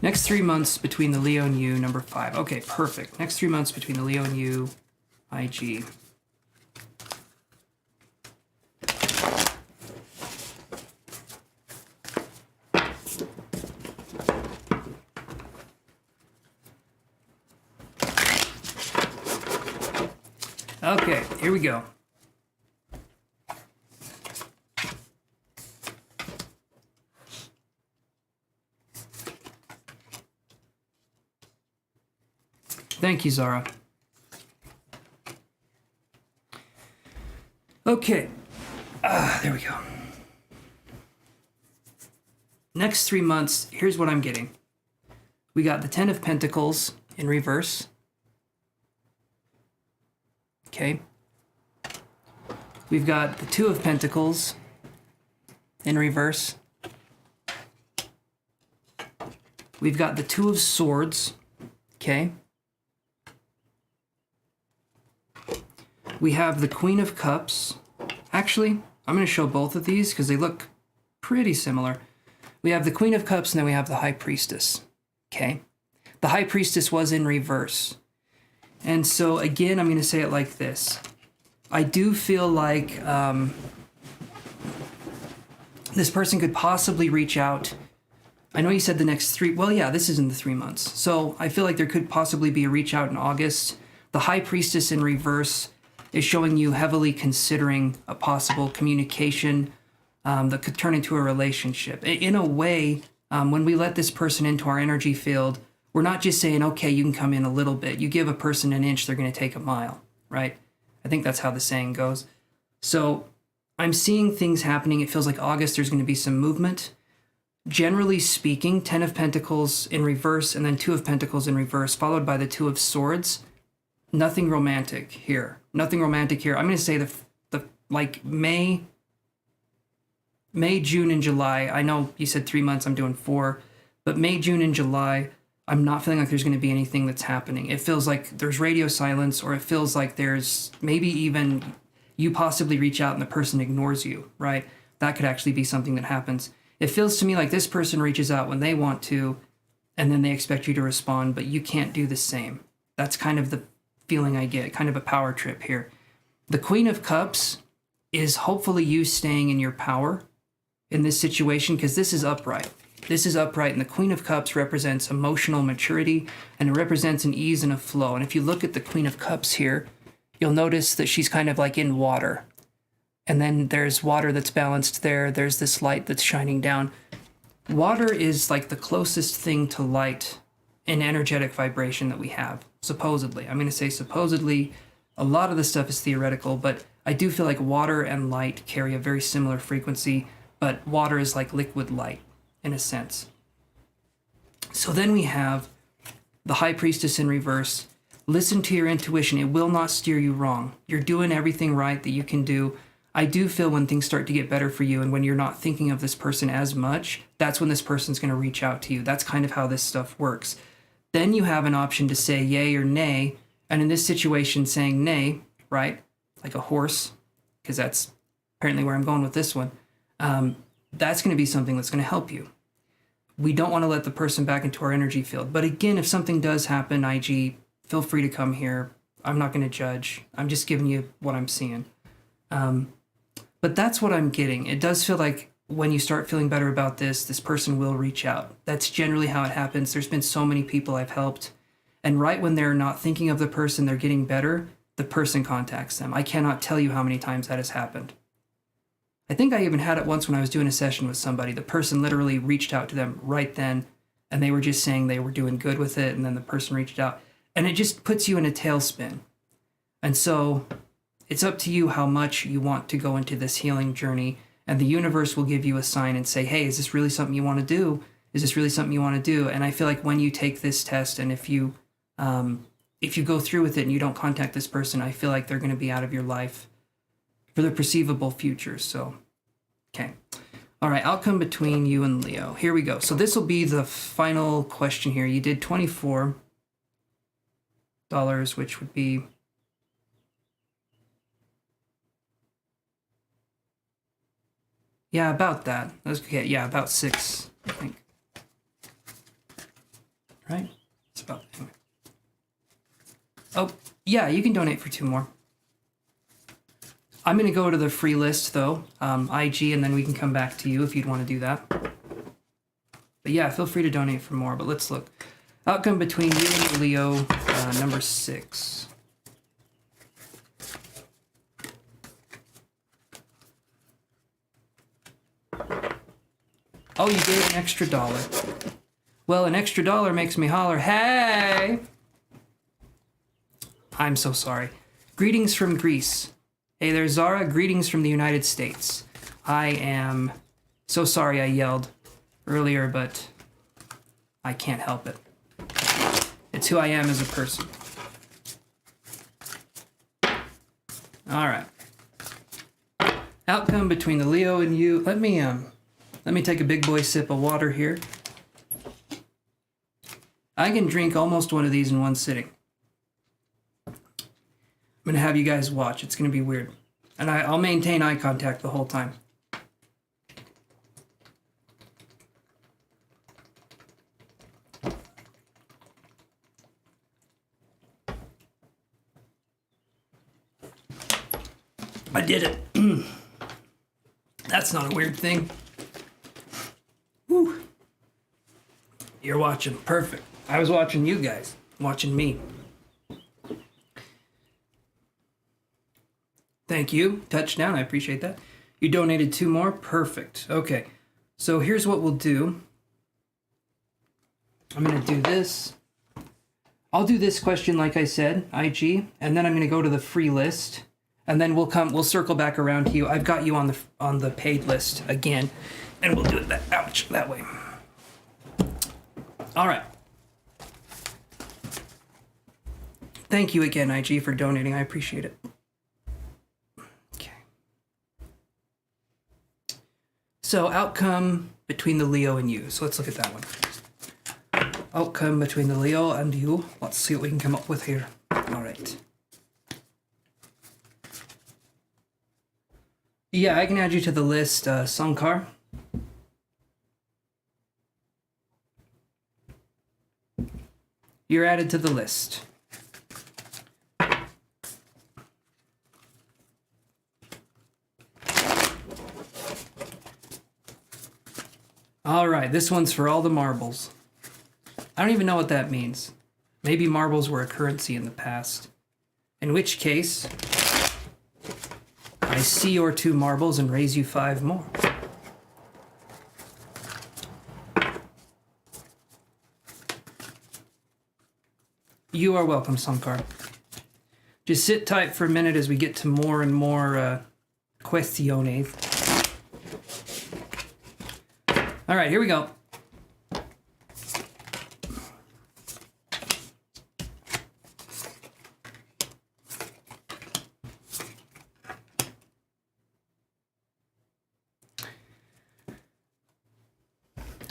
Next 3 months between the Leo and you, number 5. Okay, perfect. Next 3 months between the Leo and you, IG. Okay, here we go. Thank you, Zara. Okay, there we go. Next 3 months, here's what I'm getting. We got the 10 of Pentacles in reverse. Okay. We've got the 2 of Pentacles in reverse. We've got the 2 of Swords. Okay. We have the Queen of Cups. Actually, I'm going to show both of these because they look pretty similar. We have the Queen of Cups and then we have the High Priestess. Okay. The High Priestess was in reverse. And so again, I'm going to say it like this. I do feel like this person could possibly reach out. I know you said the next 3. Well, yeah, this is in the 3 months. So I feel like there could possibly be a reach out in August. The High Priestess in reverse is showing you heavily considering a possible communication that could turn into a relationship. In a way, when we let this person into our energy field, we're not just saying, okay, you can come in a little bit. You give a person an inch, they're going to take a mile, right? I think that's how the saying goes. So I'm seeing things happening. It feels like August, there's going to be some movement. Generally speaking, 10 of Pentacles in reverse and then 2 of Pentacles in reverse, followed by the 2 of Swords. Nothing romantic here. Nothing romantic here. I'm going to say the like May, June, and July. I know you said 3 months, I'm doing 4. But May, June, and July, I'm not feeling like there's going to be anything that's happening. It feels like there's radio silence, or it feels like there's maybe even you possibly reach out and the person ignores you, right? That could actually be something that happens. It feels to me like this person reaches out when they want to, and then they expect you to respond, but you can't do the same. That's kind of the feeling I get, kind of a power trip here. The Queen of Cups is hopefully you staying in your power in this situation, because this is upright. This is upright, and the Queen of Cups represents emotional maturity, and it represents an ease and a flow. And if you look at the Queen of Cups here, you'll notice that she's kind of like in water. And then there's water that's balanced there. There's this light that's shining down. Water is like the closest thing to light in energetic vibration that we have, supposedly. I'm going to say supposedly. A lot of the stuff is theoretical, but I do feel like water and light carry a very similar frequency, but water is like liquid light in a sense. So then we have the High Priestess in reverse. Listen to your intuition. It will not steer you wrong. You're doing everything right that you can do. I do feel when things start to get better for you and when you're not thinking of this person as much, that's when this person's going to reach out to you. That's kind of how this stuff works. Then you have an option to say yay or nay. And in this situation, saying nay, right, like a horse, because that's apparently where I'm going with this one, that's going to be something that's going to help you. We don't want to let the person back into our energy field. But again, if something does happen, IG, feel free to come here. I'm not going to judge. I'm just giving you what I'm seeing. But that's what I'm getting. It does feel like when you start feeling better about this person will reach out. That's generally how it happens. There's been so many people I've helped. And right when they're not thinking of the person, they're getting better, the person contacts them. I cannot tell you how many times that has happened. I think I even had it once when I was doing a session with somebody. The person literally reached out to them right then, and they were just saying they were doing good with it, and then the person reached out. And it just puts you in a tailspin. And so it's up to you how much you want to go into this healing journey, and the universe will give you a sign and say, hey, is this really something you want to do? Is this really something you want to do? And I feel like when you take this test, and if you go through with it and you don't contact this person, I feel like they're going to be out of your life for the perceivable future. So, okay. All right, outcome between you and Leo. Here we go. So this will be the final question here. You did $24, which would be... yeah, about that. That's okay. Yeah, about 6, I think. Right? It's about... anyway. Oh, yeah, you can donate for 2 more. I'm going to go to the free list, though, IG, and then we can come back to you if you'd want to do that. But yeah, feel free to donate for more, but let's look. Outcome between you and Leo, number 6. Oh, you gave an extra $1. Well, an extra $1 makes me holler, hey! I'm so sorry. Greetings from Greece. Hey there, Zara. Greetings from the United States. I am so sorry I yelled earlier, but I can't help it. It's who I am as a person. All right. Outcome between the Leo and you. Let me take a big boy sip of water here. I can drink almost one of these in one sitting. I'm going to have you guys watch. It's going to be weird. And I'll maintain eye contact the whole time. I did it. That's not a weird thing. Whew. You're watching. Perfect. I was watching you guys. Watching me. Thank you. Touchdown. I appreciate that. You donated 2 more. Perfect. Okay. So here's what we'll do. I'm going to do this. I'll do this question like I said, IG, and then I'm going to go to the free list, and then we'll circle back around to you. I've got you on the paid list again, and we'll do it that way. All right. Thank you again, IG, for donating. I appreciate it. So outcome between the Leo and you. So let's look at that one. Outcome between the Leo and you. Let's see what we can come up with here. All right. Yeah, I can add you to the list, Sankar. You're added to the list. All right, this one's for all the marbles. I don't even know what that means. Maybe marbles were a currency in the past. In which case, I see your 2 marbles and raise you 5 more. You are welcome, Sankar. Just sit tight for a minute as we get to more and more questiones. All right, here we go.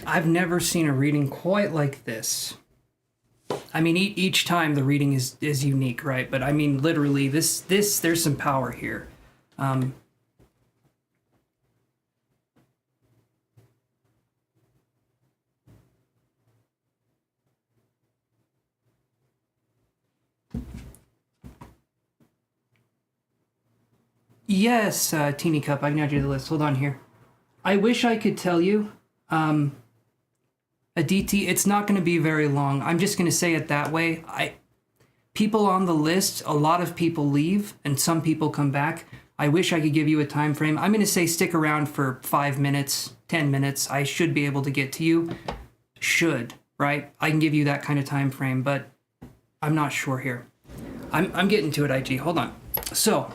I've never seen a reading quite like this. I mean, each time the reading is unique, right? But I mean, literally, this there's some power here. Yes, Teeny Cup, I can add you to the list. Hold on here. I wish I could tell you. Aditi, it's not going to be very long. I'm just going to say it that way. People on the list, a lot of people leave and some people come back. I wish I could give you a time frame. I'm going to say stick around for 5 minutes, 10 minutes. I should be able to get to you. Should, right? I can give you that kind of time frame, but I'm not sure here. I'm getting to it, IG. Hold on. So,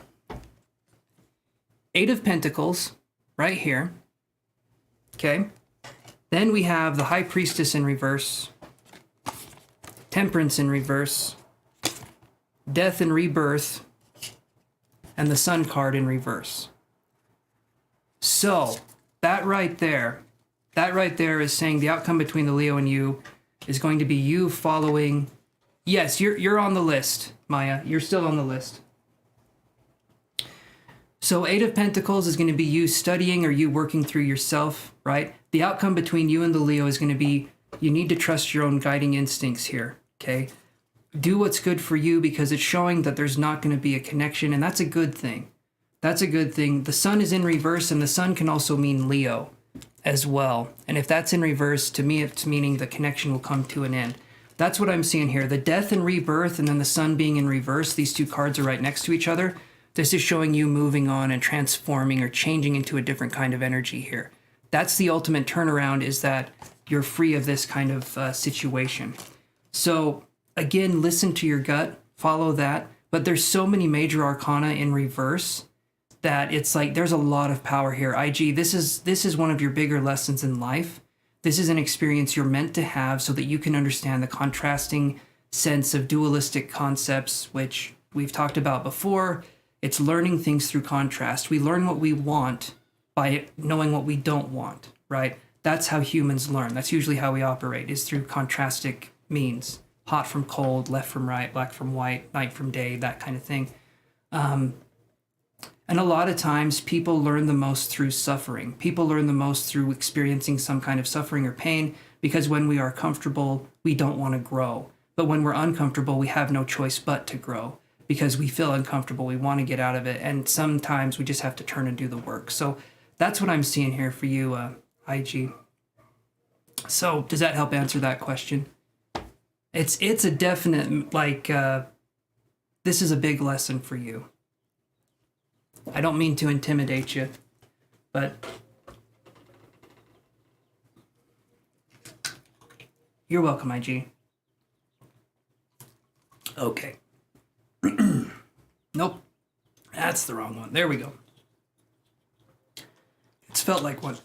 8 of Pentacles right here. Okay. Then we have the High Priestess in reverse, Temperance in reverse, Death and Rebirth, and the Sun card in reverse. So, that right there is saying the outcome between the Leo and you is going to be you following. Yes, you're on the list, Maya. You're still on the list. So 8 of Pentacles is going to be you studying or you working through yourself, right? The outcome between you and the Leo is going to be you need to trust your own guiding instincts here, okay? Do what's good for you because it's showing that there's not going to be a connection, and that's a good thing. That's a good thing. The Sun is in reverse, and the Sun can also mean Leo as well. And if that's in reverse, to me, it's meaning the connection will come to an end. That's what I'm seeing here. The Death and Rebirth and then the Sun being in reverse, these two cards are right next to each other. This is showing you moving on and transforming or changing into a different kind of energy here. That's the ultimate turnaround, is that you're free of this kind of situation. So again, listen to your gut, follow that. But there's so many major arcana in reverse that it's like there's a lot of power here. IG, this is one of your bigger lessons in life. This is an experience you're meant to have so that you can understand the contrasting sense of dualistic concepts, which we've talked about before. It's learning things through contrast. We learn what we want by knowing what we don't want, right? That's how humans learn. That's usually how we operate, is through contrastic means. Hot from cold, left from right, black from white, night from day, that kind of thing. And a lot of times people learn the most through suffering. People learn the most through experiencing some kind of suffering or pain, because when we are comfortable, we don't want to grow. But when we're uncomfortable, we have no choice but to grow, because we feel uncomfortable. We want to get out of it. And sometimes we just have to turn and do the work. So that's what I'm seeing here for you, IG. So does that help answer that question? It's a definite, this is a big lesson for you. I don't mean to intimidate you, but you're welcome, IG. Okay. Nope. That's the wrong one. There we go. It's felt like one.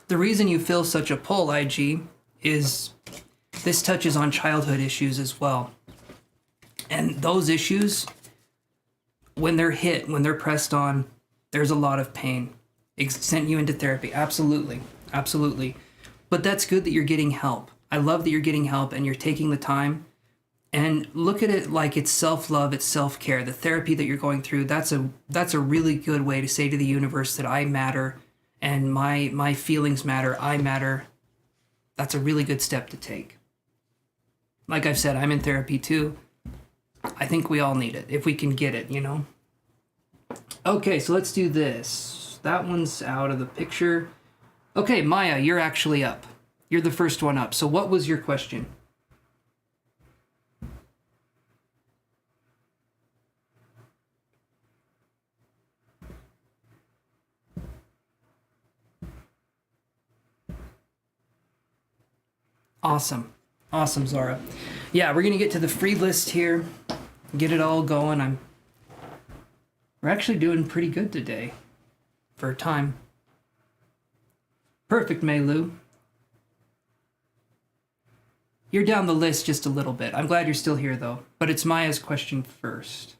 The reason you feel such a pull, IG, is this touches on childhood issues as well. And those issues, when they're hit, when they're pressed on, there's a lot of pain. It sent you into therapy. Absolutely. Absolutely. But that's good that you're getting help. I love that you're getting help and you're taking the time. And look at it like it's self-love, it's self-care. The therapy that you're going through, that's a really good way to say to the universe that I matter and my feelings matter, I matter. That's a really good step to take. Like I've said, I'm in therapy too. I think we all need it, if we can get it, you know? Okay, so let's do this. That one's out of the picture. Okay, Maya, you're actually up. You're the first one up. So what was your question? Awesome. Awesome, Zara. Yeah, we're going to get to the free list here. Get it all going. We're actually doing pretty good today for a time. Perfect, Meilu. You're down the list just a little bit. I'm glad you're still here, though. But it's Maya's question first.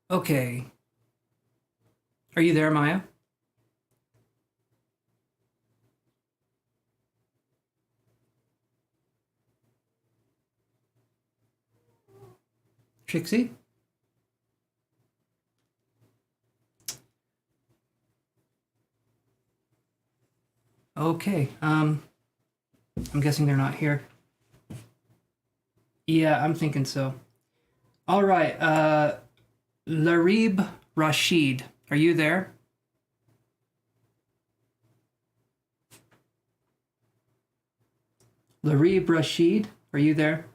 Okay. Are you there, Maya? Trixie? Okay. I'm guessing they're not here. Yeah, I'm thinking so. All right. Larib Rashid, are you there? Larib Rashid, are you there?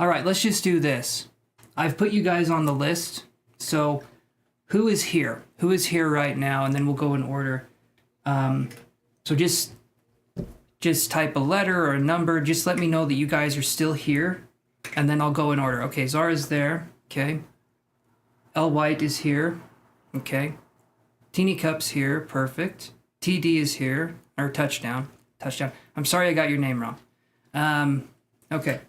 All right, let's just do this. I've put you guys on the list. So who is here? Who is here right now? And then we'll go in order. So just type a letter or a number. Just let me know that you guys are still here. And then I'll go in order. Okay, Zara's there. Okay. L White is here. Okay. Teeny Cup's here. Perfect. TD is here. Or Touchdown. Touchdown. I'm sorry I got your name wrong. Okay.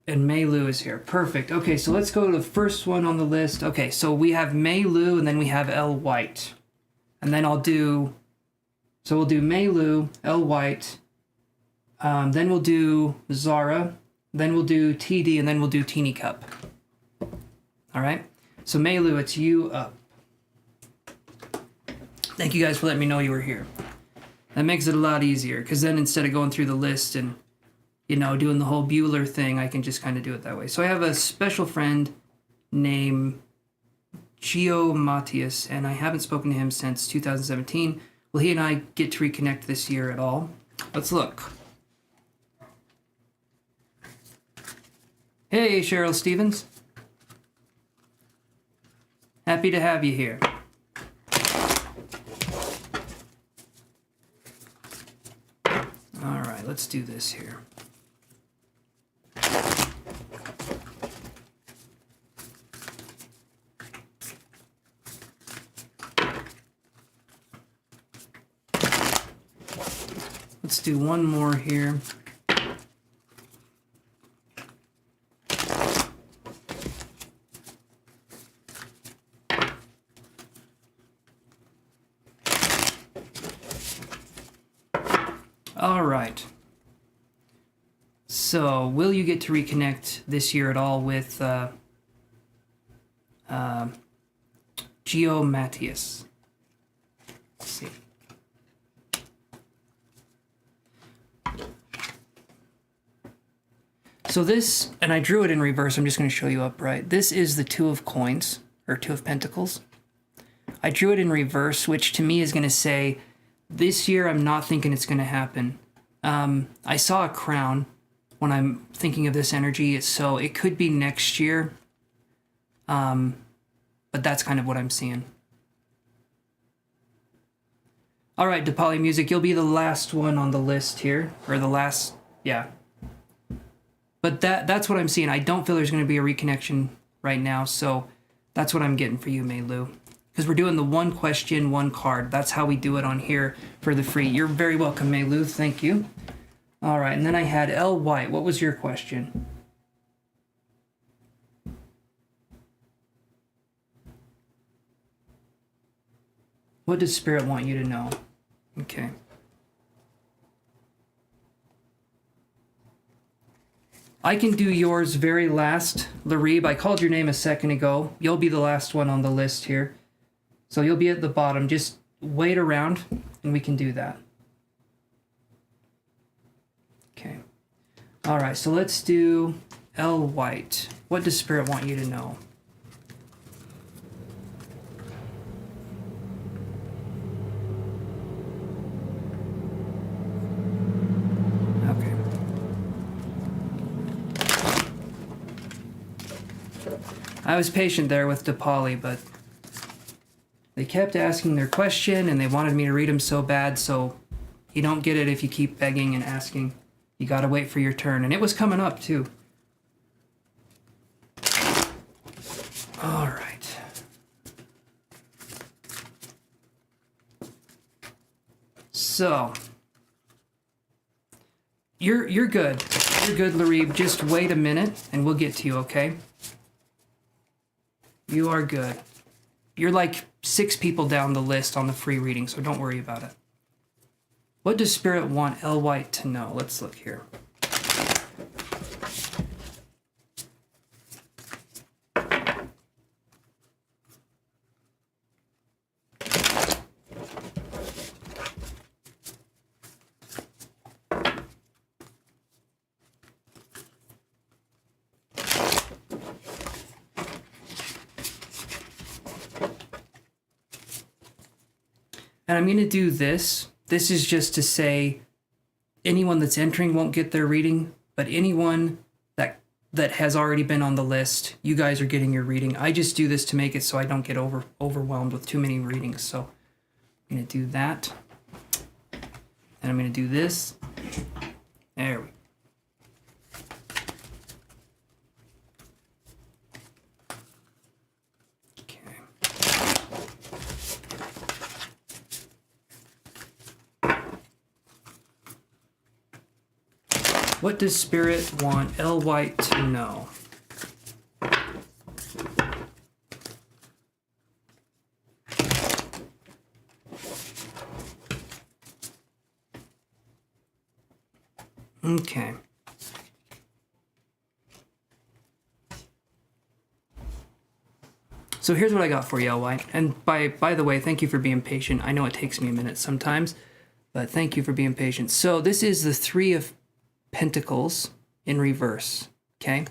And Mei Lu is here. Perfect. Okay, so let's go to the first one on the list. Okay, so we have Mei Lu and then we have L White. And then we'll do Mei Lu, L White, then we'll do Zara, then we'll do TD, and then we'll do Teeny Cup. All right? So Mei Lu, it's you up. Thank you guys for letting me know you were here. That makes it a lot easier, because then instead of going through the list and, you know, doing the whole Bueller thing, I can just kind of do it that way. So I have a special friend named Gio Matias, and I haven't spoken to him since 2017. Will he and I get to reconnect this year at all? Let's look. Hey, Cheryl Stevens. Happy to have you here. All right, let's do this here. Let's do one more here. All right. So, will you get to reconnect this year at all with Gio Matias? Let's see. So this, and I drew it in reverse, I'm just going to show you upright. This is the Two of Coins, or Two of Pentacles. I drew it in reverse, which to me is going to say, this year I'm not thinking it's going to happen. I saw a crown when I'm thinking of this energy, so it could be next year. But that's kind of what I'm seeing. All right, DePauli Music, you'll be the last one on the list here, or the last, yeah. But that's what I'm seeing. I don't feel there's going to be a reconnection right now, so that's what I'm getting for you, Mei Lu. Because we're doing the one question, one card. That's how we do it on here for the free. You're very welcome, Mei Lu. Thank you. All right, and then I had L. White. What was your question? What does Spirit want you to know? Okay. I can do yours very last, Larib. I called your name a second ago. You'll be the last one on the list here. So you'll be at the bottom. Just wait around and we can do that. Okay. All right, so let's do L. White. What does Spirit want you to know? Okay. I was patient there with DePauli, but they kept asking their question and they wanted me to read them so bad, so you don't get it if you keep begging and asking. You gotta wait for your turn. And it was coming up, too. All right. So, You're good. You're good, Larib. Just wait a minute and we'll get to you, okay? You are good. You're like 6 people down the list on the free reading, so don't worry about it. What does Spirit want L. White to know? Let's look here. And I'm going to do this. This is just to say anyone that's entering won't get their reading, but anyone that has already been on the list, you guys are getting your reading. I just do this to make it so I don't get overwhelmed with too many readings. So I'm going to do that. And I'm going to do this. There we go. What does Spirit want L. White to know? Okay. So here's what I got for you, L. White. And by the way, thank you for being patient. I know it takes me a minute sometimes, but thank you for being patient. So this is the 3 of Pentacles in reverse, okay?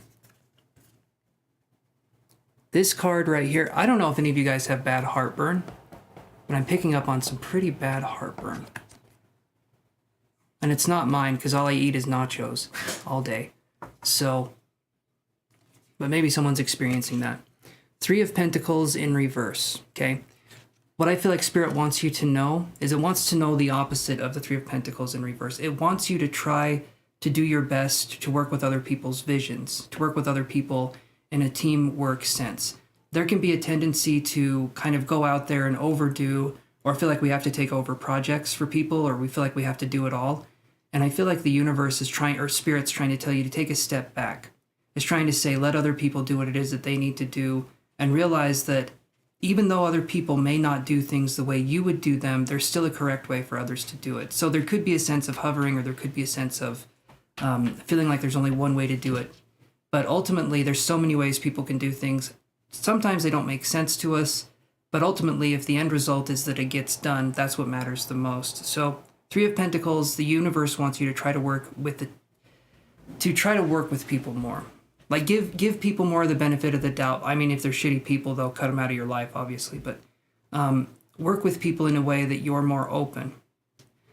This card right here, I don't know if any of you guys have bad heartburn, but I'm picking up on some pretty bad heartburn. And it's not mine, because all I eat is nachos all day. So, but maybe someone's experiencing that. 3 of Pentacles in reverse, okay? What I feel like Spirit wants you to know is it wants to know the opposite of the 3 of Pentacles in reverse. It wants you to try to do your best to work with other people's visions, to work with other people in a teamwork sense. There can be a tendency to kind of go out there and overdo, or feel like we have to take over projects for people, or we feel like we have to do it all. And I feel like the universe is trying, or Spirit's trying to tell you to take a step back. It's trying to say, let other people do what it is that they need to do, and realize that even though other people may not do things the way you would do them, there's still a correct way for others to do it. So there could be a sense of hovering, or there could be a sense of feeling like there's only one way to do it. But ultimately, there's so many ways people can do things. Sometimes they don't make sense to us, but ultimately, if the end result is that it gets done, that's what matters the most. So 3 of Pentacles, the universe wants you to try to work with people more. Like give people more of the benefit of the doubt. I mean, if they're shitty people, they'll cut them out of your life, obviously. But work with people in a way that you're more open.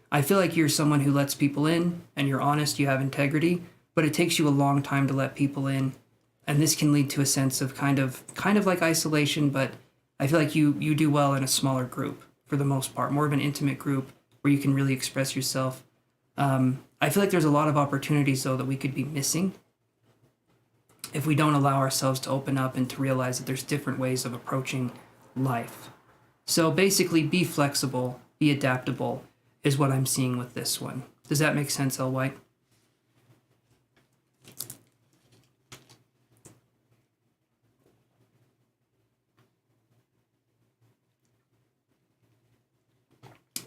I feel like you're someone who lets people in, and you're honest, you have integrity, but it takes you a long time to let people in. And this can lead to a sense of kind of like isolation, but I feel like you do well in a smaller group for the most part, more of an intimate group where you can really express yourself. I feel like there's a lot of opportunities, though, that we could be missing if we don't allow ourselves to open up and to realize that there's different ways of approaching life. So basically, be flexible, be adaptable, is what I'm seeing with this one. Does that make sense, L. White?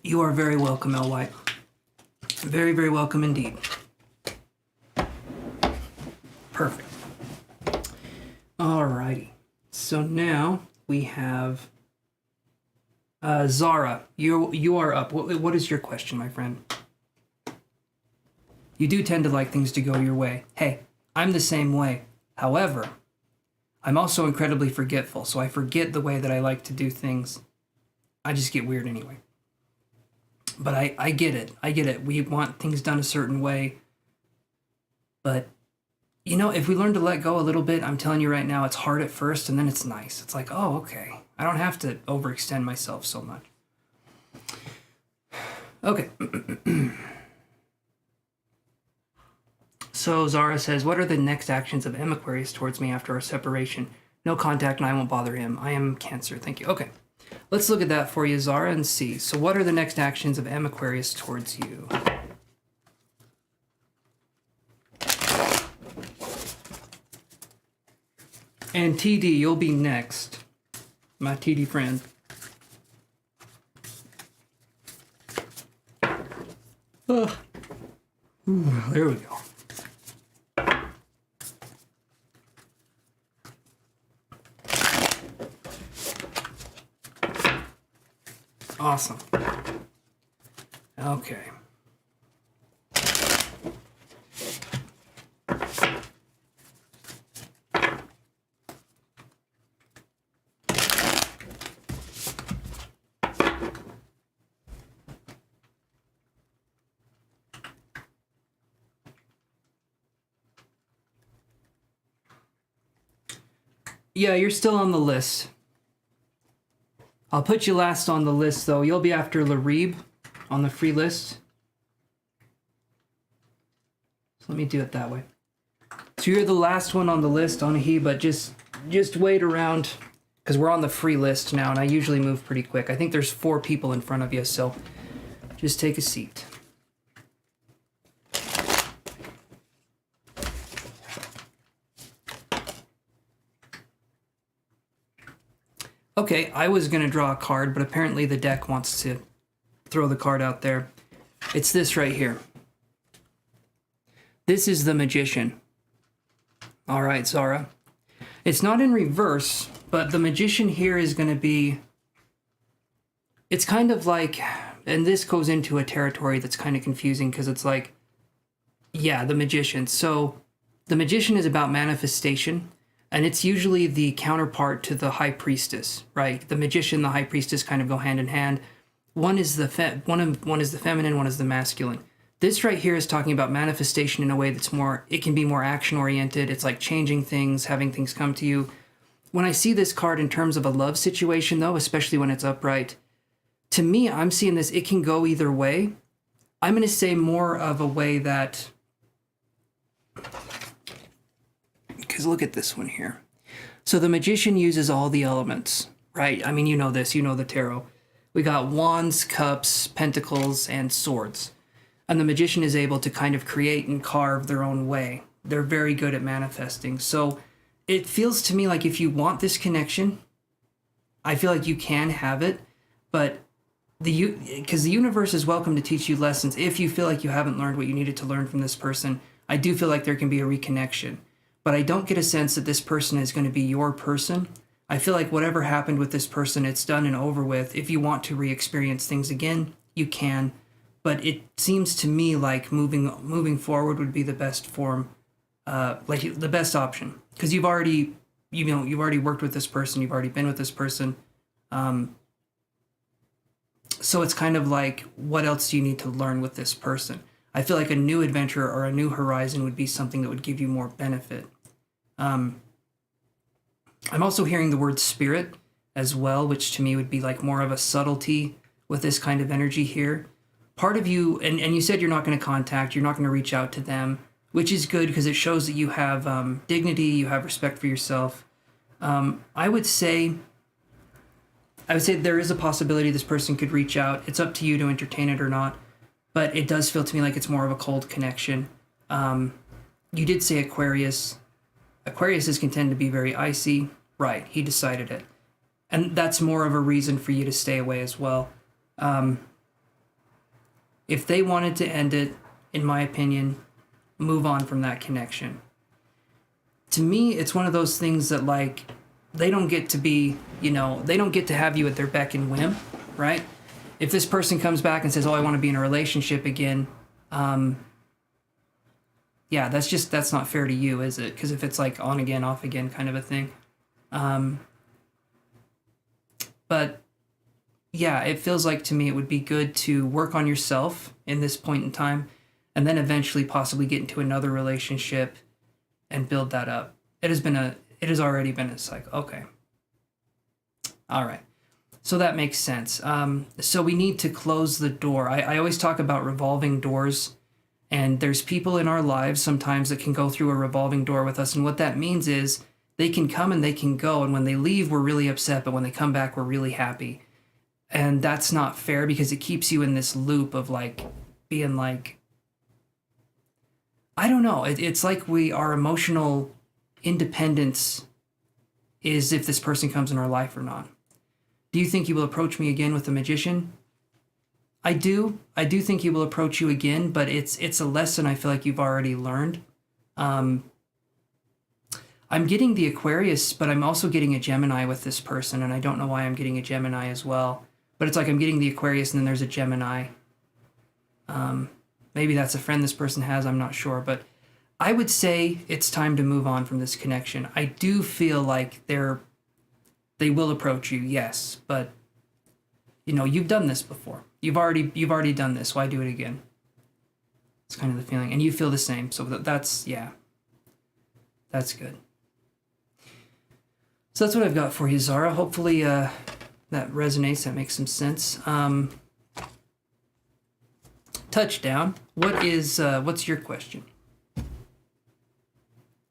You are very welcome, L. White. Very, very welcome indeed. Perfect. Alrighty. So now we have Zara. You are up. What is your question, my friend? You do tend to like things to go your way. Hey, I'm the same way. However, I'm also incredibly forgetful, so I forget the way that I like to do things. I just get weird anyway. But I get it. I get it. We want things done a certain way. But, you know, if we learn to let go a little bit, I'm telling you right now, it's hard at first, and then it's nice. It's like, oh, okay. I don't have to overextend myself so much. Okay. So Zara says, what are the next actions of M Aquarius towards me after our separation? No contact and I won't bother him. I am Cancer. Thank you. Okay. Let's look at that for you, Zara, and see. So what are the next actions of M Aquarius towards you? And TD, you'll be next. My TD friend. Ugh. Ooh, there we go. Awesome. Okay. Yeah, you're still on the list. I'll put you last on the list, though. You'll be after Larib on the free list. So let me do it that way. So you're the last one on the list on he, but just wait around, because we're on the free list now, and I usually move pretty quick. I think there's 4 people in front of you, so just take a seat. Okay, I was going to draw a card, but apparently the deck wants to throw the card out there. It's this right here. This is the Magician. All right, Zara. It's not in reverse, but the Magician here is going to be... It's kind of like... And this goes into a territory that's kind of confusing because it's like... Yeah, the Magician. So the Magician is about manifestation. And it's usually the counterpart to the High Priestess, right? The Magician, the High Priestess kind of go hand in hand. One is the feminine, one is the masculine. This right here is talking about manifestation in a way that's more, it can be more action-oriented. It's like changing things, having things come to you. When I see this card in terms of a love situation, though, especially when it's upright, to me, I'm seeing this, it can go either way. I'm going to say more of a way that... Because look at this one here. So the Magician uses all the elements, right? I mean, you know this, you know the tarot. We got wands, cups, pentacles, and swords. And the Magician is able to kind of create and carve their own way. They're very good at manifesting. So it feels to me like if you want this connection, I feel like you can have it, but because the universe is welcome to teach you lessons if you feel like you haven't learned what you needed to learn from this person. I do feel like there can be a reconnection. But I don't get a sense that this person is going to be your person. I feel like whatever happened with this person, it's done and over with. If you want to re-experience things again, you can. But it seems to me like moving forward would be the best form, like the best option. Because you've already worked with this person, you've already been with this person. So it's kind of like, what else do you need to learn with this person? I feel like a new adventure or a new horizon would be something that would give you more benefit. I'm also hearing the word spirit as well, which to me would be like more of a subtlety with this kind of energy here. Part of you, and you said you're not going to contact, you're not going to reach out to them, which is good because it shows that you have dignity, you have respect for yourself. I would say there is a possibility this person could reach out. It's up to you to entertain it or not. But it does feel to me like it's more of a cold connection. You did say Aquarius. Aquariuses can tend to be very icy. Right, he decided it. And that's more of a reason for you to stay away as well. If they wanted to end it, in my opinion, move on from that connection. To me, it's one of those things that, like, they don't get to be, they don't get to have you at their beck and whim, right? If this person comes back and says, oh, I want to be in a relationship again, yeah, that's not fair to you, is it? Because if it's like on again, off again kind of a thing. But yeah, it feels like to me it would be good to work on yourself in this point in time and then eventually possibly get into another relationship and build that up. It has already been a cycle. Okay. All right. So that makes sense. So we need to close the door. I always talk about revolving doors, and there's people in our lives sometimes that can go through a revolving door with us, and what that means is they can come and they can go, and when they leave, we're really upset, but when they come back, we're really happy. And that's not fair because it keeps you in this loop of like being like, I don't know. It's like our emotional independence is if this person comes in our life or not. Do you think he will approach me again with the Magician? I do think he will approach you again, but it's a lesson I feel like you've already learned. I'm getting the Aquarius, but I'm also getting a Gemini with this person, and I don't know why I'm getting a Gemini as well. But it's like I'm getting the Aquarius, and then there's a Gemini. Maybe that's a friend this person has, I'm not sure. But I would say it's time to move on from this connection. I do feel like they will approach you, yes, but you've done this before. You've already done this. Why do it again? It's kind of the feeling, and you feel the same. So that's good. So that's what I've got for you, Zara. Hopefully that resonates. That makes some sense. Touchdown. What's your question?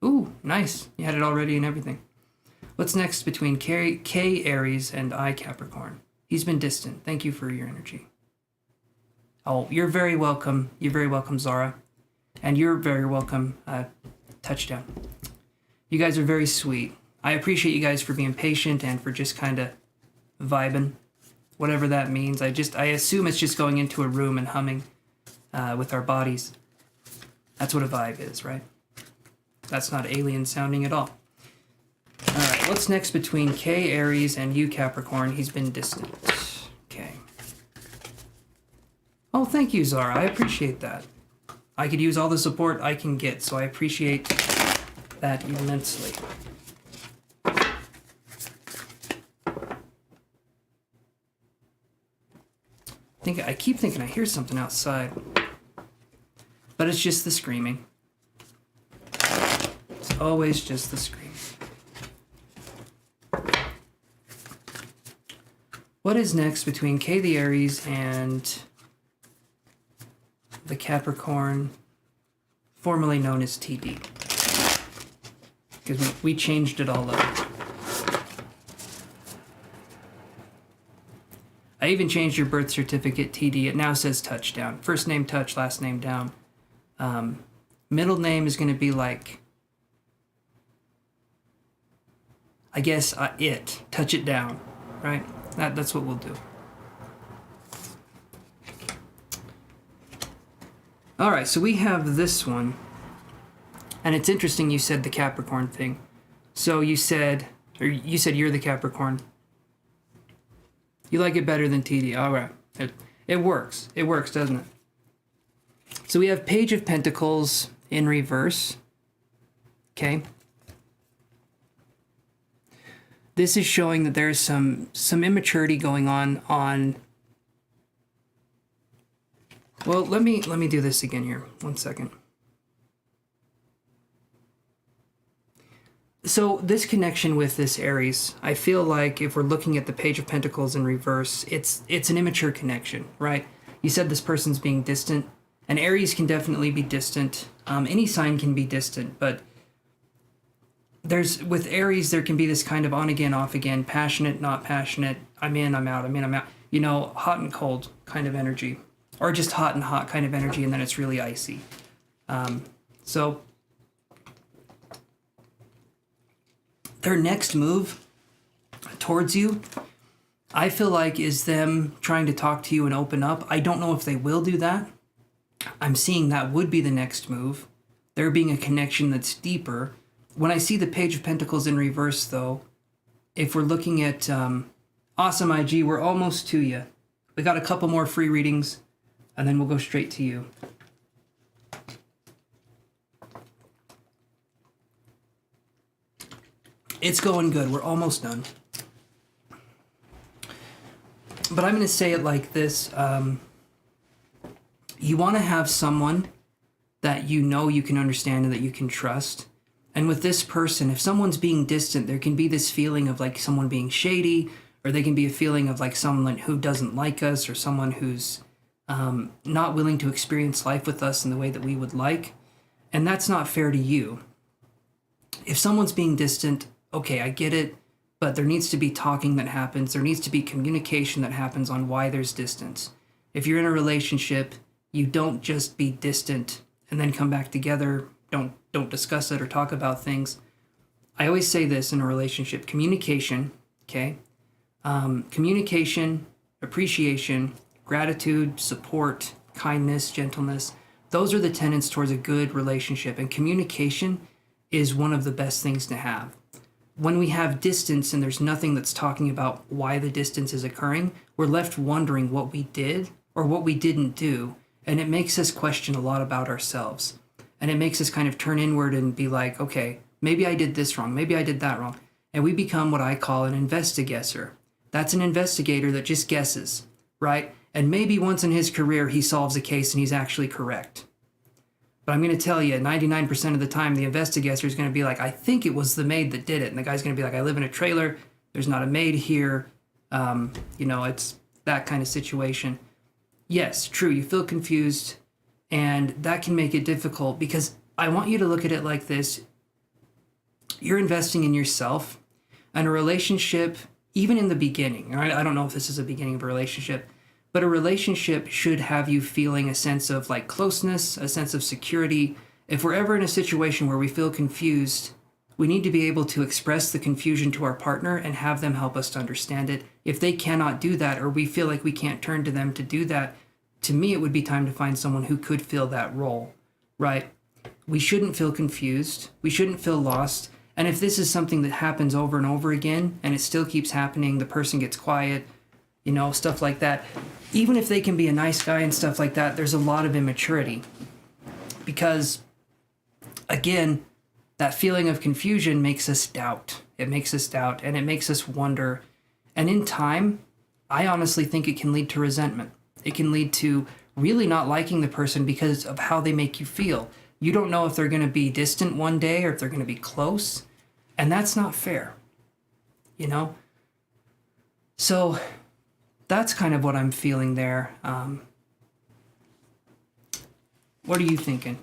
Ooh, nice. You had it already and everything. What's next between K Aries and I Capricorn? He's been distant. Thank you for your energy. Oh, you're very welcome. You're very welcome, Zara. And you're very welcome, Touchdown. You guys are very sweet. I appreciate you guys for being patient and for just kind of vibing, whatever that means. I assume it's just going into a room and humming with our bodies. That's what a vibe is, right? That's not alien sounding at all. All right, what's next between K Aries and you Capricorn? He's been distant. Okay. Oh, thank you, Zara. I appreciate that. I could use all the support I can get, so I appreciate that immensely. I keep thinking I hear something outside, but it's just the screaming. It's always just the screaming. What is next between K the Aries and the Capricorn, formerly known as TD? Because we changed it all up. I even changed your birth certificate, TD. It now says Touchdown. First name Touch, last name Down. Middle name is going to be like, I guess, It. Touch It Down, right? That's what we'll do. All right, so we have this one. And it's interesting you said the Capricorn thing. So you said you're the Capricorn. You like it better than TD. All right. It works. It works, doesn't it? So we have Page of Pentacles in reverse. Okay. This is showing that there's some immaturity going on. Well, let me do this again here. 1 second. So this connection with this Aries, I feel like if we're looking at the Page of Pentacles in reverse, it's an immature connection, right? You said this person's being distant, and Aries can definitely be distant. Any sign can be distant, but with Aries, there can be this kind of on again, off again, passionate, not passionate, I'm in, I'm out, I'm in, I'm out, hot and cold kind of energy, or just hot and hot kind of energy, and then it's really icy. So their next move towards you, I feel like, is them trying to talk to you and open up. I don't know if they will do that. I'm seeing that would be the next move. There being a connection that's deeper. When I see the Page of Pentacles in reverse, though, if we're looking at Awesome IG, we're almost to you. We got a couple more free readings, and then we'll go straight to you. It's going good. We're almost done. But I'm going to say it like this. You want to have someone that you can understand and that you can trust. And with this person, if someone's being distant, there can be this feeling of like someone being shady, or they can be a feeling of like someone who doesn't like us, or someone who's not willing to experience life with us in the way that we would like. And that's not fair to you. If someone's being distant, okay, I get it, but there needs to be talking that happens. There needs to be communication that happens on why there's distance. If you're in a relationship, you don't just be distant and then come back together. Don't discuss it or talk about things. I always say this in a relationship: communication, okay? Communication, appreciation, gratitude, support, kindness, gentleness. Those are the tenets towards a good relationship. And communication is one of the best things to have. When we have distance and there's nothing that's talking about why the distance is occurring, we're left wondering what we did or what we didn't do. And it makes us question a lot about ourselves. And it makes us kind of turn inward and be like, okay, maybe I did this wrong. Maybe I did that wrong. And we become what I call an investigator. That's an investigator that just guesses, right? And maybe once in his career, he solves a case and he's actually correct. But I'm going to tell you, 99% of the time, the investigator is going to be like, I think it was the maid that did it. And the guy's going to be like, I live in a trailer. There's not a maid here. It's that kind of situation. Yes, true. You feel confused, and that can make it difficult, because I want you to look at it like this. You're investing in yourself, and a relationship, even in the beginning, I don't know if this is the beginning of a relationship, but a relationship should have you feeling a sense of like closeness, a sense of security. If we're ever in a situation where we feel confused, we need to be able to express the confusion to our partner and have them help us to understand it. If they cannot do that, or we feel like we can't turn to them to do that, to me, it would be time to find someone who could fill that role, right? We shouldn't feel confused. We shouldn't feel lost. And if this is something that happens over and over again, and it still keeps happening, the person gets quiet, stuff like that. Even if they can be a nice guy and stuff like that, there's a lot of immaturity. Because, again, that feeling of confusion makes us doubt. It makes us doubt, and it makes us wonder. And in time, I honestly think it can lead to resentment. It can lead to really not liking the person because of how they make you feel. You don't know if they're going to be distant one day or if they're going to be close. And that's not fair, So that's kind of what I'm feeling there. What are you thinking?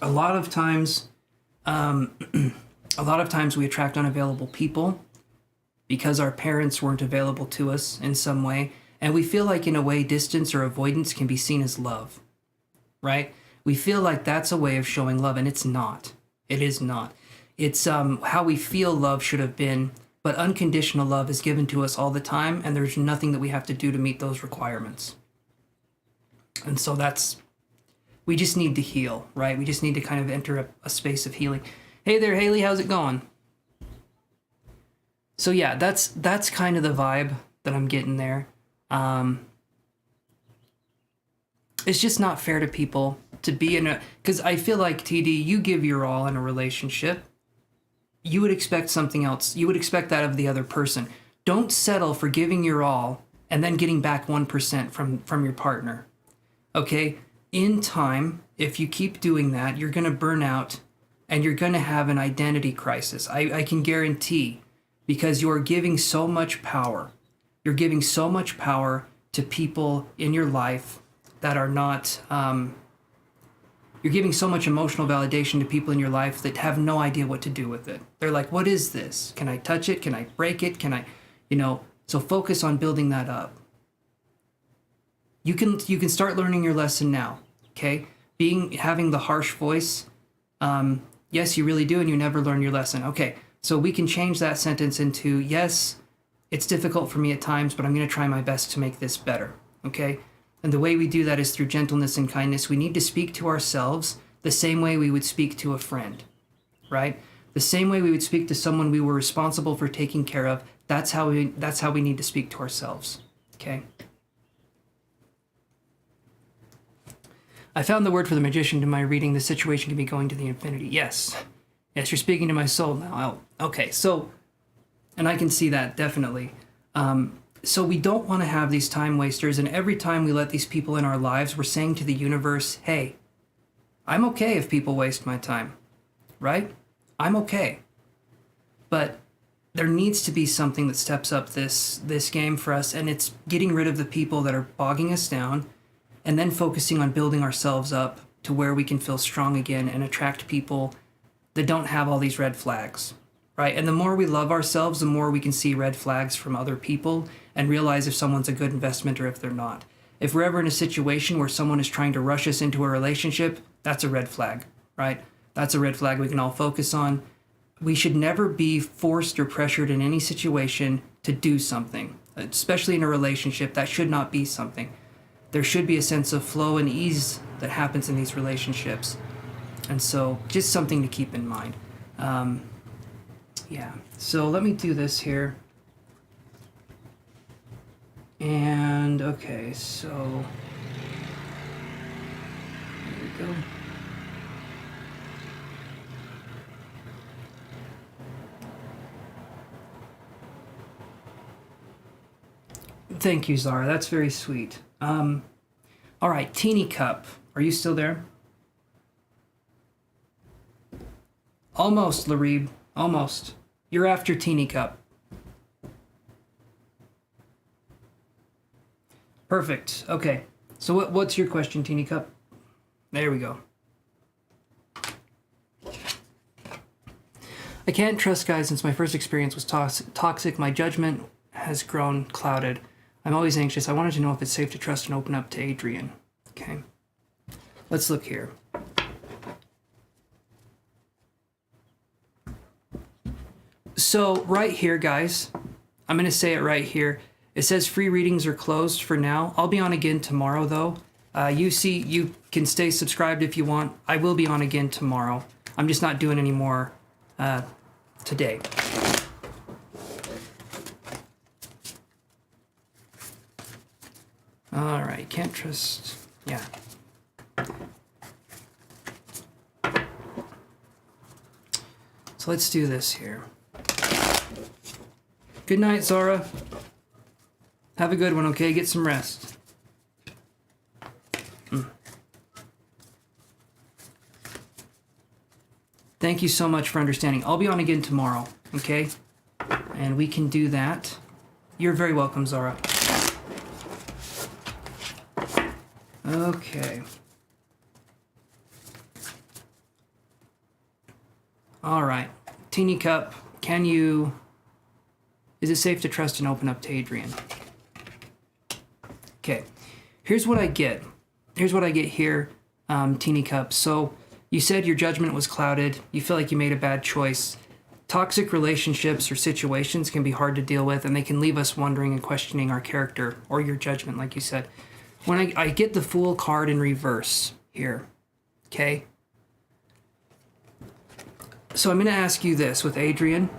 A lot of times we attract unavailable people because our parents weren't available to us in some way. And we feel like, in a way, distance or avoidance can be seen as love, right? We feel like that's a way of showing love, and it's not. It is not. It's how we feel love should have been, but unconditional love is given to us all the time, and there's nothing that we have to do to meet those requirements. And so we just need to heal, right? We just need to kind of enter a space of healing. Hey there, Haley, how's it going? So yeah, that's kind of the vibe that I'm getting there. It's just not fair to people to be because I feel like, TD, you give your all in a relationship. You would expect something else. You would expect that of the other person. Don't settle for giving your all and then getting back 1% from your partner. Okay? In time, if you keep doing that, you're going to burn out and you're going to have an identity crisis. I can guarantee, because you are giving so much power. You're giving so much power to people in your life that are not, you're giving so much emotional validation to people in your life that have no idea what to do with it. They're like, what is this? Can I touch it? Can I break it? Can I, so focus on building that up. You can start learning your lesson now, okay? Having the harsh voice, yes, you really do, and you never learn your lesson. Okay, so we can change that sentence into, yes, it's difficult for me at times, but I'm going to try my best to make this better, okay? And the way we do that is through gentleness and kindness. We need to speak to ourselves the same way we would speak to a friend, right? The same way we would speak to someone we were responsible for taking care of. That's how we need to speak to ourselves, okay? I found the word for the magician in my reading. The situation can be going to the infinity. Yes, you're speaking to my soul now. Oh, okay, so, and I can see that definitely. So we don't want to have these time wasters, and every time we let these people in our lives, we're saying to the universe, hey, I'm okay if people waste my time, right? I'm okay. But there needs to be something that steps up this game for us, and it's getting rid of the people that are bogging us down, and then focusing on building ourselves up to where we can feel strong again and attract people that don't have all these red flags, right? And the more we love ourselves, the more we can see red flags from other people and realize if someone's a good investment or if they're not. If we're ever in a situation where someone is trying to rush us into a relationship, that's a red flag, right? That's a red flag we can all focus on. We should never be forced or pressured in any situation to do something, especially in a relationship. That should not be something. There should be a sense of flow and ease that happens in these relationships. And so just something to keep in mind. Yeah, so let me do this here. And okay, so there we go. Thank you, Zara. That's very sweet. All right, Teeny Cup. Are you still there? Almost, Larib. Almost. You're after Teeny Cup. Perfect. Okay. So what's your question, Teeny Cup? There we go. I can't trust guys since my first experience was toxic. My judgment has grown clouded. I'm always anxious. I wanted to know if it's safe to trust and open up to Adrian. Okay. Let's look here. So right here, guys, I'm going to say it right here. It says free readings are closed for now. I'll be on again tomorrow, though. You can stay subscribed if you want. I will be on again tomorrow. I'm just not doing any more today. All right, can't trust. Yeah. So let's do this here. Good night, Zara. Have a good one, okay? Get some rest. Thank you so much for understanding. I'll be on again tomorrow, okay? And we can do that. You're very welcome, Zara. Okay. All right. Teeny Cup, is it safe to trust and open up to Adrian? Okay. Here's what I get. Here's what I get here, Teeny Cup. So you said your judgment was clouded. You feel like you made a bad choice. Toxic relationships or situations can be hard to deal with, and they can leave us wondering and questioning our character or your judgment, like you said. When I get the Fool card in reverse here, okay? So I'm going to ask you this with Adrian,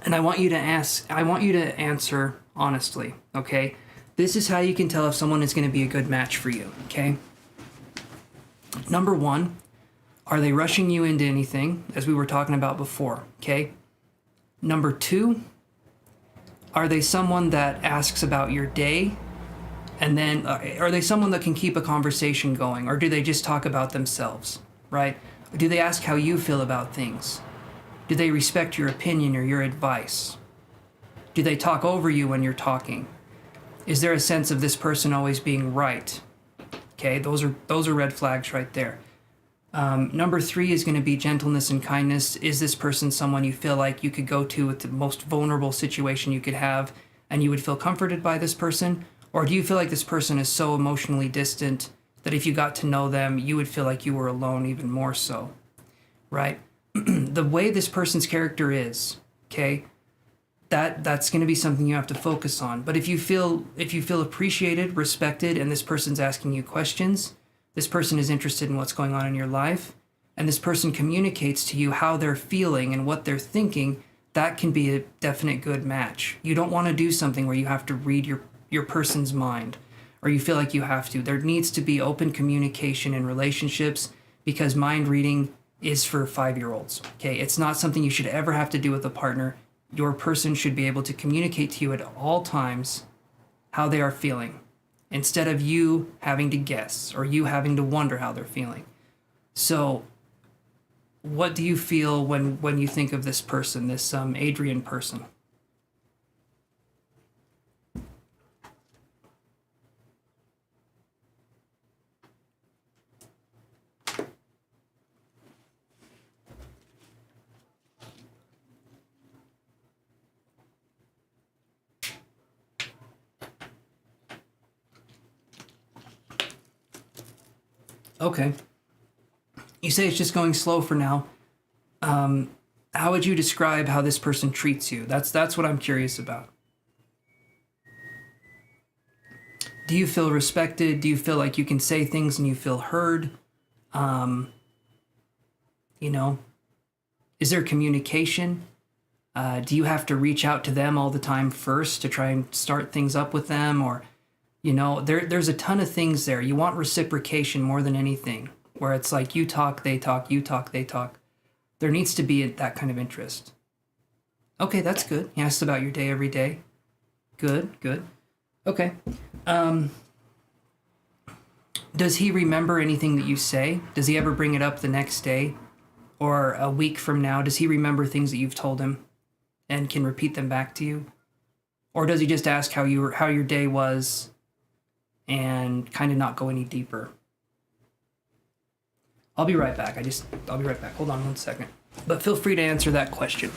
and I want you to answer honestly, okay? This is how you can tell if someone is going to be a good match for you, okay? Number one, are they rushing you into anything, as we were talking about before, okay? Number two, are they someone that asks about your day? And then, are they someone that can keep a conversation going? Or do they just talk about themselves, right? Do they ask how you feel about things? Do they respect your opinion or your advice? Do they talk over you when you're talking? Is there a sense of this person always being right? Okay, those are red flags right there. Number three is going to be gentleness and kindness. Is this person someone you feel like you could go to with the most vulnerable situation you could have and you would feel comforted by this person? Or do you feel like this person is so emotionally distant that if you got to know them, you would feel like you were alone even more so, right? The way this person's character is, okay, that's going to be something you have to focus on. But if you feel appreciated, respected, and this person's asking you questions, this person is interested in what's going on in your life, and this person communicates to you how they're feeling and what they're thinking, that can be a definite good match. You don't want to do something where you have to read your person's mind, or you feel like you have to. There needs to be open communication in relationships, because mind reading is for 5-year-olds. Okay, it's not something you should ever have to do with a partner. Your person should be able to communicate to you at all times how they are feeling, instead of you having to guess or you having to wonder how they're feeling. So what do you feel when you think of this person, this Adrian person? Okay. You say it's just going slow for now. How would you describe how this person treats you? That's what I'm curious about. Do you feel respected? Do you feel like you can say things and you feel heard? You know, is there communication? Do you have to reach out to them all the time first to try and start things up with them? Or, there's a ton of things there. You want reciprocation more than anything, where it's like you talk, they talk, you talk, they talk. There needs to be that kind of interest. Okay, that's good. He asks about your day every day. Good, good. Okay. Does he remember anything that you say? Does he ever bring it up the next day or a week from now? Does he remember things that you've told him and can repeat them back to you? Or does he just ask how your day was and kind of not go any deeper? I'll be right back. I'll be right back. Hold on one second. But feel free to answer that question.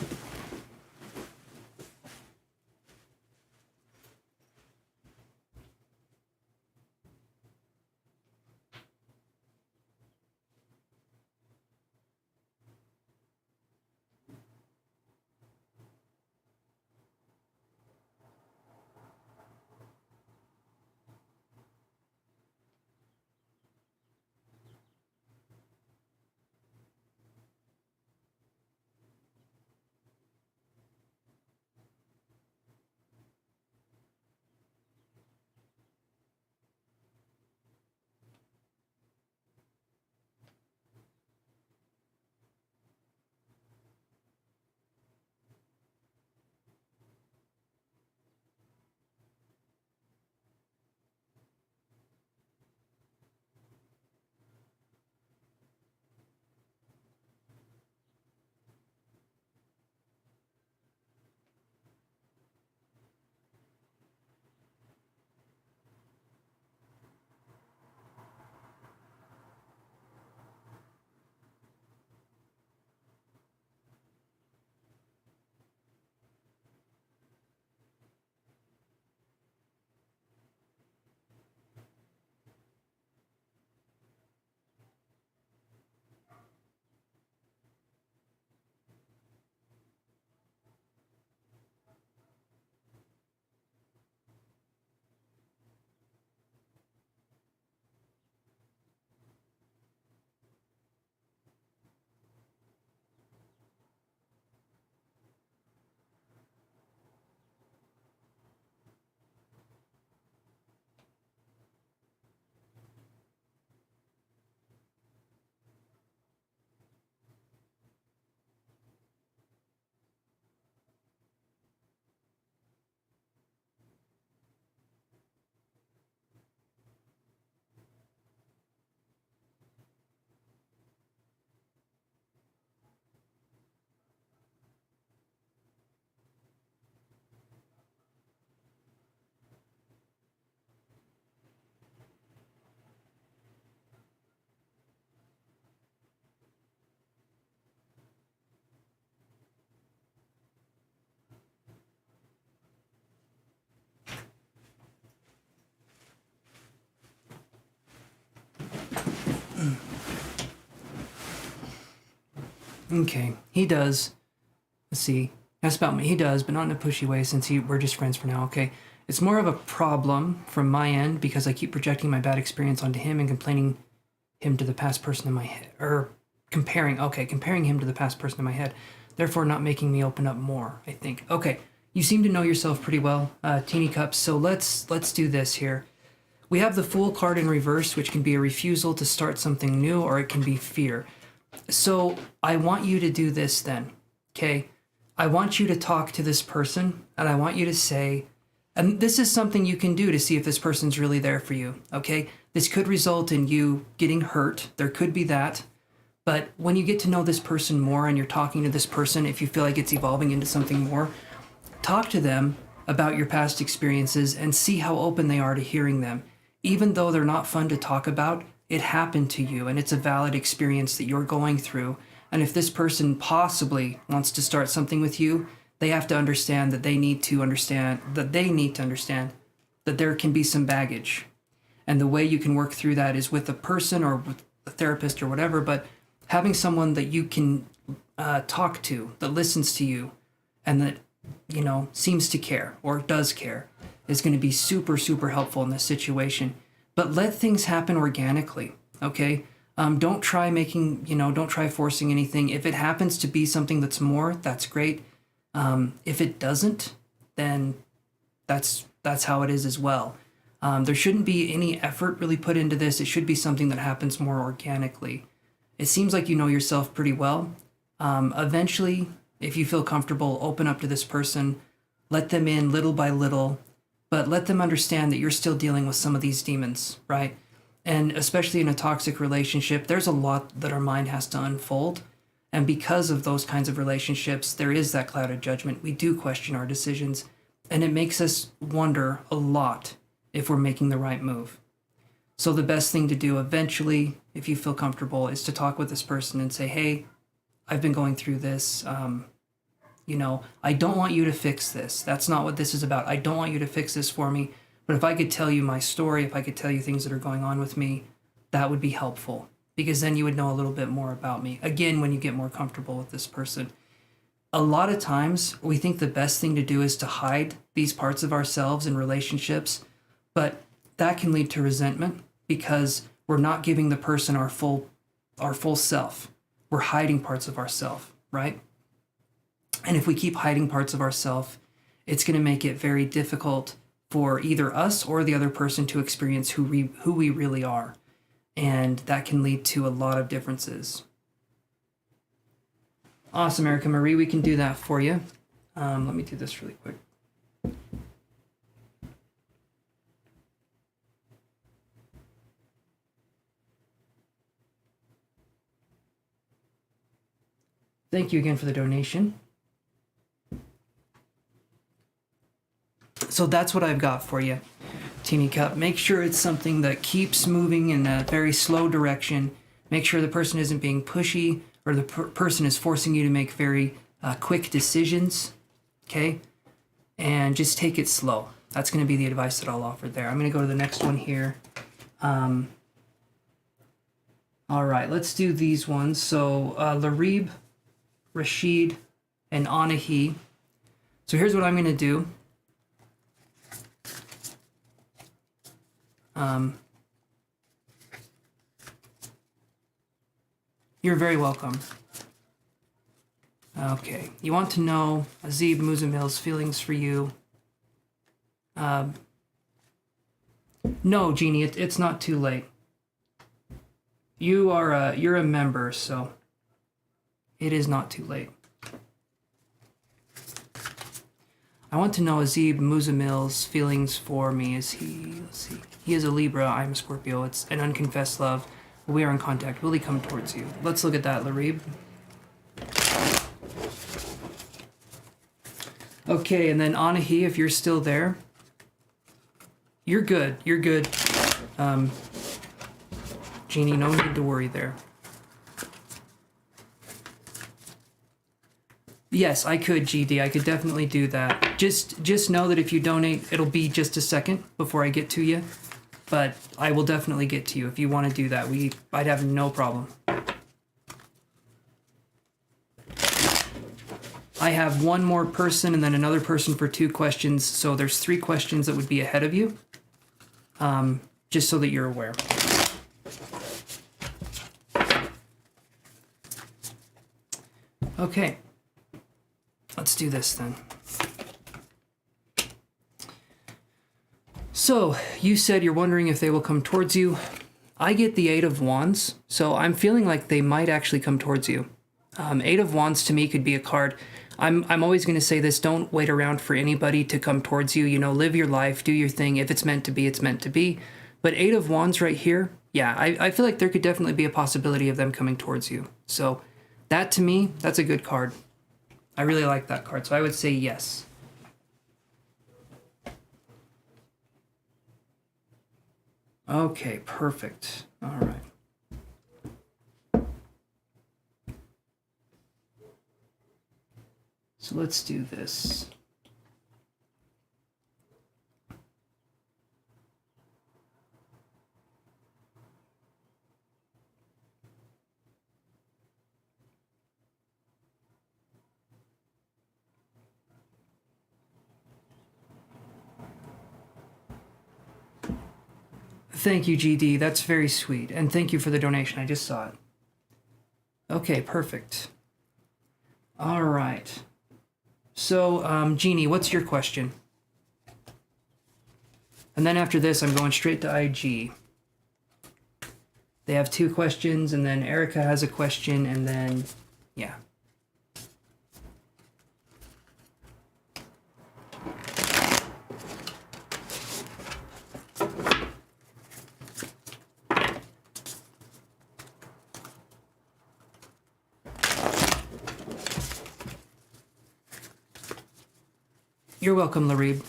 Okay, he does. Let's see. That's about me. He does, but not in a pushy way since we're just friends for now, okay? It's more of a problem from my end because I keep projecting my bad experience onto him and comparing him to the past person in my head. Or comparing him to the past person in my head. Therefore not making me open up more, I think. Okay, you seem to know yourself pretty well, Teeny Cups, so let's do this here. We have the Fool card in reverse, which can be a refusal to start something new, or it can be fear. So I want you to do this then, okay? I want you to talk to this person, and I want you to say, and this is something you can do to see if this person's really there for you, okay? This could result in you getting hurt. There could be that. But when you get to know this person more and you're talking to this person, if you feel like it's evolving into something more, talk to them about your past experiences and see how open they are to hearing them. Even though they're not fun to talk about, it happened to you and it's a valid experience that you're going through. And if this person possibly wants to start something with you, they have to understand that they need to understand that there can be some baggage. And the way you can work through that is with a person or a therapist or whatever, but having someone that you can talk to, that listens to you, and that, you know, seems to care or does care, is going to be super, super helpful in this situation. But let things happen organically, okay? Don't try don't try forcing anything. If it happens to be something that's more, that's great. If it doesn't, then that's how it is as well. There shouldn't be any effort really put into this. It should be something that happens more organically. It seems like you know yourself pretty well. Eventually, if you feel comfortable, open up to this person, let them in little by little, but let them understand that you're still dealing with some of these demons, right? And especially in a toxic relationship, there's a lot that our mind has to unfold. And because of those kinds of relationships, there is that cloud of judgment. We do question our decisions, and it makes us wonder a lot if we're making the right move. So the best thing to do eventually, if you feel comfortable, is to talk with this person and say, hey, I've been going through this. I don't want you to fix this. That's not what this is about. I don't want you to fix this for me. But if I could tell you my story, if I could tell you things that are going on with me, that would be helpful, because then you would know a little bit more about me. Again, when you get more comfortable with this person. A lot of times we think the best thing to do is to hide these parts of ourselves in relationships, but that can lead to resentment because we're not giving the person our full self. We're hiding parts of ourselves, right? And if we keep hiding parts of ourselves, it's going to make it very difficult for either us or the other person to experience who we really are. And that can lead to a lot of differences. Awesome, Erica Marie, we can do that for you. Let me do this really quick. Thank you again for the donation. So that's what I've got for you, Teeny Cup. Make sure it's something that keeps moving in a very slow direction. Make sure the person isn't being pushy or the person is forcing you to make very quick decisions, okay? And just take it slow. That's going to be the advice that I'll offer there. I'm going to go to the next one here. All right, let's do these ones. So Larib, Rashid, and Anahi. So here's what I'm going to do. You're very welcome. Okay, you want to know Azib Muzamil's feelings for you. No, Jeannie, it's not too late. You're a member, so it is not too late. I want to know Azib Muzamil's feelings for me. Let's see. He is a Libra, I'm a Scorpio. It's an unconfessed love. We are in contact. Will he come towards you? Let's look at that, Larib. Okay, and then Anahi, if you're still there. You're good. Jeannie, no need to worry there. Yes, I could, GD. I could definitely do that. Just know that if you donate, it'll be just a second before I get to you. But I will definitely get to you if you want to do that. I'd have no problem. I have one more person and then another person for 2 questions. So there's 3 questions that would be ahead of you. Just so that you're aware. Okay. Let's do this then. So, you said you're wondering if they will come towards you. I get the 8 of Wands, so I'm feeling like they might actually come towards you. 8 of Wands to me could be a card. I'm always going to say this, don't wait around for anybody to come towards you. Live your life, do your thing. If it's meant to be, it's meant to be. But 8 of Wands right here, yeah, I feel like there could definitely be a possibility of them coming towards you. So, that to me, that's a good card. I really like that card, so I would say yes. Okay, perfect. All right. So let's do this. Thank you, GD. That's very sweet. And thank you for the donation. I just saw it. Okay, perfect. All right. So, Jeannie, what's your question? And then after this, I'm going straight to IG. They have 2 questions, and then Erica has a question, and then, yeah. You're welcome, Larib.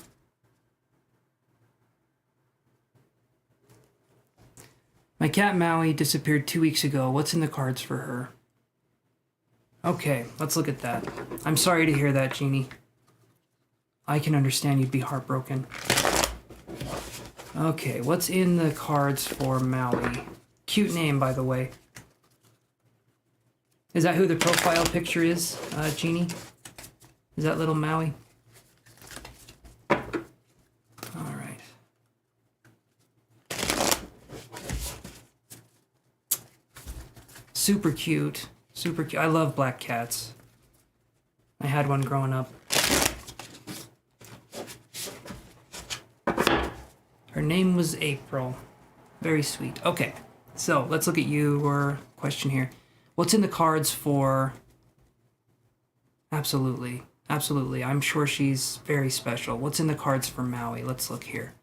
My cat Maui disappeared 2 weeks ago. What's in the cards for her? Okay, let's look at that. I'm sorry to hear that, Jeannie. I can understand you'd be heartbroken. Okay, what's in the cards for Maui? Cute name, by the way. Is that who the profile picture is, Jeannie? Is that little Maui? All right. Super cute. Super cute. I love black cats. I had one growing up. Her name was April. Very sweet. Okay, so let's look at your question here. What's in the cards for... Absolutely. Absolutely. I'm sure she's very special. What's in the cards for Maui? Let's look here.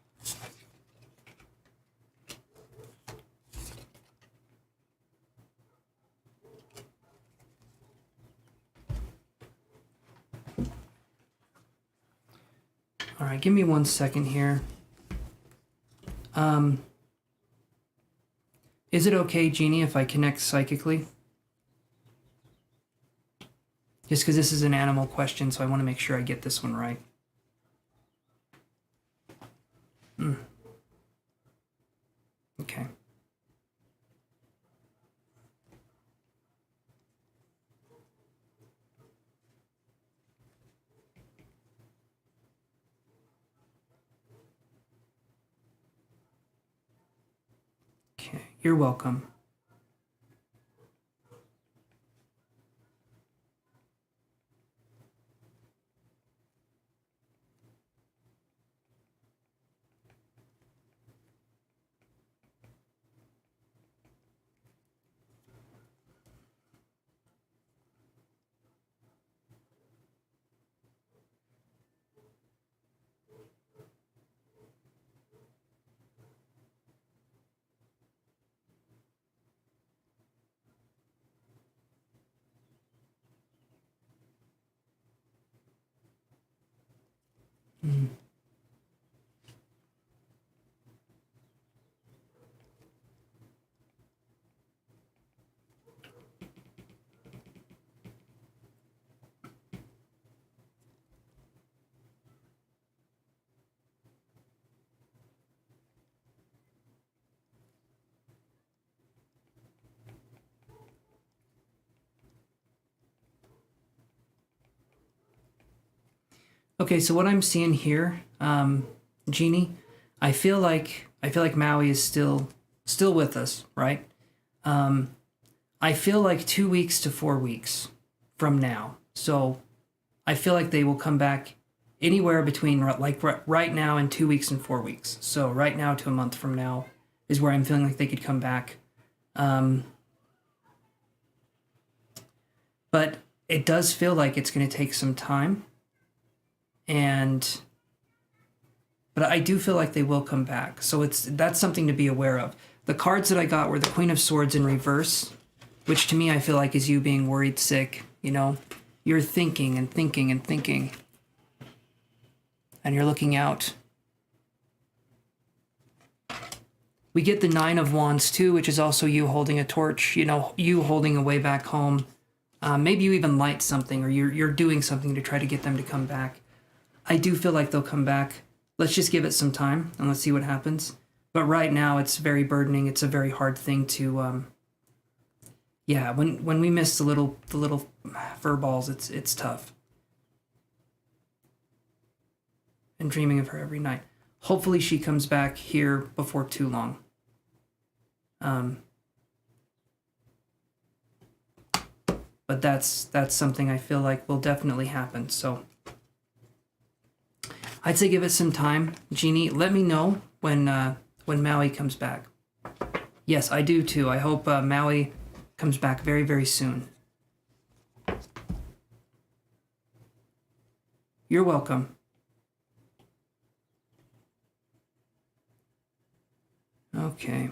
All right, give me 1 second here. Is it okay, Jeannie, if I connect psychically? Just because this is an animal question, so I want to make sure I get this one right. Okay. Okay, you're welcome. Okay, so what I'm seeing here, Jeannie, I feel like Maui is still with us, right? I feel like 2 weeks to 4 weeks from now. So I feel like they will come back anywhere between like right now and 2 weeks and 4 weeks. So right now to a month from now is where I'm feeling like they could come back. But it does feel like it's going to take some time. But I do feel like they will come back. So that's something to be aware of. The cards that I got were the Queen of Swords in reverse, which to me I feel like is you being worried sick, you know? You're thinking and thinking and thinking. And you're looking out. We get the Nine of Wands too, which is also you holding a torch, you know, you holding a way back home. Maybe you even light something or you're doing something to try to get them to come back. I do feel like they'll come back. Let's just give it some time and let's see what happens. But right now it's very burdening. It's a very hard thing to, yeah, when we miss the little fur balls, it's tough. And dreaming of her every night. Hopefully she comes back here before too long. But that's something I feel like will definitely happen. So I'd say give it some time. Jeannie, let me know when Maui comes back. Yes, I do too. I hope Maui comes back very, very soon. You're welcome. Okay.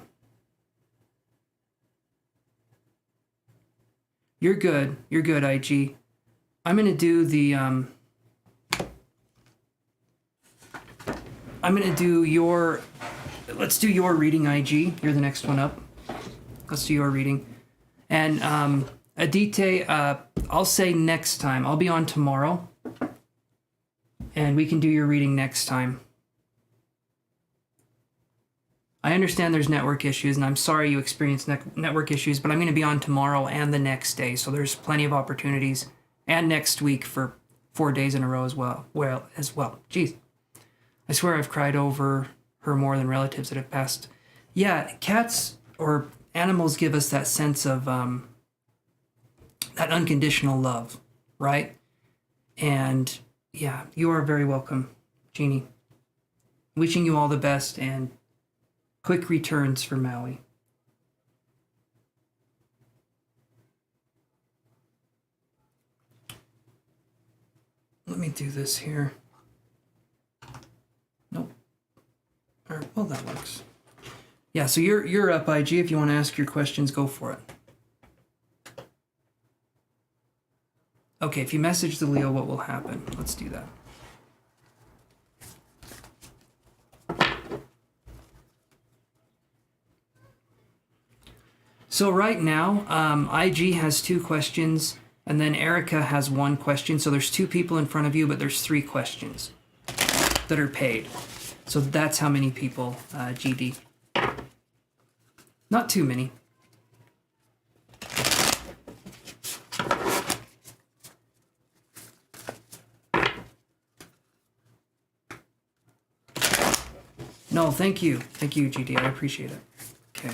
You're good. You're good, IG. I'm going to do the... I'm going to do your... Let's do your reading, IG. You're the next one up. Let's do your reading. And Adite, I'll say next time. I'll be on tomorrow. And we can do your reading next time. I understand there's network issues, and I'm sorry you experienced network issues, but I'm going to be on tomorrow and the next day, so there's plenty of opportunities. And next week for 4 days in a row as well. Jeez. I swear I've cried over her more than relatives that have passed. Yeah, cats or animals give us that sense of that unconditional love, right? And yeah, you are very welcome, Jeannie. Wishing you all the best and quick returns for Maui. Let me do this here. Nope. Well, that works. Yeah, so you're up, IG. If you want to ask your questions, go for it. Okay, if you message the Leo, what will happen? Let's do that. So right now, IG has 2 questions, and then Erica has 1 question. So there's 2 people in front of you, but there's 3 questions that are paid. So that's how many people, GD. Not too many. No, thank you. Thank you, GD. I appreciate it. Okay.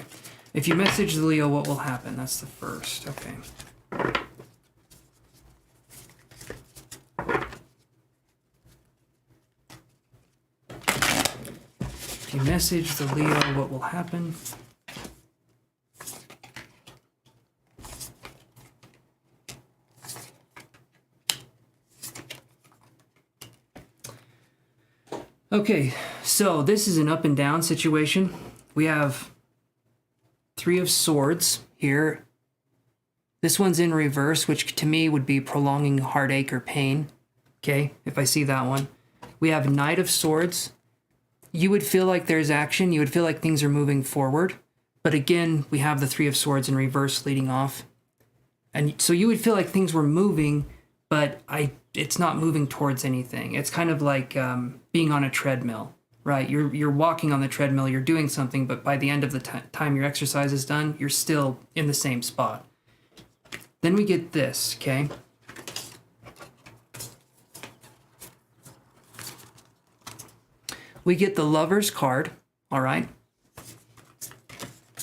If you message the Leo, what will happen? That's the first. Okay. If you message the Leo, what will happen? Okay, so this is an up and down situation. We have 3 of Swords here. This one's in reverse, which to me would be prolonging heartache or pain. Okay, if I see that one. We have Knight of Swords. You would feel like there's action. You would feel like things are moving forward. But again, we have the 3 of Swords in reverse leading off. And so you would feel like things were moving, but it's not moving towards anything. It's kind of like being on a treadmill, right? You're walking on the treadmill, you're doing something, but by the end of the time your exercise is done, you're still in the same spot. Then we get this, okay? We get the Lover's card, all right?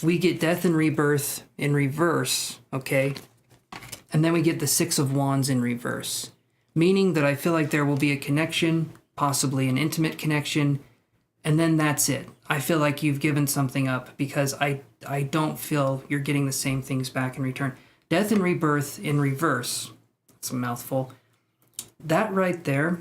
We get Death and Rebirth in reverse, okay? And then we get the 6 of Wands in reverse, meaning that I feel like there will be a connection, possibly an intimate connection, and then that's it. I feel like you've given something up because I don't feel you're getting the same things back in return. Death and Rebirth in reverse, it's a mouthful. That right there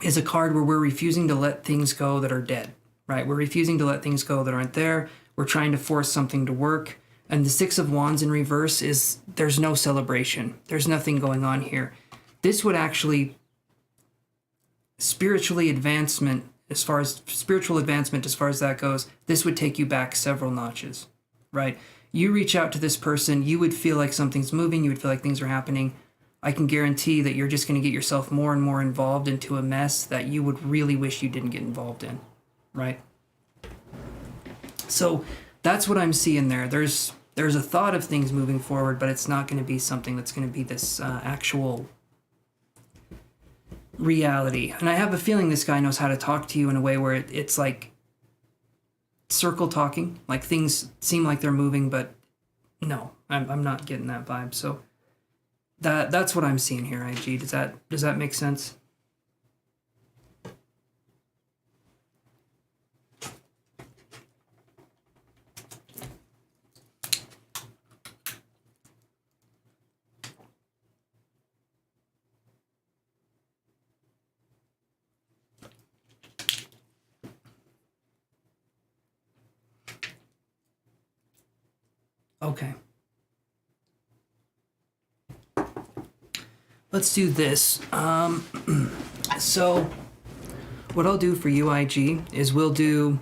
is a card where we're refusing to let things go that are dead, right? We're refusing to let things go that aren't there. We're trying to force something to work. And the 6 of Wands in reverse is there's no celebration. There's nothing going on here. This would actually spiritual advancement as far as that goes, this would take you back several notches, right? You reach out to this person, you would feel like something's moving, you would feel like things are happening. I can guarantee that you're just going to get yourself more and more involved into a mess that you would really wish you didn't get involved in, right? So that's what I'm seeing there. There's a thought of things moving forward, but it's not going to be something that's going to be this actual reality. And I have a feeling this guy knows how to talk to you in a way where it's like circle talking, like things seem like they're moving, but no, I'm not getting that vibe. So that's what I'm seeing here, IG. Does that make sense? Okay. Let's do this. So what I'll do for you, IG, is we'll do...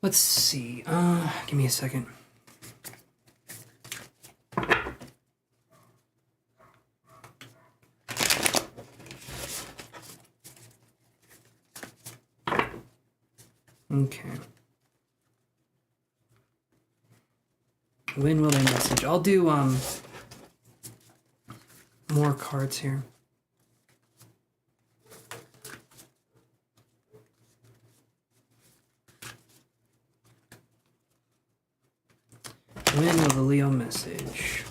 Let's see. Give me a second. Okay. When will they message? I'll do more cards here. When will the Leo message?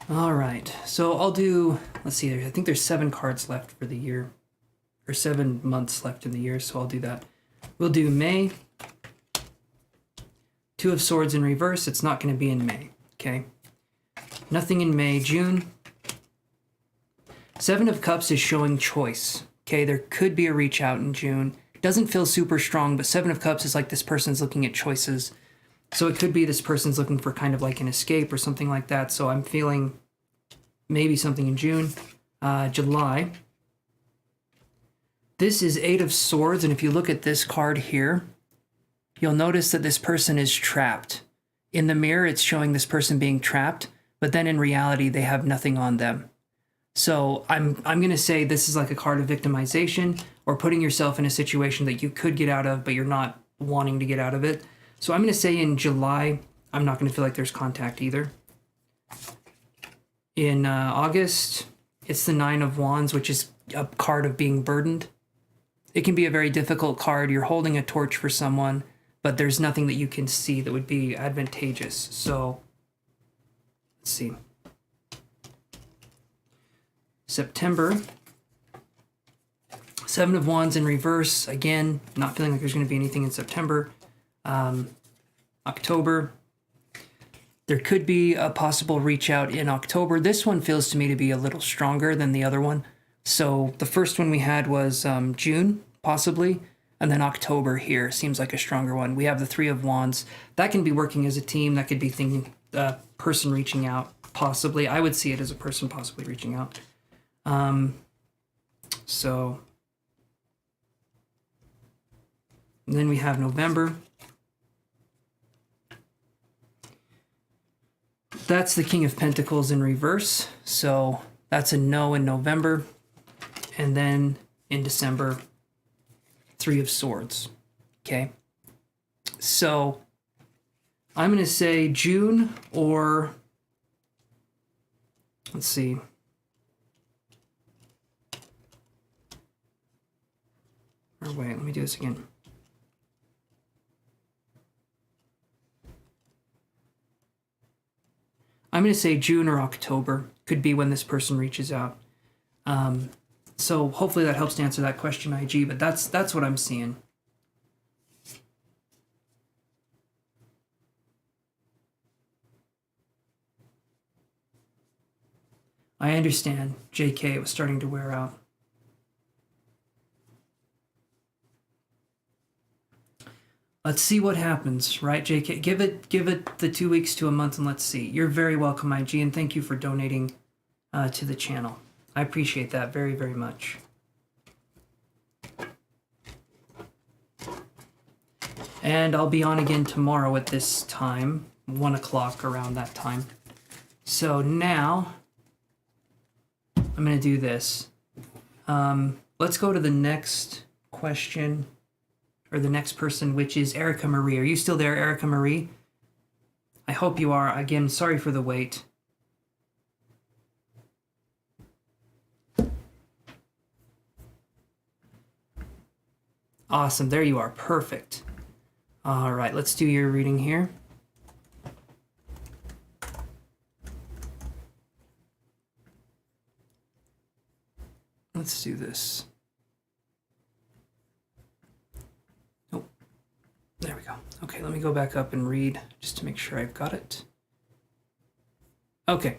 All right, so I'll do, let's see, I think there's 7 cards left for the year, or 7 months left in the year, so I'll do that. We'll do May, 2 of Swords in reverse. It's not going to be in May, okay? Nothing in May. June, 7 of Cups is showing choice, okay? There could be a reach out in June. Doesn't feel super strong, but 7 of Cups is like this person's looking at choices. So it could be this person's looking for kind of like an escape or something like that. So I'm feeling maybe something in June. July. This is 8 of Swords, and if you look at this card here, you'll notice that this person is trapped. In the mirror, it's showing this person being trapped, but then in reality, they have nothing on them. So I'm going to say this is like a card of victimization or putting yourself in a situation that you could get out of, but you're not wanting to get out of it. So I'm going to say in July, I'm not going to feel like there's contact either. In August, it's the 9 of Wands, which is a card of being burdened. It can be a very difficult card. You're holding a torch for someone, but there's nothing that you can see that would be advantageous. So, let's see. September, 7 of Wands in reverse. Again, not feeling like there's going to be anything in September. October, there could be a possible reach out in October. This one feels to me to be a little stronger than the other one. So the first one we had was June, possibly, and then October here seems like a stronger one. We have the 3 of Wands. That can be working as a team. That could be thinking person reaching out, possibly. I would see it as a person possibly reaching out. So, and then we have November. That's the King of Pentacles in reverse. So that's a no in November. And then in December, 3 of Swords. Okay. So I'm going to say June or, let's see. Or wait, let me do this again. I'm going to say June or October could be when this person reaches out. So hopefully that helps to answer that question, IG, but that's what I'm seeing. I understand, JK, it was starting to wear out. Let's see what happens, right, JK? Give it the 2 weeks to a month and let's see. You're very welcome, IG, and thank you for donating to the channel. I appreciate that very, very much. And I'll be on again tomorrow at this time, 1 o'clock around that time. So now, I'm going to do this. Let's go to the next question. or the next person, which is Erica Marie. Are you still there, Erica Marie? I hope you are. Again, sorry for the wait. Awesome. There you are. Perfect. All right. Let's do your reading here. Let's do this. Oh, there we go. Okay, let me go back up and read just to make sure I've got it. Okay.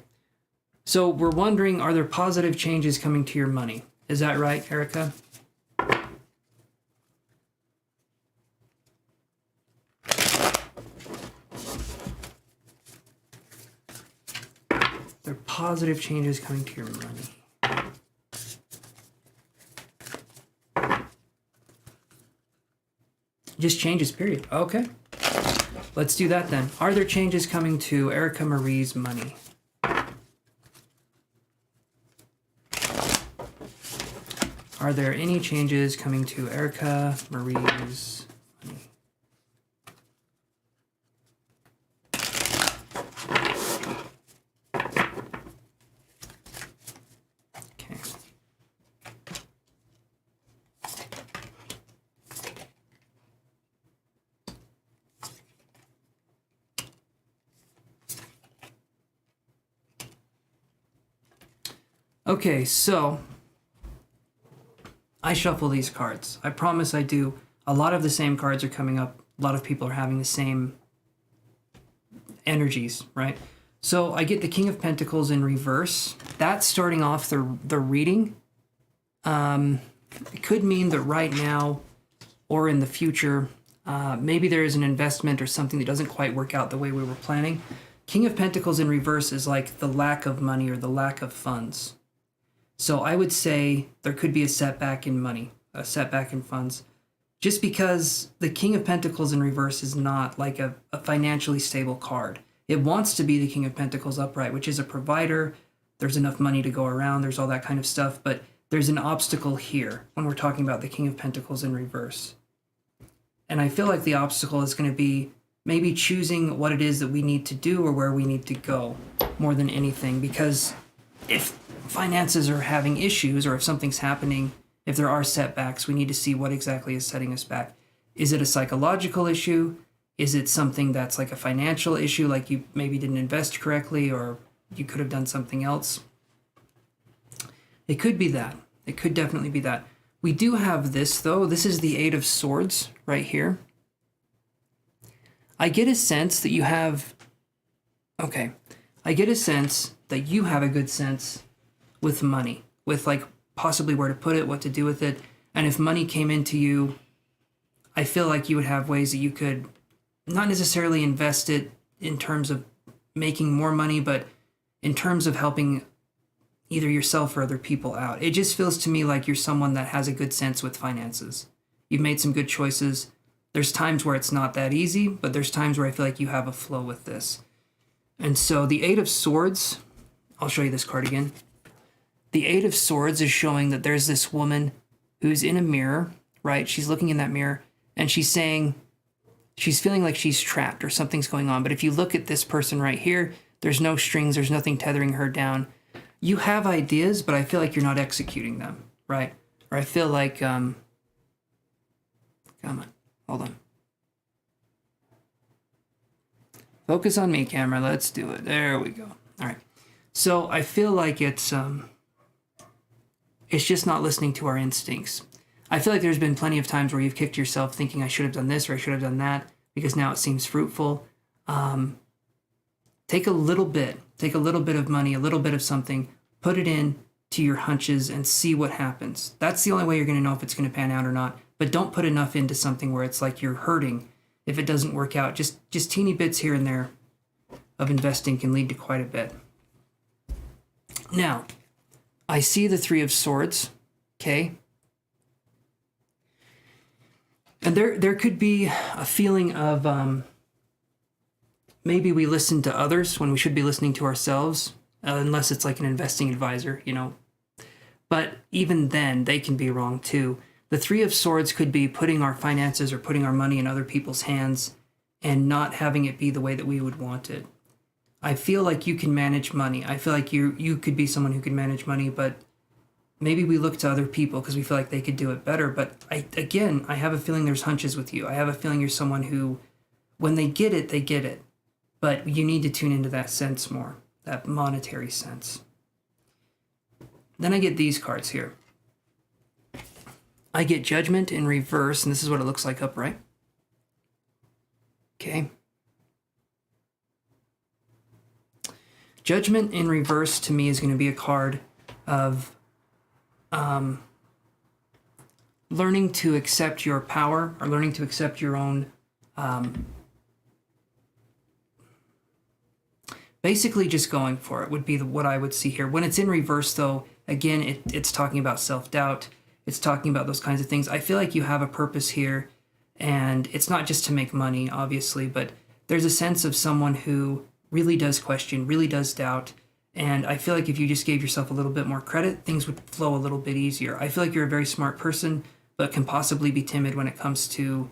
So we're wondering, are there positive changes coming to your money? Is that right, Erica? There are positive changes coming to your money. Just changes, period. Okay. Let's do that then. Are there changes coming to Erica Marie's money? Are there any changes coming to Erica Marie's money? Okay. Okay, so I shuffle these cards. I promise I do. A lot of the same cards are coming up. A lot of people are having the same energies, right? So I get the King of Pentacles in reverse. That's starting off the reading. It could mean that right now or in the future, maybe there is an investment or something that doesn't quite work out the way we were planning. King of Pentacles in reverse is like the lack of money or the lack of funds. So I would say there could be a setback in money, a setback in funds, just because the King of Pentacles in reverse is not like a financially stable card. It wants to be the King of Pentacles upright, which is a provider. There's enough money to go around. There's all that kind of stuff. But there's an obstacle here when we're talking about the King of Pentacles in reverse. And I feel like the obstacle is going to be maybe choosing what it is that we need to do or where we need to go more than anything. Because if finances are having issues or if something's happening, if there are setbacks, we need to see what exactly is setting us back. Is it a psychological issue? Is it something that's like a financial issue, like you maybe didn't invest correctly or you could have done something else? It could be that. It could definitely be that. We do have this, though. This is the Eight of Swords right here. I get a sense that you have... Okay. I get a sense that you have a good sense with money, with like possibly where to put it, what to do with it. And if money came into you, I feel like you would have ways that you could not necessarily invest it in terms of making more money, but in terms of helping either yourself or other people out. It just feels to me like you're someone that has a good sense with finances. You've made some good choices. There's times where it's not that easy, but there's times where I feel like you have a flow with this. And so the Eight of Swords, I'll show you this card again. The Eight of Swords is showing that there's this woman who's in a mirror, right? She's looking in that mirror and she's saying, she's feeling like she's trapped or something's going on. But if you look at this person right here, there's no strings, there's nothing tethering her down. You have ideas, but I feel like you're not executing them, right? Or I feel like, come on, hold on. Focus on me, camera. Let's do it. There we go. All right. So I feel like it's just not listening to our instincts. I feel like there's been plenty of times where you've kicked yourself thinking I should have done this or I should have done that because now it seems fruitful. Take a little bit of money, a little bit of something, put it in to your hunches and see what happens. That's the only way you're going to know if it's going to pan out or not. But don't put enough into something where it's like you're hurting if it doesn't work out. Just teeny bits here and there of investing can lead to quite a bit. Now, I see the Three of Swords, okay? And there could be a feeling of maybe we listen to others when we should be listening to ourselves, unless it's like an investing advisor, you know. But even then, they can be wrong too. The Three of Swords could be putting our finances or putting our money in other people's hands and not having it be the way that we would want it. I feel like you can manage money. I feel like you could be someone who could manage money, but maybe we look to other people because we feel like they could do it better. But I have a feeling there's hunches with you. I have a feeling you're someone who, when they get it, they get it. But you need to tune into that sense more, that monetary sense. Then I get these cards here. I get Judgment in reverse, and this is what it looks like upright. Okay. Judgment in reverse to me is going to be a card of learning to accept your power, or learning to accept your own, basically just going for it would be what I would see here. When it's in reverse, though, again, it's talking about self-doubt. It's talking about those kinds of things. I feel like you have a purpose here, and it's not just to make money, obviously, but there's a sense of someone who really does question, really does doubt. And I feel like if you just gave yourself a little bit more credit, things would flow a little bit easier. I feel like you're a very smart person, but can possibly be timid when it comes to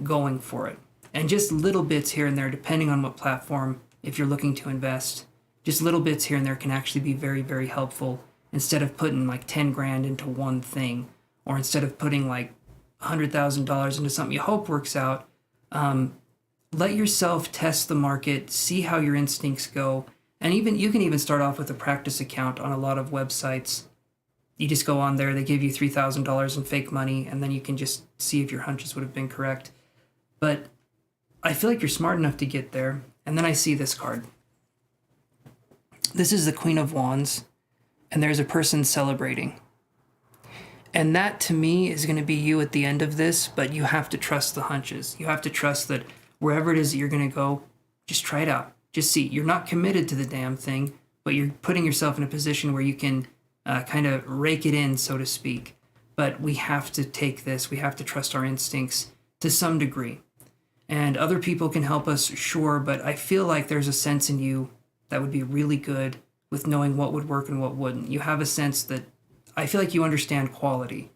going for it. And just little bits here and there, depending on what platform, if you're looking to invest, just little bits here and there can actually be very, very helpful. Instead of putting like 10 grand into one thing, or instead of putting like $100,000 into something you hope works out, let yourself test the market, see how your instincts go. And even you can even start off with a practice account on a lot of websites. You just go on there, they give you $3,000 in fake money, and then you can just see if your hunches would have been correct. But I feel like you're smart enough to get there. And then I see this card. This is the Queen of Wands, and there's a person celebrating. And that to me is going to be you at the end of this, but you have to trust the hunches. You have to trust that wherever it is that you're going to go, just try it out. Just see. You're not committed to the damn thing, but you're putting yourself in a position where you can kind of rake it in, so to speak. But we have to take this. We have to trust our instincts to some degree. And other people can help us, sure, but I feel like there's a sense in you that would be really good with knowing what would work and what wouldn't. You have a sense that I feel like you understand quality,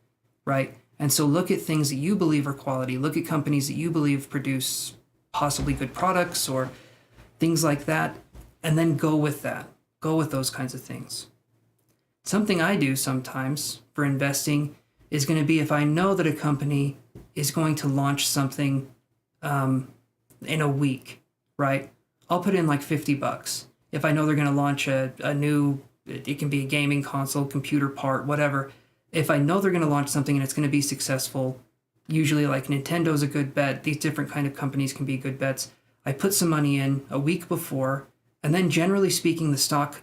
right? And so look at things that you believe are quality. Look at companies that you believe produce possibly good products or things like that, and then go with that. Go with those kinds of things. Something I do sometimes for investing is going to be if I know that a company is going to launch something in a week, right? I'll put in like $50. If I know they're going to launch a new, it can be a gaming console, computer part, whatever. If I know they're going to launch something and it's going to be successful, usually like Nintendo's a good bet. These different kind of companies can be good bets. I put some money in a week before, and then generally speaking, the stock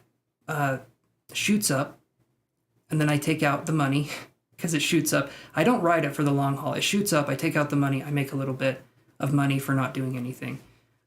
shoots up, and then I take out the money because it shoots up. I don't ride it for the long haul. It shoots up, I take out the money, I make a little bit of money for not doing anything.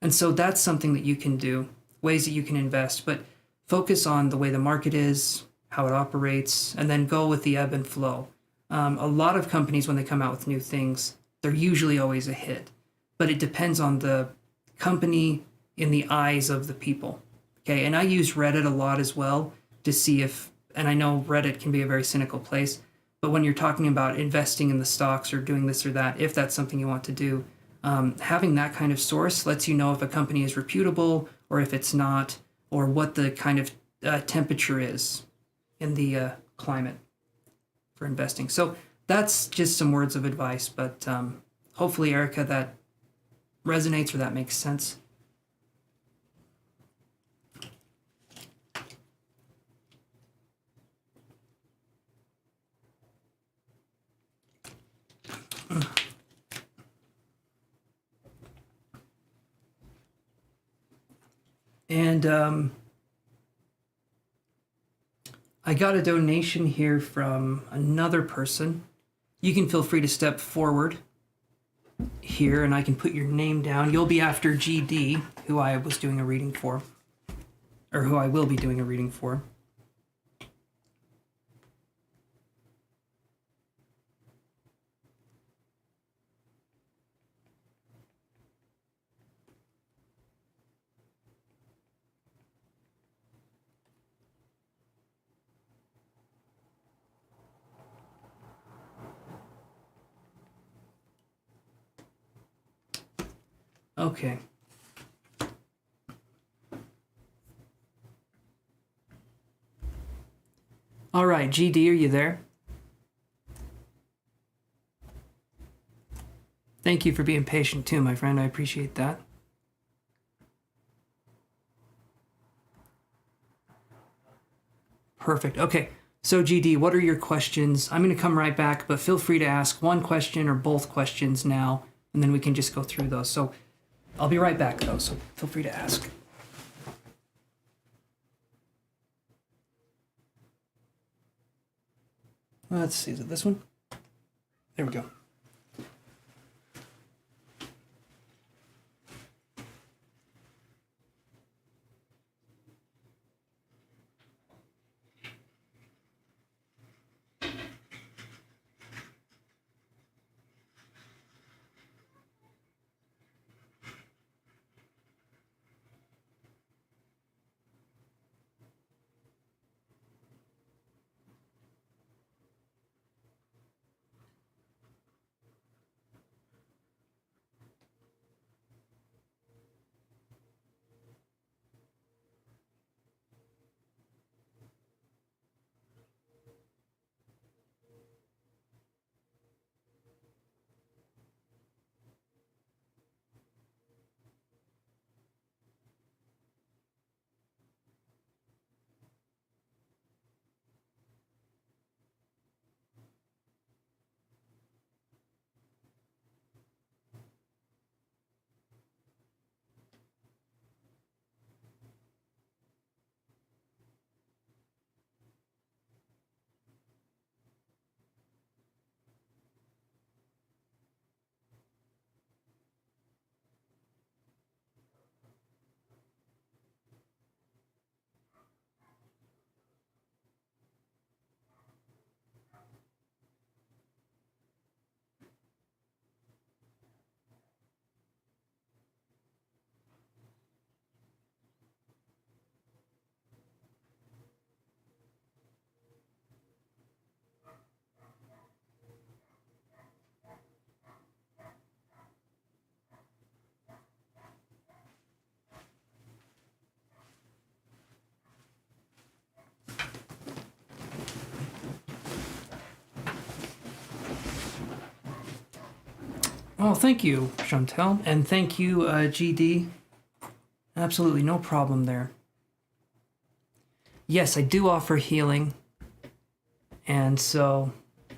And so that's something that you can do, ways that you can invest, but focus on the way the market is, how it operates, and then go with the ebb and flow. A lot of companies, when they come out with new things, they're usually always a hit, but it depends on the company in the eyes of the people. Okay, and I use Reddit a lot as well to see if, and I know Reddit can be a very cynical place, but when you're talking about investing in the stocks or doing this or that, if that's something you want to do, having that kind of source lets you know if a company is reputable or if it's not, or what the kind of temperature is in the climate for investing. So that's just some words of advice, but hopefully, Erica, that resonates or that makes sense. And I got a donation here from another person. You can feel free to step forward here and I can put your name down. You'll be after GD, who I was doing a reading for, or who I will be doing a reading for. Okay. All right, GD, are you there? Thank you for being patient too, my friend. I appreciate that. Perfect. Okay. So GD, what are your questions? I'm going to come right back, but feel free to ask one question or both questions now, and then we can just go through those. So I'll be right back though, so feel free to ask. Let's see, is it this one? There we go. Oh, thank you, Chantel, and thank you, GD. Absolutely no problem there. Yes, I do offer healing, and so,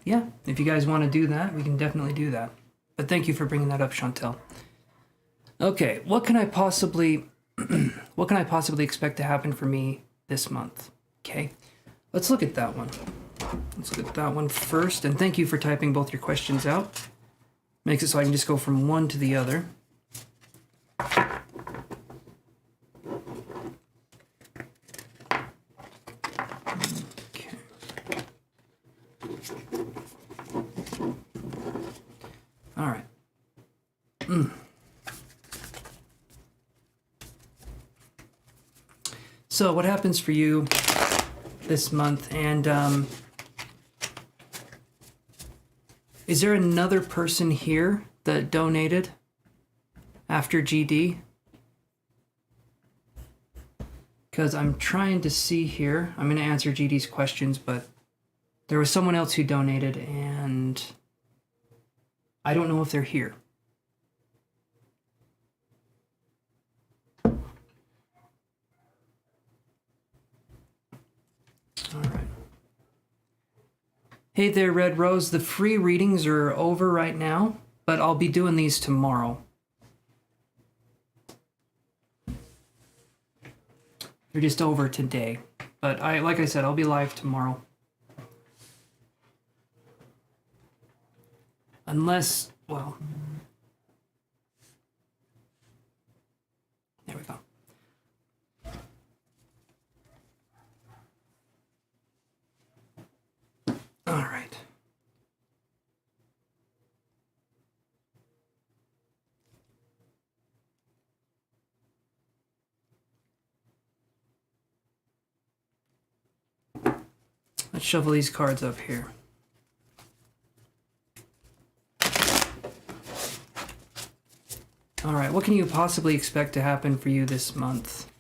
yeah, if you guys want to do that, we can definitely do that. But thank you for bringing that up, Chantel. Okay, what can I possibly expect to happen for me this month? Okay, let's look at that one. Let's look at that one first, and thank you for typing both your questions out. Makes it so I can just go from one to the other. Okay. All right. So what happens for you this month? And is there another person here that donated after GD? Because I'm trying to see here. I'm going to answer GD's questions, but there was someone else who donated, and I don't know if they're here. All right. Hey there, Red Rose. The free readings are over right now, but I'll be doing these tomorrow. They're just over today. But like I said, I'll be live tomorrow. Unless, well, there we go. All right. Let's shuffle these cards up here. All right, what can you possibly expect to happen for you this month?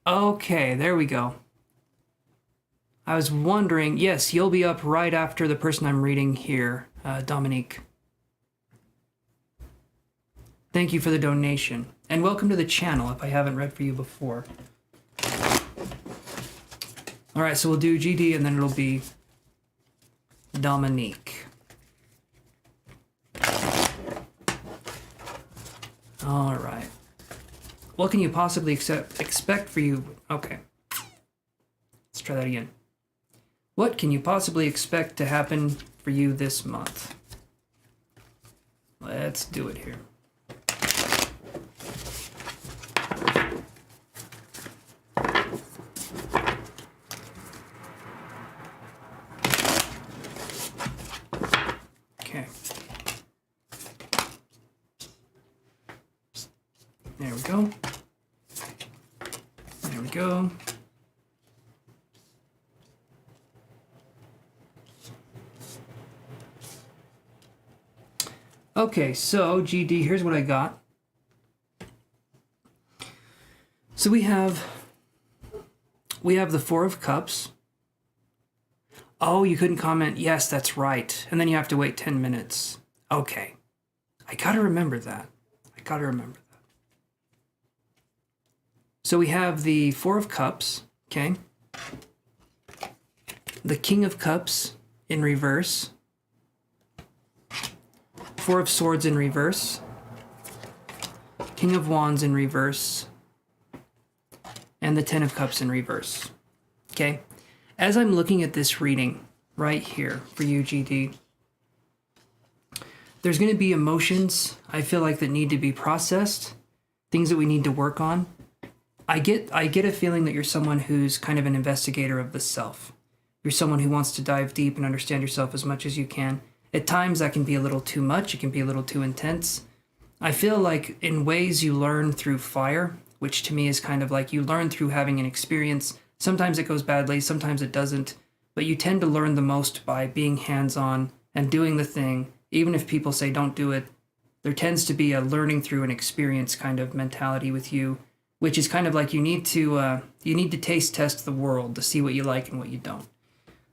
Okay, there we go. I was wondering, yes, you'll be up right after the person I'm reading here, Dominique. Thank you for the donation. And welcome to the channel if I haven't read for you before. All right, so we'll do GD and then it'll be Dominique. All right. What can you possibly expect for you? Okay. Let's try that again. What can you possibly expect to happen for you this month? Let's do it here. Okay. There we go. There we go. Okay, so GD, here's what I got. So we have the Four of Cups. Oh, you couldn't comment. Yes, that's right. And then you have to wait 10 minutes. Okay. I gotta remember that. So we have the Four of Cups, okay? The King of Cups in reverse. Four of Swords in reverse. King of Wands in reverse. And the Ten of Cups in reverse. Okay? As I'm looking at this reading right here for you, GD, there's going to be emotions, I feel like, that need to be processed, things that we need to work on. I get a feeling that you're someone who's kind of an investigator of the self. You're someone who wants to dive deep and understand yourself as much as you can. At times that can be a little too much. It can be a little too intense. I feel like in ways you learn through fire, which to me is kind of like you learn through having an experience. Sometimes it goes badly, sometimes it doesn't. But you tend to learn the most by being hands-on and doing the thing. Even if people say don't do it, there tends to be a learning through an experience kind of mentality with you, which is kind of like you need to taste test the world to see what you like and what you don't.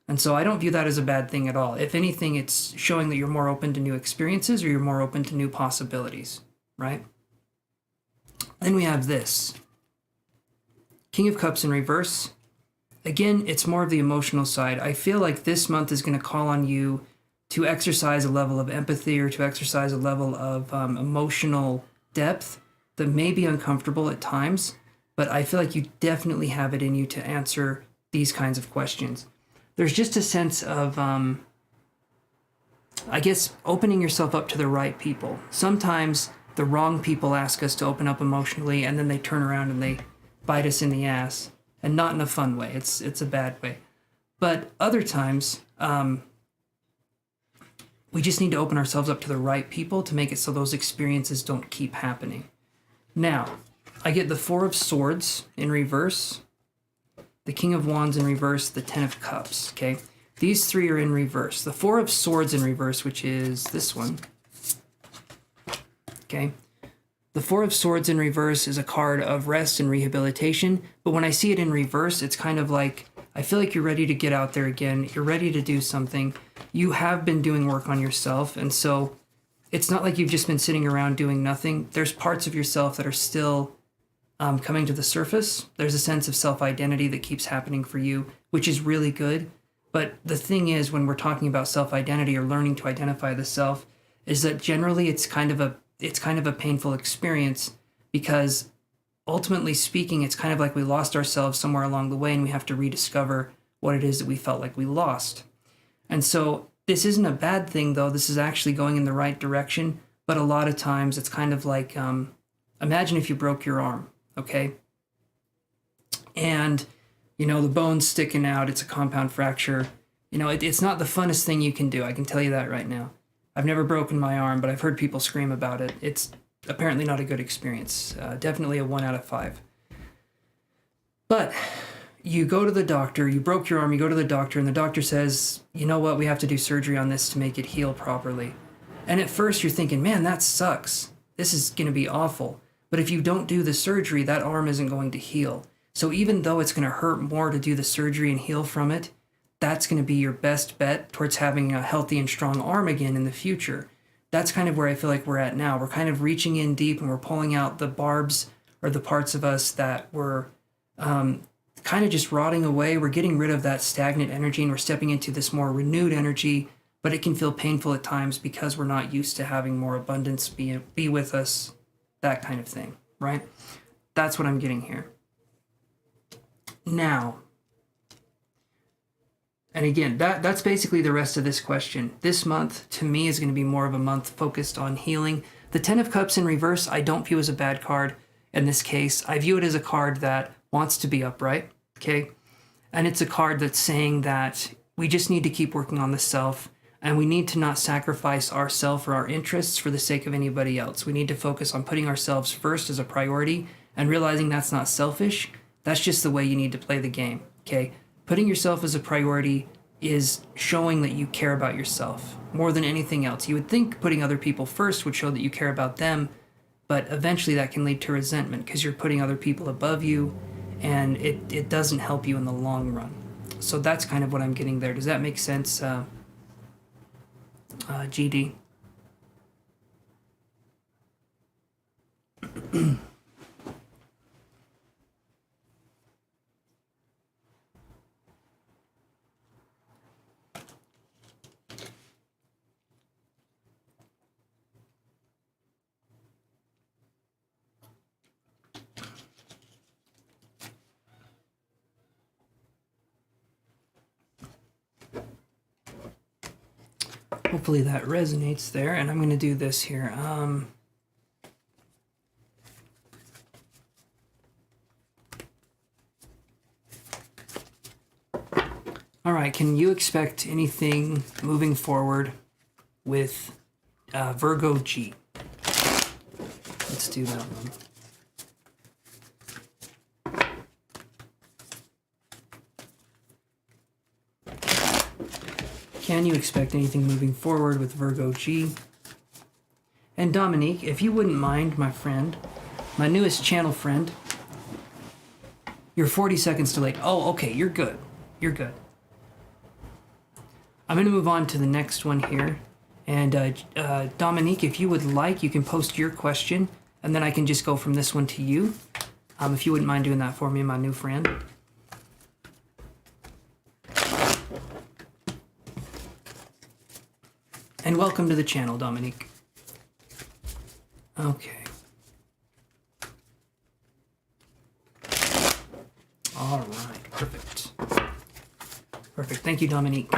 And so I don't view that as a bad thing at all. If anything, it's showing that you're more open to new experiences or you're more open to new possibilities, right? Then we have this. King of Cups in reverse. Again, it's more of the emotional side. I feel like this month is going to call on you to exercise a level of empathy or to exercise a level of emotional depth that may be uncomfortable at times, but I feel like you definitely have it in you to answer these kinds of questions. There's just a sense of, I guess, opening yourself up to the right people. Sometimes the wrong people ask us to open up emotionally, and then they turn around and they bite us in the ass, and not in a fun way. It's a bad way. But other times, we just need to open ourselves up to the right people to make it so those experiences don't keep happening. Now, I get the Four of Swords in reverse, the King of Wands in reverse, the Ten of Cups, okay? These three are in reverse. The Four of Swords in reverse, which is this one, okay? The Four of Swords in reverse is a card of rest and rehabilitation, but when I see it in reverse, it's kind of like, I feel like you're ready to get out there again. You're ready to do something. You have been doing work on yourself, and so it's not like you've just been sitting around doing nothing. There's parts of yourself that are still coming to the surface. There's a sense of self-identity that keeps happening for you, which is really good. But the thing is, when we're talking about self-identity or learning to identify the self, is that generally it's kind of a painful experience, because ultimately speaking, it's kind of like we lost ourselves somewhere along the way and we have to rediscover what it is that we felt like we lost. And so this isn't a bad thing, though. This is actually going in the right direction. But a lot of times it's kind of like, imagine if you broke your arm, okay? And, the bone's sticking out. It's a compound fracture. It's not the funnest thing you can do. I can tell you that right now. I've never broken my arm, but I've heard people scream about it. It's apparently not a good experience. Definitely a 1 out of 5. But you go to the doctor, you broke your arm, you go to the doctor, and the doctor says, you know what, we have to do surgery on this to make it heal properly. And at first you're thinking, man, that sucks. This is going to be awful. But if you don't do the surgery, that arm isn't going to heal. So even though it's going to hurt more to do the surgery and heal from it, that's going to be your best bet towards having a healthy and strong arm again in the future. That's kind of where I feel like we're at now. We're kind of reaching in deep and we're pulling out the barbs or the parts of us that were kind of just rotting away. We're getting rid of that stagnant energy and we're stepping into this more renewed energy, but it can feel painful at times because we're not used to having more abundance be with us, that kind of thing, right? That's what I'm getting here. Now, and again, that's basically the rest of this question. This month, to me, is going to be more of a month focused on healing. The Ten of Cups in reverse, I don't view as a bad card in this case. I view it as a card that wants to be upright, okay? And it's a card that's saying that we just need to keep working on the self, and we need to not sacrifice ourself or our interests for the sake of anybody else. We need to focus on putting ourselves first as a priority and realizing that's not selfish. That's just the way you need to play the game, okay? Putting yourself as a priority is showing that you care about yourself more than anything else. You would think putting other people first would show that you care about them, but eventually that can lead to resentment because you're putting other people above you, and it doesn't help you in the long run. So that's kind of what I'm getting there. Does that make sense, GD? Hopefully that resonates there, and I'm going to do this here. All right, can you expect anything moving forward with Virgo G? Let's do that one. Can you expect anything moving forward with Virgo G? And Dominique, if you wouldn't mind, my friend, my newest channel friend, you're 40 seconds delayed. Oh, okay, you're good. You're good. I'm going to move on to the next one here. And Dominique, if you would like, you can post your question, and then I can just go from this one to you. If you wouldn't mind doing that for me, my new friend. And welcome to the channel, Dominique. Okay. All right, perfect. Perfect, thank you, Dominique.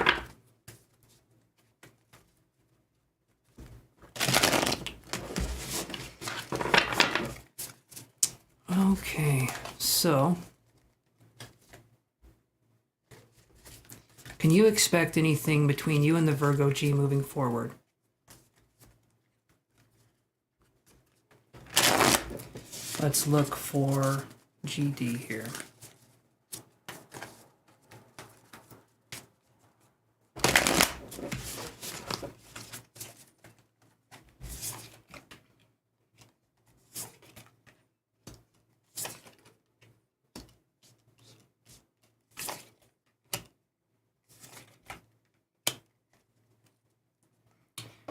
Okay, so can you expect anything between you and the Virgo G moving forward? Let's look for GD here.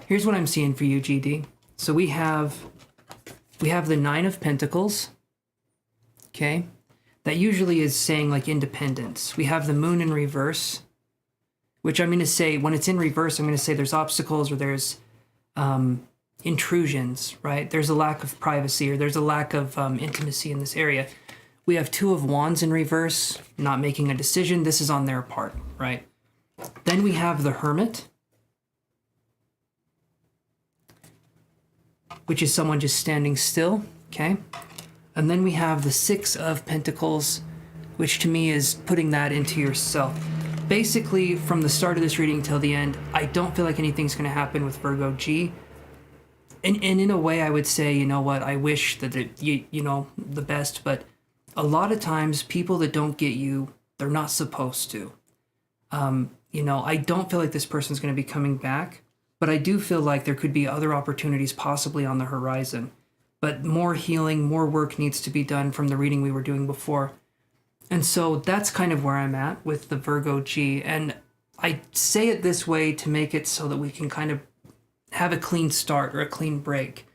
Here's what I'm seeing for you, GD. So we have the Nine of Pentacles, okay? That usually is saying like independence. We have the Moon in reverse, which I'm going to say, when it's in reverse, I'm going to say there's obstacles or there's intrusions, right? There's a lack of privacy or there's a lack of intimacy in this area. We have Two of Wands in reverse, not making a decision. This is on their part, right? Then we have the Hermit, which is someone just standing still, okay? And then we have the Six of Pentacles, which to me is putting that into yourself. Basically, from the start of this reading till the end, I don't feel like anything's going to happen with Virgo G. And in a way, I would say, you know what, I wish that you know, the best, but a lot of times, people that don't get you They're not supposed to. You know, I don't feel like this person's going to be coming back, but I do feel like there could be other opportunities possibly on the horizon. But more healing, more work needs to be done from the reading we were doing before. And so that's kind of where I'm at with the Virgo G. And I say it this way to make it so that we can kind of have a clean start or a clean break,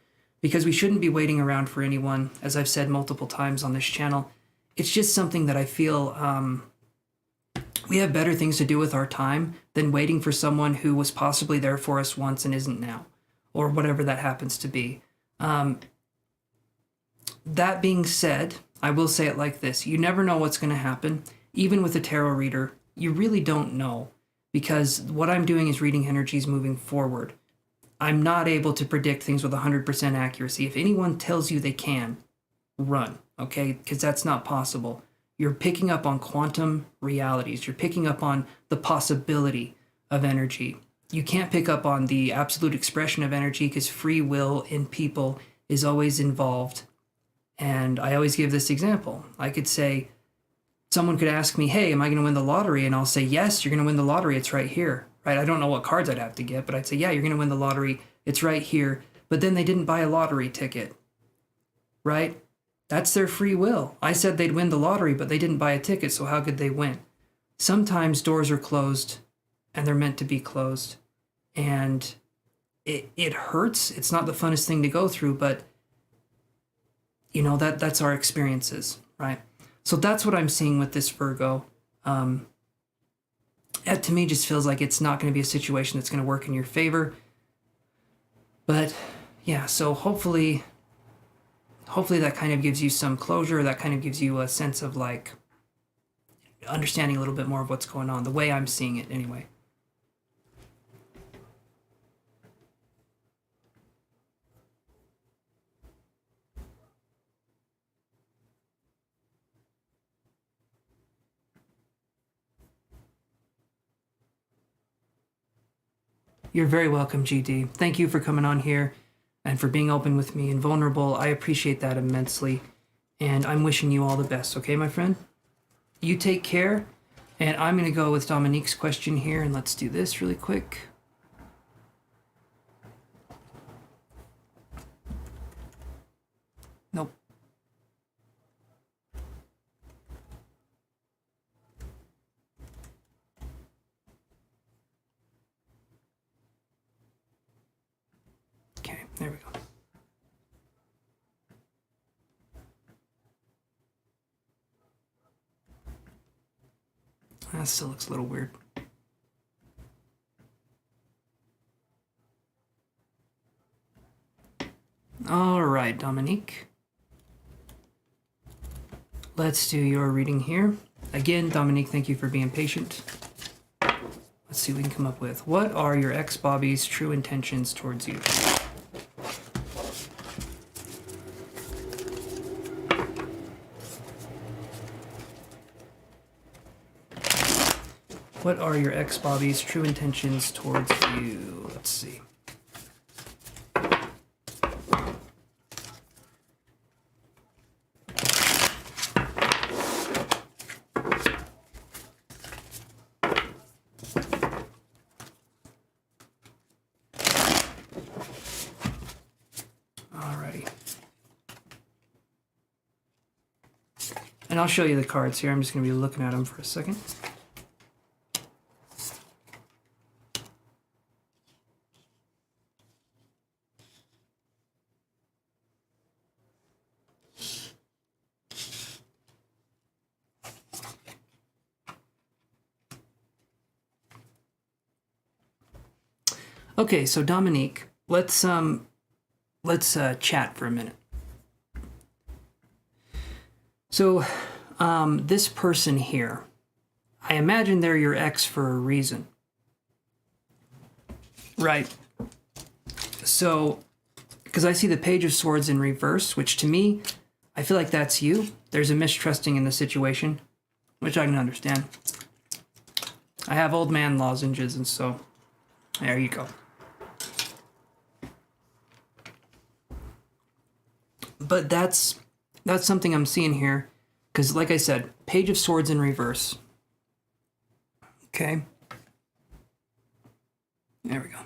because we shouldn't be waiting around for anyone, as I've said multiple times on this channel. It's just something that I feel we have better things to do with our time than waiting for someone who was possibly there for us once and isn't now, or whatever that happens to be. That being said, I will say it like this. You never know what's going to happen. Even with a tarot reader, you really don't know, because what I'm doing is reading energies moving forward. I'm not able to predict things with 100% accuracy. If anyone tells you they can, run, okay? Because that's not possible. You're picking up on quantum realities. You're picking up on the possibility of energy. You can't pick up on the absolute expression of energy, because free will in people is always involved. And I always give this example. I could say, someone could ask me, hey, am I going to win the lottery? And I'll say, yes, you're going to win the lottery. It's right here, right? I don't know what cards I'd have to get, but I'd say, yeah, you're going to win the lottery. It's right here. But then they didn't buy a lottery ticket, right? That's their free will. I said they'd win the lottery, but they didn't buy a ticket, so how could they win? Sometimes doors are closed, and they're meant to be closed. And it hurts. It's not the funnest thing to go through, but you know, that's our experiences, right? So that's what I'm seeing with this Virgo. It to me just feels like it's not going to be a situation that's going to work in your favor. But yeah, so hopefully that kind of gives you some closure. That kind of gives you a sense of like understanding a little bit more of what's going on, the way I'm seeing it anyway. You're very welcome, GD. Thank you for coming on here and for being open with me and vulnerable. I appreciate that immensely. And I'm wishing you all the best, okay, my friend? You take care. And I'm going to go with Dominique's question here, and let's do this really quick. Nope. Okay, there we go. That still looks a little weird. All right, Dominique. Let's do your reading here. Again, Dominique, thank you for being patient. Let's see what we can come up with. What are your ex-Bobby's true intentions towards you? What are your ex-Bobby's true intentions towards you? Let's see. Alrighty. And I'll show you the cards here. I'm just going to be looking at them for a second. Okay, so Dominique, let's chat for a minute. So, this person here, I imagine they're your ex for a reason, right? So, because I see the Page of Swords in reverse, which to me, I feel like that's you. There's a mistrusting in the situation, which I can understand. I have old man lozenges, and so there you go. But that's something I'm seeing here, because like I said, Page of Swords in reverse. Okay. There we go.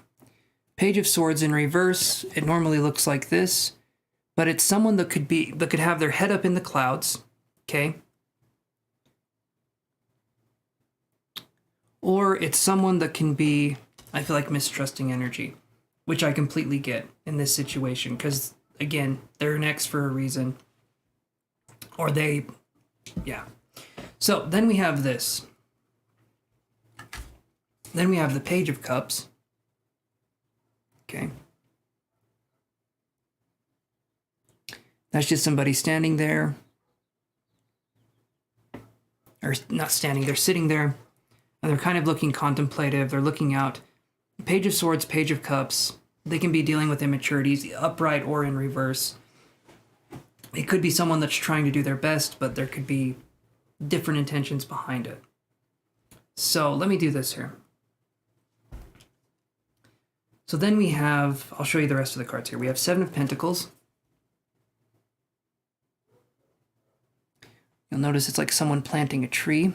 Page of Swords in reverse. It normally looks like this, but it's someone that could have their head up in the clouds, okay? Or it's someone that can be, I feel like, mistrusting energy, which I completely get in this situation because, again, they're an X for a reason. Or yeah. So then we have this. Then we have the Page of Cups. Okay. That's just somebody standing there. Or not standing, they're sitting there. And they're kind of looking contemplative. They're looking out. Page of Swords, Page of Cups. They can be dealing with immaturities, upright or in reverse. It could be someone that's trying to do their best, but there could be different intentions behind it. So let me do this here. So then we have, I'll show you the rest of the cards here. We have Seven of Pentacles. You'll notice it's like someone planting a tree.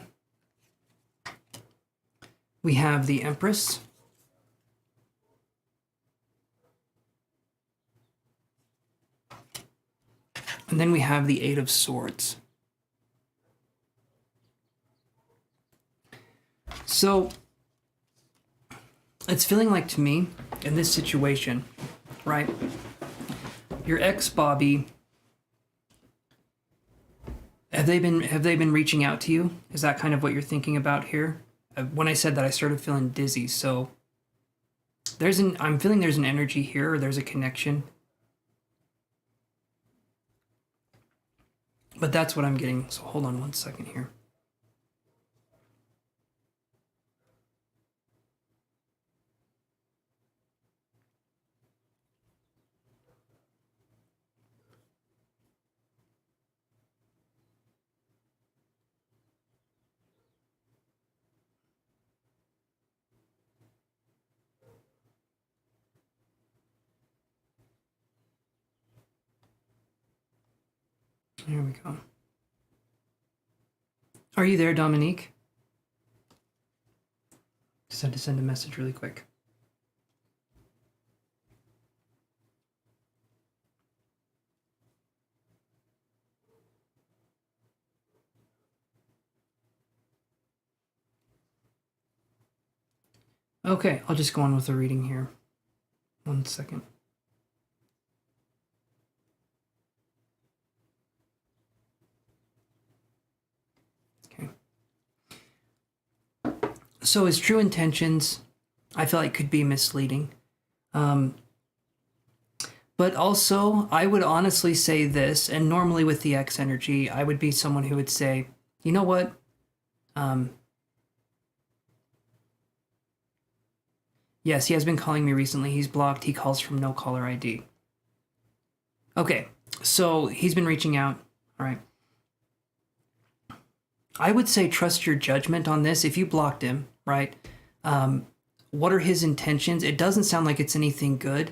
We have the Empress. And then we have the Eight of Swords. So it's feeling like to me in this situation, right? Your ex Bobby, have they been reaching out to you? Is that kind of what you're thinking about here? When I said that, I started feeling dizzy. So I'm feeling there's an energy here, or there's a connection. But that's what I'm getting. So hold on one second here. Here we go. Are you there, Dominique? Just had to send a message really quick. Okay, I'll just go on with the reading here. One second. Okay. So his true intentions, I feel like, could be misleading. But also, I would honestly say this, and normally with the X energy, I would be someone who would say, you know what? Yes, he has been calling me recently. He's blocked. He calls from no caller ID. Okay, so he's been reaching out. All right. I would say trust your judgment on this. If you blocked him, right? What are his intentions? It doesn't sound like it's anything good.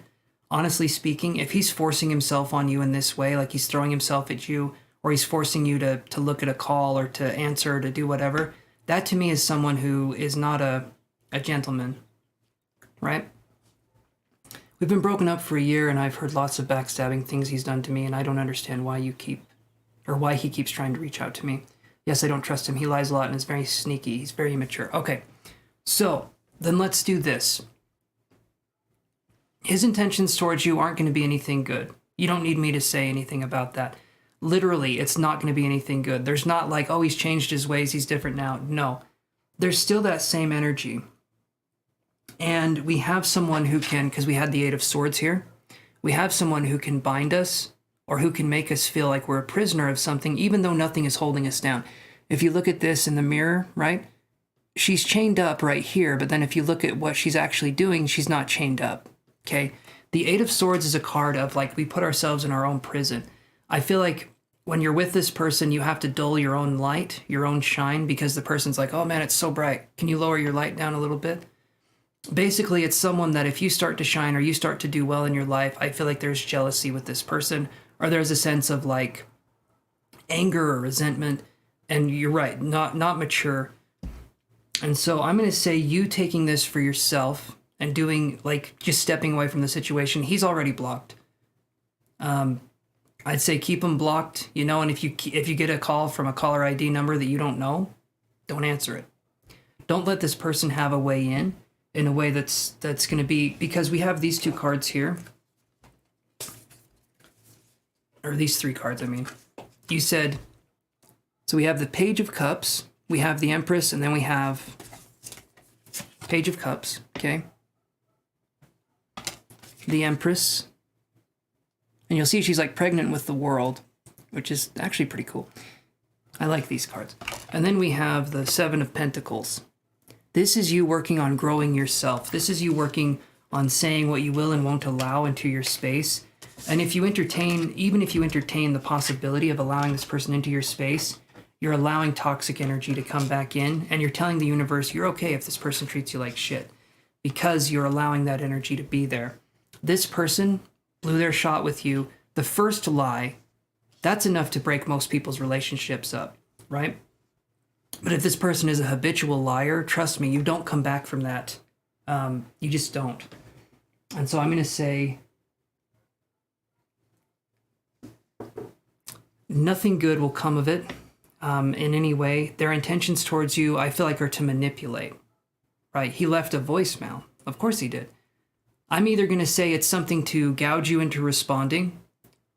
Honestly speaking, if he's forcing himself on you in this way, like he's throwing himself at you, or he's forcing you to look at a call or to answer, or to do whatever, that to me is someone who is not a gentleman. Right? We've been broken up for a year, and I've heard lots of backstabbing things he's done to me, and I don't understand why he keeps trying to reach out to me. Yes, I don't trust him. He lies a lot and is very sneaky. He's very immature. Okay, so then let's do this. His intentions towards you aren't going to be anything good. You don't need me to say anything about that. Literally, it's not going to be anything good. There's not like, oh, he's changed his ways, he's different now. No, there's still that same energy. And we have someone who can, because we had the Eight of Swords here, we have someone who can bind us or who can make us feel like we're a prisoner of something, even though nothing is holding us down. If you look at this in the mirror, right, she's chained up right here, but then if you look at what she's actually doing, she's not chained up, okay? The Eight of Swords is a card of like we put ourselves in our own prison. I feel like when you're with this person, you have to dull your own light, your own shine, because the person's like, oh man, it's so bright. Can you lower your light down a little bit? Basically, it's someone that if you start to shine or you start to do well in your life, I feel like there's jealousy with this person, or there's a sense of like anger or resentment. And you're right, not mature. And so I'm going to say you taking this for yourself and doing, like, just stepping away from the situation. He's already blocked. I'd say keep him blocked, you know, and if you get a call from a caller ID number that you don't know, don't answer it. Don't let this person have a way in a way that's going to be, because we have these two cards here. Or these three cards, I mean. You said, so we have the Page of Cups, we have the Empress, and then we have Page of Cups, okay? The Empress. And you'll see she's like pregnant with the world, which is actually pretty cool. I like these cards. And then we have the Seven of Pentacles. This is you working on growing yourself. This is you working on saying what you will and won't allow into your space. And if you entertain, even if you entertain the possibility of allowing this person into your space, you're allowing toxic energy to come back in, and you're telling the universe you're okay if this person treats you like shit, because you're allowing that energy to be there. This person blew their shot with you. The first lie, that's enough to break most people's relationships up, right? But if this person is a habitual liar, trust me, you don't come back from that. You just don't. And so I'm going to say, nothing good will come of it in any way. Their intentions towards you, I feel like, are to manipulate, right? He left a voicemail. Of course he did. I'm either going to say it's something to gouge you into responding,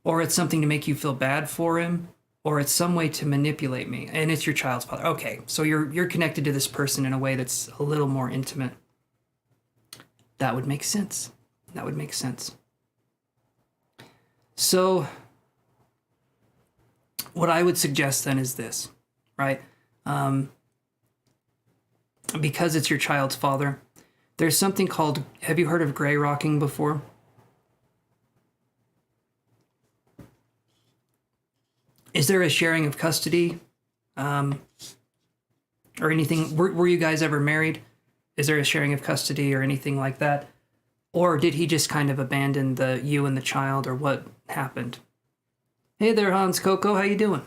or it's something to make you feel bad for him, or it's some way to manipulate me. And it's your child's father. Okay, so you're connected to this person in a way that's a little more intimate. That would make sense. That would make sense. So what I would suggest then is this, right? Because it's your child's father, there's something called, have you heard of gray rocking before? Is there a sharing of custody or anything? Were you guys ever married? Is there a sharing of custody or anything like that? Or did he just kind of abandon you and the child, or what happened? Hey there, Hans Coco, how you doing?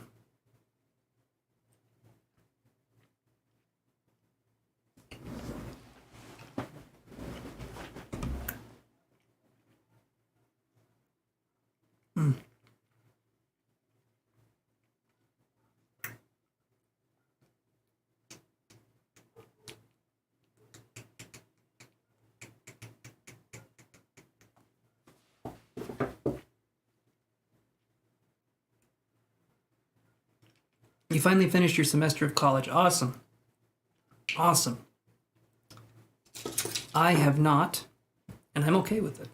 You finally finished your semester of college. Awesome. Awesome. I have not, and I'm okay with it.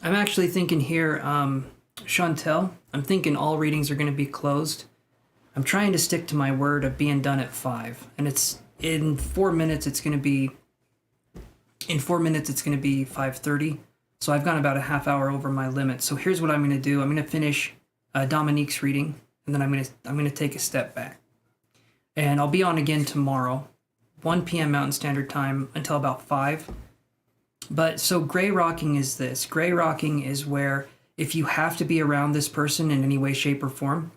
I'm actually thinking here, Chantel, I'm thinking all readings are going to be closed. I'm trying to stick to my word of being done at 5. And it's in 4 minutes, it's going to be 5:30. So I've gone about a half hour over my limit. So here's what I'm going to do. I'm going to finish Dominique's reading, and then I'm going to take a step back. And I'll be on again tomorrow, 1 p.m. Mountain Standard Time until about 5. But so gray rocking is this. Gray rocking is where if you have to be around this person in any way, shape, or form,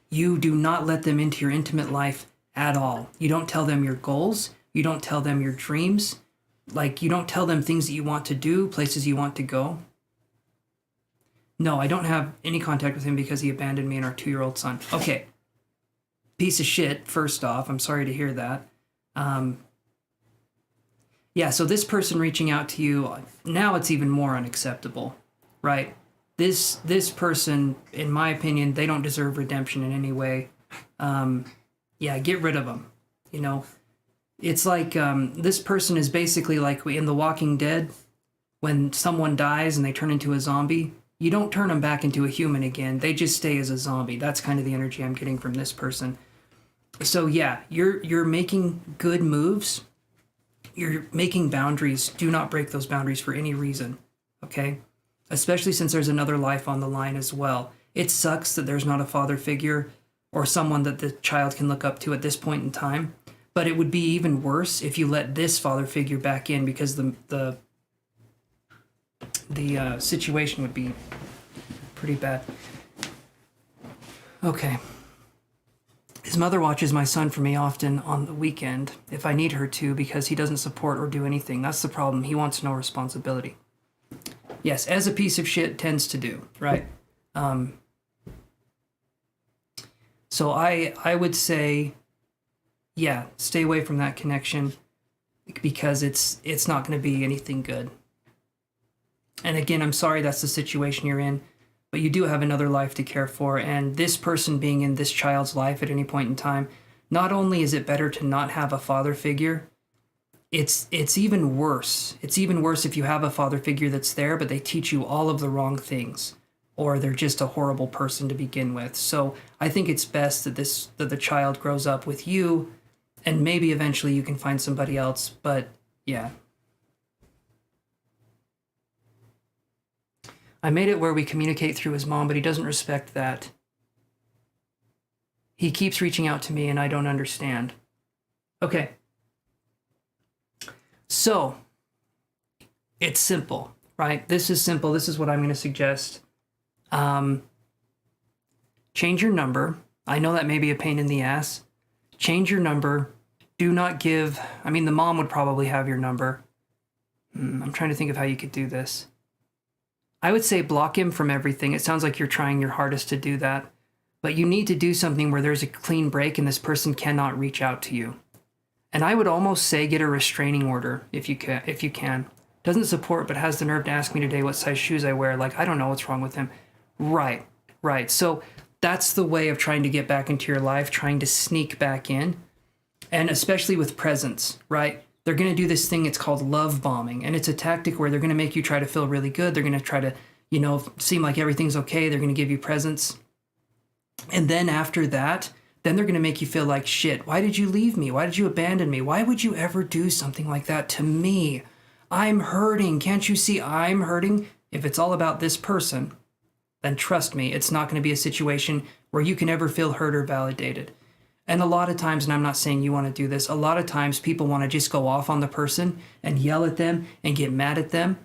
you do not let them into your intimate life at all. You don't tell them your goals. You don't tell them your dreams. Like, you don't tell them things that you want to do, places you want to go. No, I don't have any contact with him because he abandoned me and our 2-year-old son. Okay. Piece of shit, first off. I'm sorry to hear that. Yeah, so this person reaching out to you, now it's even more unacceptable, right? This person, in my opinion, they don't deserve redemption in any way. Yeah, get rid of them, you know? It's like this person is basically like in The Walking Dead, when someone dies and they turn into a zombie, you don't turn them back into a human again. They just stay as a zombie. That's kind of the energy I'm getting from this person. So yeah, you're making good moves. You're making boundaries. Do not break those boundaries for any reason, okay? Especially since there's another life on the line as well. It sucks that there's not a father figure or someone that the child can look up to at this point in time. But it would be even worse if you let this father figure back in, because the situation would be pretty bad. Okay. His mother watches my son for me often on the weekend, if I need her to, because he doesn't support or do anything. That's the problem. He wants no responsibility. Yes, as a piece of shit tends to do, right? So I would say, yeah, stay away from that connection because it's not going to be anything good. And again, I'm sorry that's the situation you're in, but you do have another life to care for, and this person being in this child's life at any point in time, not only is it better to not have a father figure, it's even worse. It's even worse if you have a father figure that's there, but they teach you all of the wrong things, or they're just a horrible person to begin with. So I think it's best that the child grows up with you, and maybe eventually you can find somebody else, but yeah. I made it where we communicate through his mom, but he doesn't respect that. He keeps reaching out to me and I don't understand. Okay. So, it's simple, right? This is simple. This is what I'm going to suggest. Change your number. I know that may be a pain in the ass. Change your number. Do not give... I mean, the mom would probably have your number. I'm trying to think of how you could do this. I would say block him from everything. It sounds like you're trying your hardest to do that. But you need to do something where there's a clean break and this person cannot reach out to you. And I would almost say get a restraining order if you can. Doesn't support but has the nerve to ask me today what size shoes I wear. Like, I don't know what's wrong with him. Right. So that's the way of trying to get back into your life, trying to sneak back in. And especially with presents, right? They're going to do this thing, it's called love bombing. And it's a tactic where they're going to make you try to feel really good. They're going to try to, seem like everything's okay. They're going to give you presents. And then after that, then they're going to make you feel like shit. Why did you leave me? Why did you abandon me? Why would you ever do something like that to me? I'm hurting. Can't you see I'm hurting? If it's all about this person, then trust me, it's not going to be a situation where you can ever feel heard or validated. And a lot of times, and I'm not saying you want to do this, a lot of times people want to just go off on the person and yell at them and get mad at them.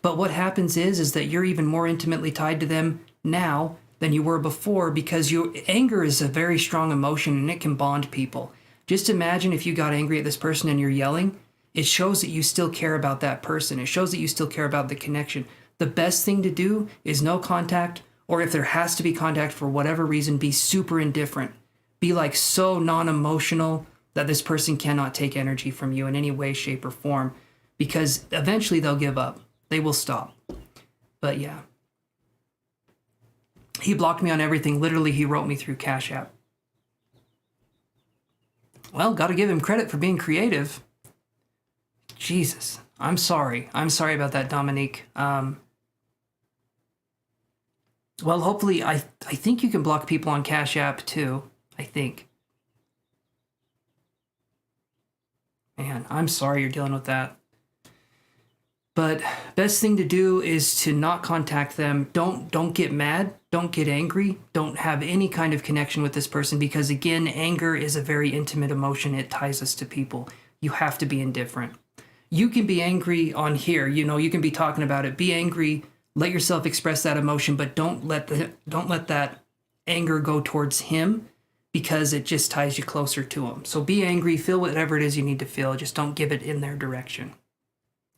But what happens is that you're even more intimately tied to them now than you were before because your anger is a very strong emotion and it can bond people. Just imagine if you got angry at this person and you're yelling, it shows that you still care about that person. It shows that you still care about the connection. The best thing to do is no contact, or if there has to be contact for whatever reason, be super indifferent. Be like so non-emotional that this person cannot take energy from you in any way, shape, or form, because eventually they'll give up. They will stop. But yeah. He blocked me on everything. Literally, he wrote me through Cashapp. Well, gotta give him credit for being creative. Jesus. I'm sorry. I'm sorry about that, Dominique. Well, hopefully, I think you can block people on Cashapp too. I think. Man, I'm sorry you're dealing with that. But best thing to do is to not contact them. Don't get mad. Don't get angry. Don't have any kind of connection with this person because, again, anger is a very intimate emotion. It ties us to people. You have to be indifferent. You can be angry on here. You can be talking about it. Be angry. Let yourself express that emotion, but don't let that anger go towards him because it just ties you closer to him. So be angry. Feel whatever it is you need to feel. Just don't give it in their direction.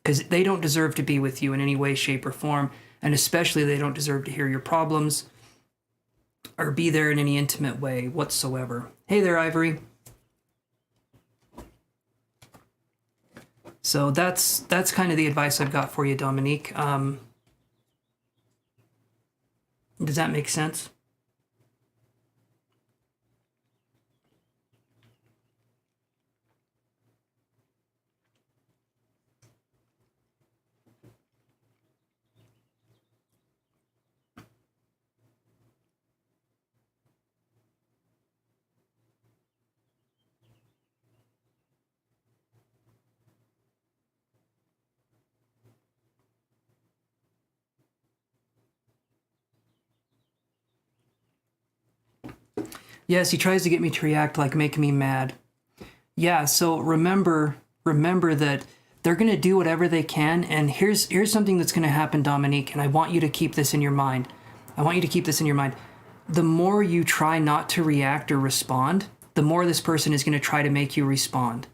Because they don't deserve to be with you in any way, shape, or form. And especially they don't deserve to hear your problems or be there in any intimate way whatsoever. Hey there, Ivory. So that's kind of the advice I've got for you, Dominique. Does that make sense? Yes, he tries to get me to react like making me mad. Yeah, so remember that they're going to do whatever they can, and here's something that's going to happen, Dominique, and I want you to keep this in your mind. the more you try not to react or respond, the more this person is going to try to make you respond.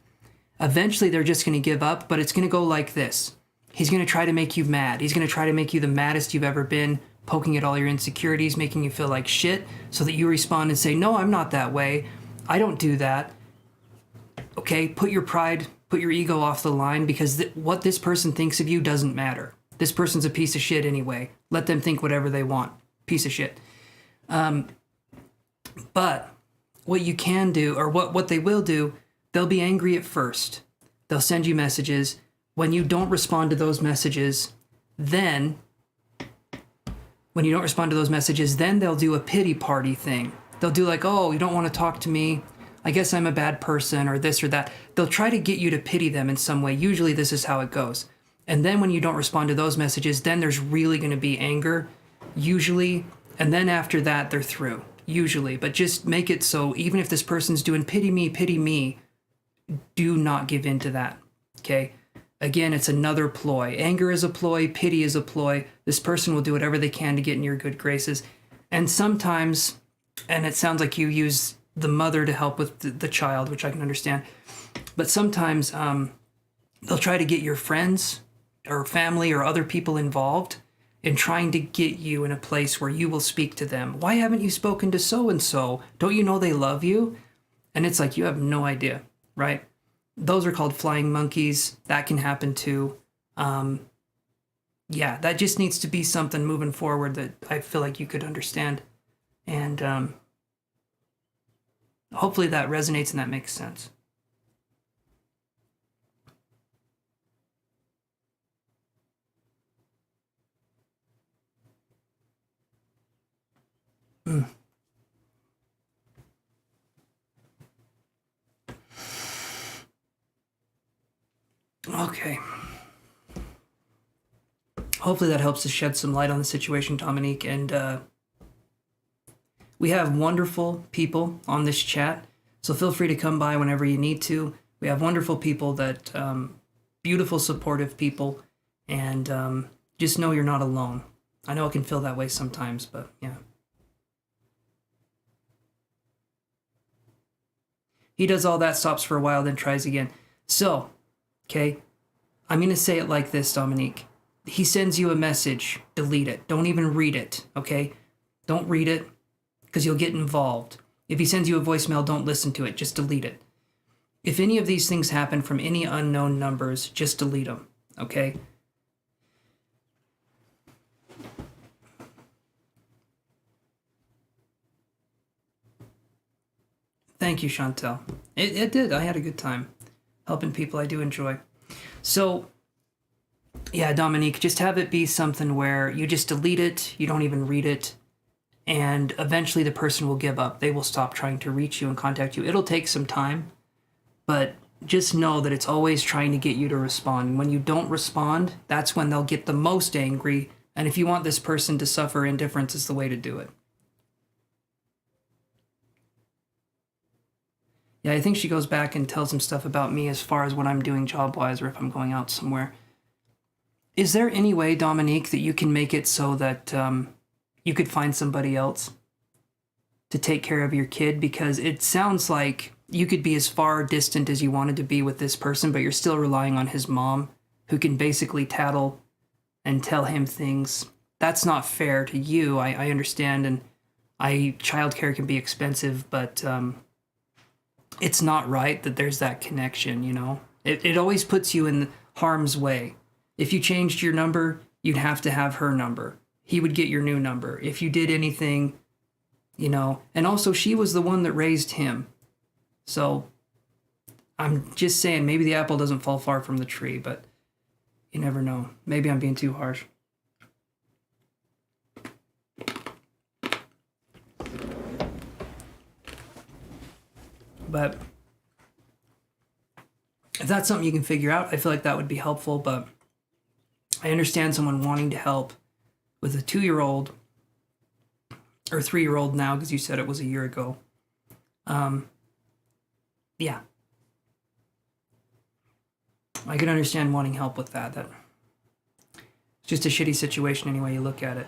Eventually, they're just going to give up, but it's going to go like this. He's going to try to make you mad. He's going to try to make you the maddest you've ever been, poking at all your insecurities, making you feel like shit, so that you respond and say, no, I'm not that way. I don't do that. Okay, put your pride, put your ego off the line, because what this person thinks of you doesn't matter. This person's a piece of shit anyway. Let them think whatever they want. Piece of shit. But what you can do, or what they will do, they'll be angry at first. They'll send you messages. When you don't respond to those messages, then they'll do a pity party thing. They'll do like, oh, you don't want to talk to me. I guess I'm a bad person, or this or that. They'll try to get you to pity them in some way. Usually this is how it goes. And then when you don't respond to those messages, then there's really going to be anger, usually. And then after that, they're through, usually. But just make it so even if this person's doing pity me, do not give in to that, okay? Again, it's another ploy. Anger is a ploy. Pity is a ploy. This person will do whatever they can to get in your good graces. And sometimes, and it sounds like you use the mother to help with the child, which I can understand. But sometimes they'll try to get your friends or family or other people involved in trying to get you in a place where you will speak to them. Why haven't you spoken to so-and-so? Don't you know they love you? And it's like, you have no idea, right? Those are called flying monkeys. That can happen too. Yeah, that just needs to be something moving forward that I feel like you could understand. And hopefully that resonates and that makes sense. Okay. Hopefully that helps to shed some light on the situation, Dominique. And we have wonderful people on this chat, so feel free to come by whenever you need to. We have wonderful people that, beautiful, supportive people, and just know you're not alone. I know it can feel that way sometimes, but yeah. He does all that, stops for a while, then tries again. So, okay, I'm going to say it like this, Dominique. He sends you a message, delete it. Don't even read it, okay? Don't read it, because you'll get involved. If he sends you a voicemail, don't listen to it. Just delete it. If any of these things happen from any unknown numbers, just delete them, okay? Thank you, Chantel. It did. I had a good time helping people I do enjoy. So, yeah, Dominique, just have it be something where you just delete it, you don't even read it, and eventually the person will give up. They will stop trying to reach you and contact you. It'll take some time, but just know that it's always trying to get you to respond. When you don't respond, that's when they'll get the most angry, and if you want this person to suffer, indifference is the way to do it. Yeah, I think she goes back and tells him stuff about me as far as what I'm doing job-wise or if I'm going out somewhere. Is there any way, Dominique, that you can make it so that you could find somebody else to take care of your kid? Because it sounds like you could be as far distant as you wanted to be with this person, but you're still relying on his mom, who can basically tattle and tell him things. That's not fair to you, I understand, and childcare can be expensive, but it's not right that there's that connection, you know? It always puts you in harm's way. If you changed your number, you'd have to have her number. He would get your new number. If you did anything, you know, and also she was the one that raised him. So I'm just saying, maybe the apple doesn't fall far from the tree, but you never know. Maybe I'm being too harsh. But if that's something you can figure out, I feel like that would be helpful. But I understand someone wanting to help with a 2-year-old or 3-year-old now, because you said it was a year ago. Yeah. I can understand wanting help with that. It's just a shitty situation any way you look at it.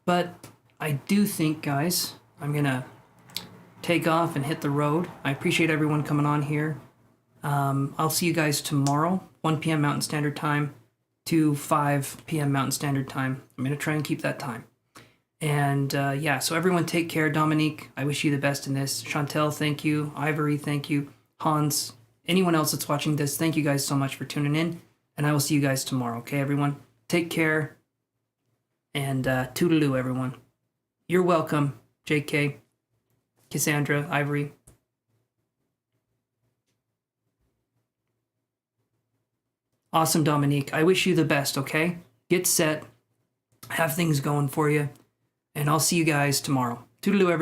But I do think, guys, I'm going to take off and hit the road. I appreciate everyone coming on here. I'll see you guys tomorrow, 1 p.m. Mountain Standard Time to 5 p.m. Mountain Standard Time. I'm going to try and keep that time. And yeah, so everyone take care. Dominique, I wish you the best in this. Chantel, thank you. Ivory, thank you. Hans, anyone else that's watching this, thank you guys so much for tuning in. And I will see you guys tomorrow, okay, everyone? Take care. And toodaloo, everyone. You're welcome, JK, Cassandra, Ivory. Awesome, Dominique. I wish you the best, okay? Get set. Have things going for you. And I'll see you guys tomorrow. Toodaloo, everyone.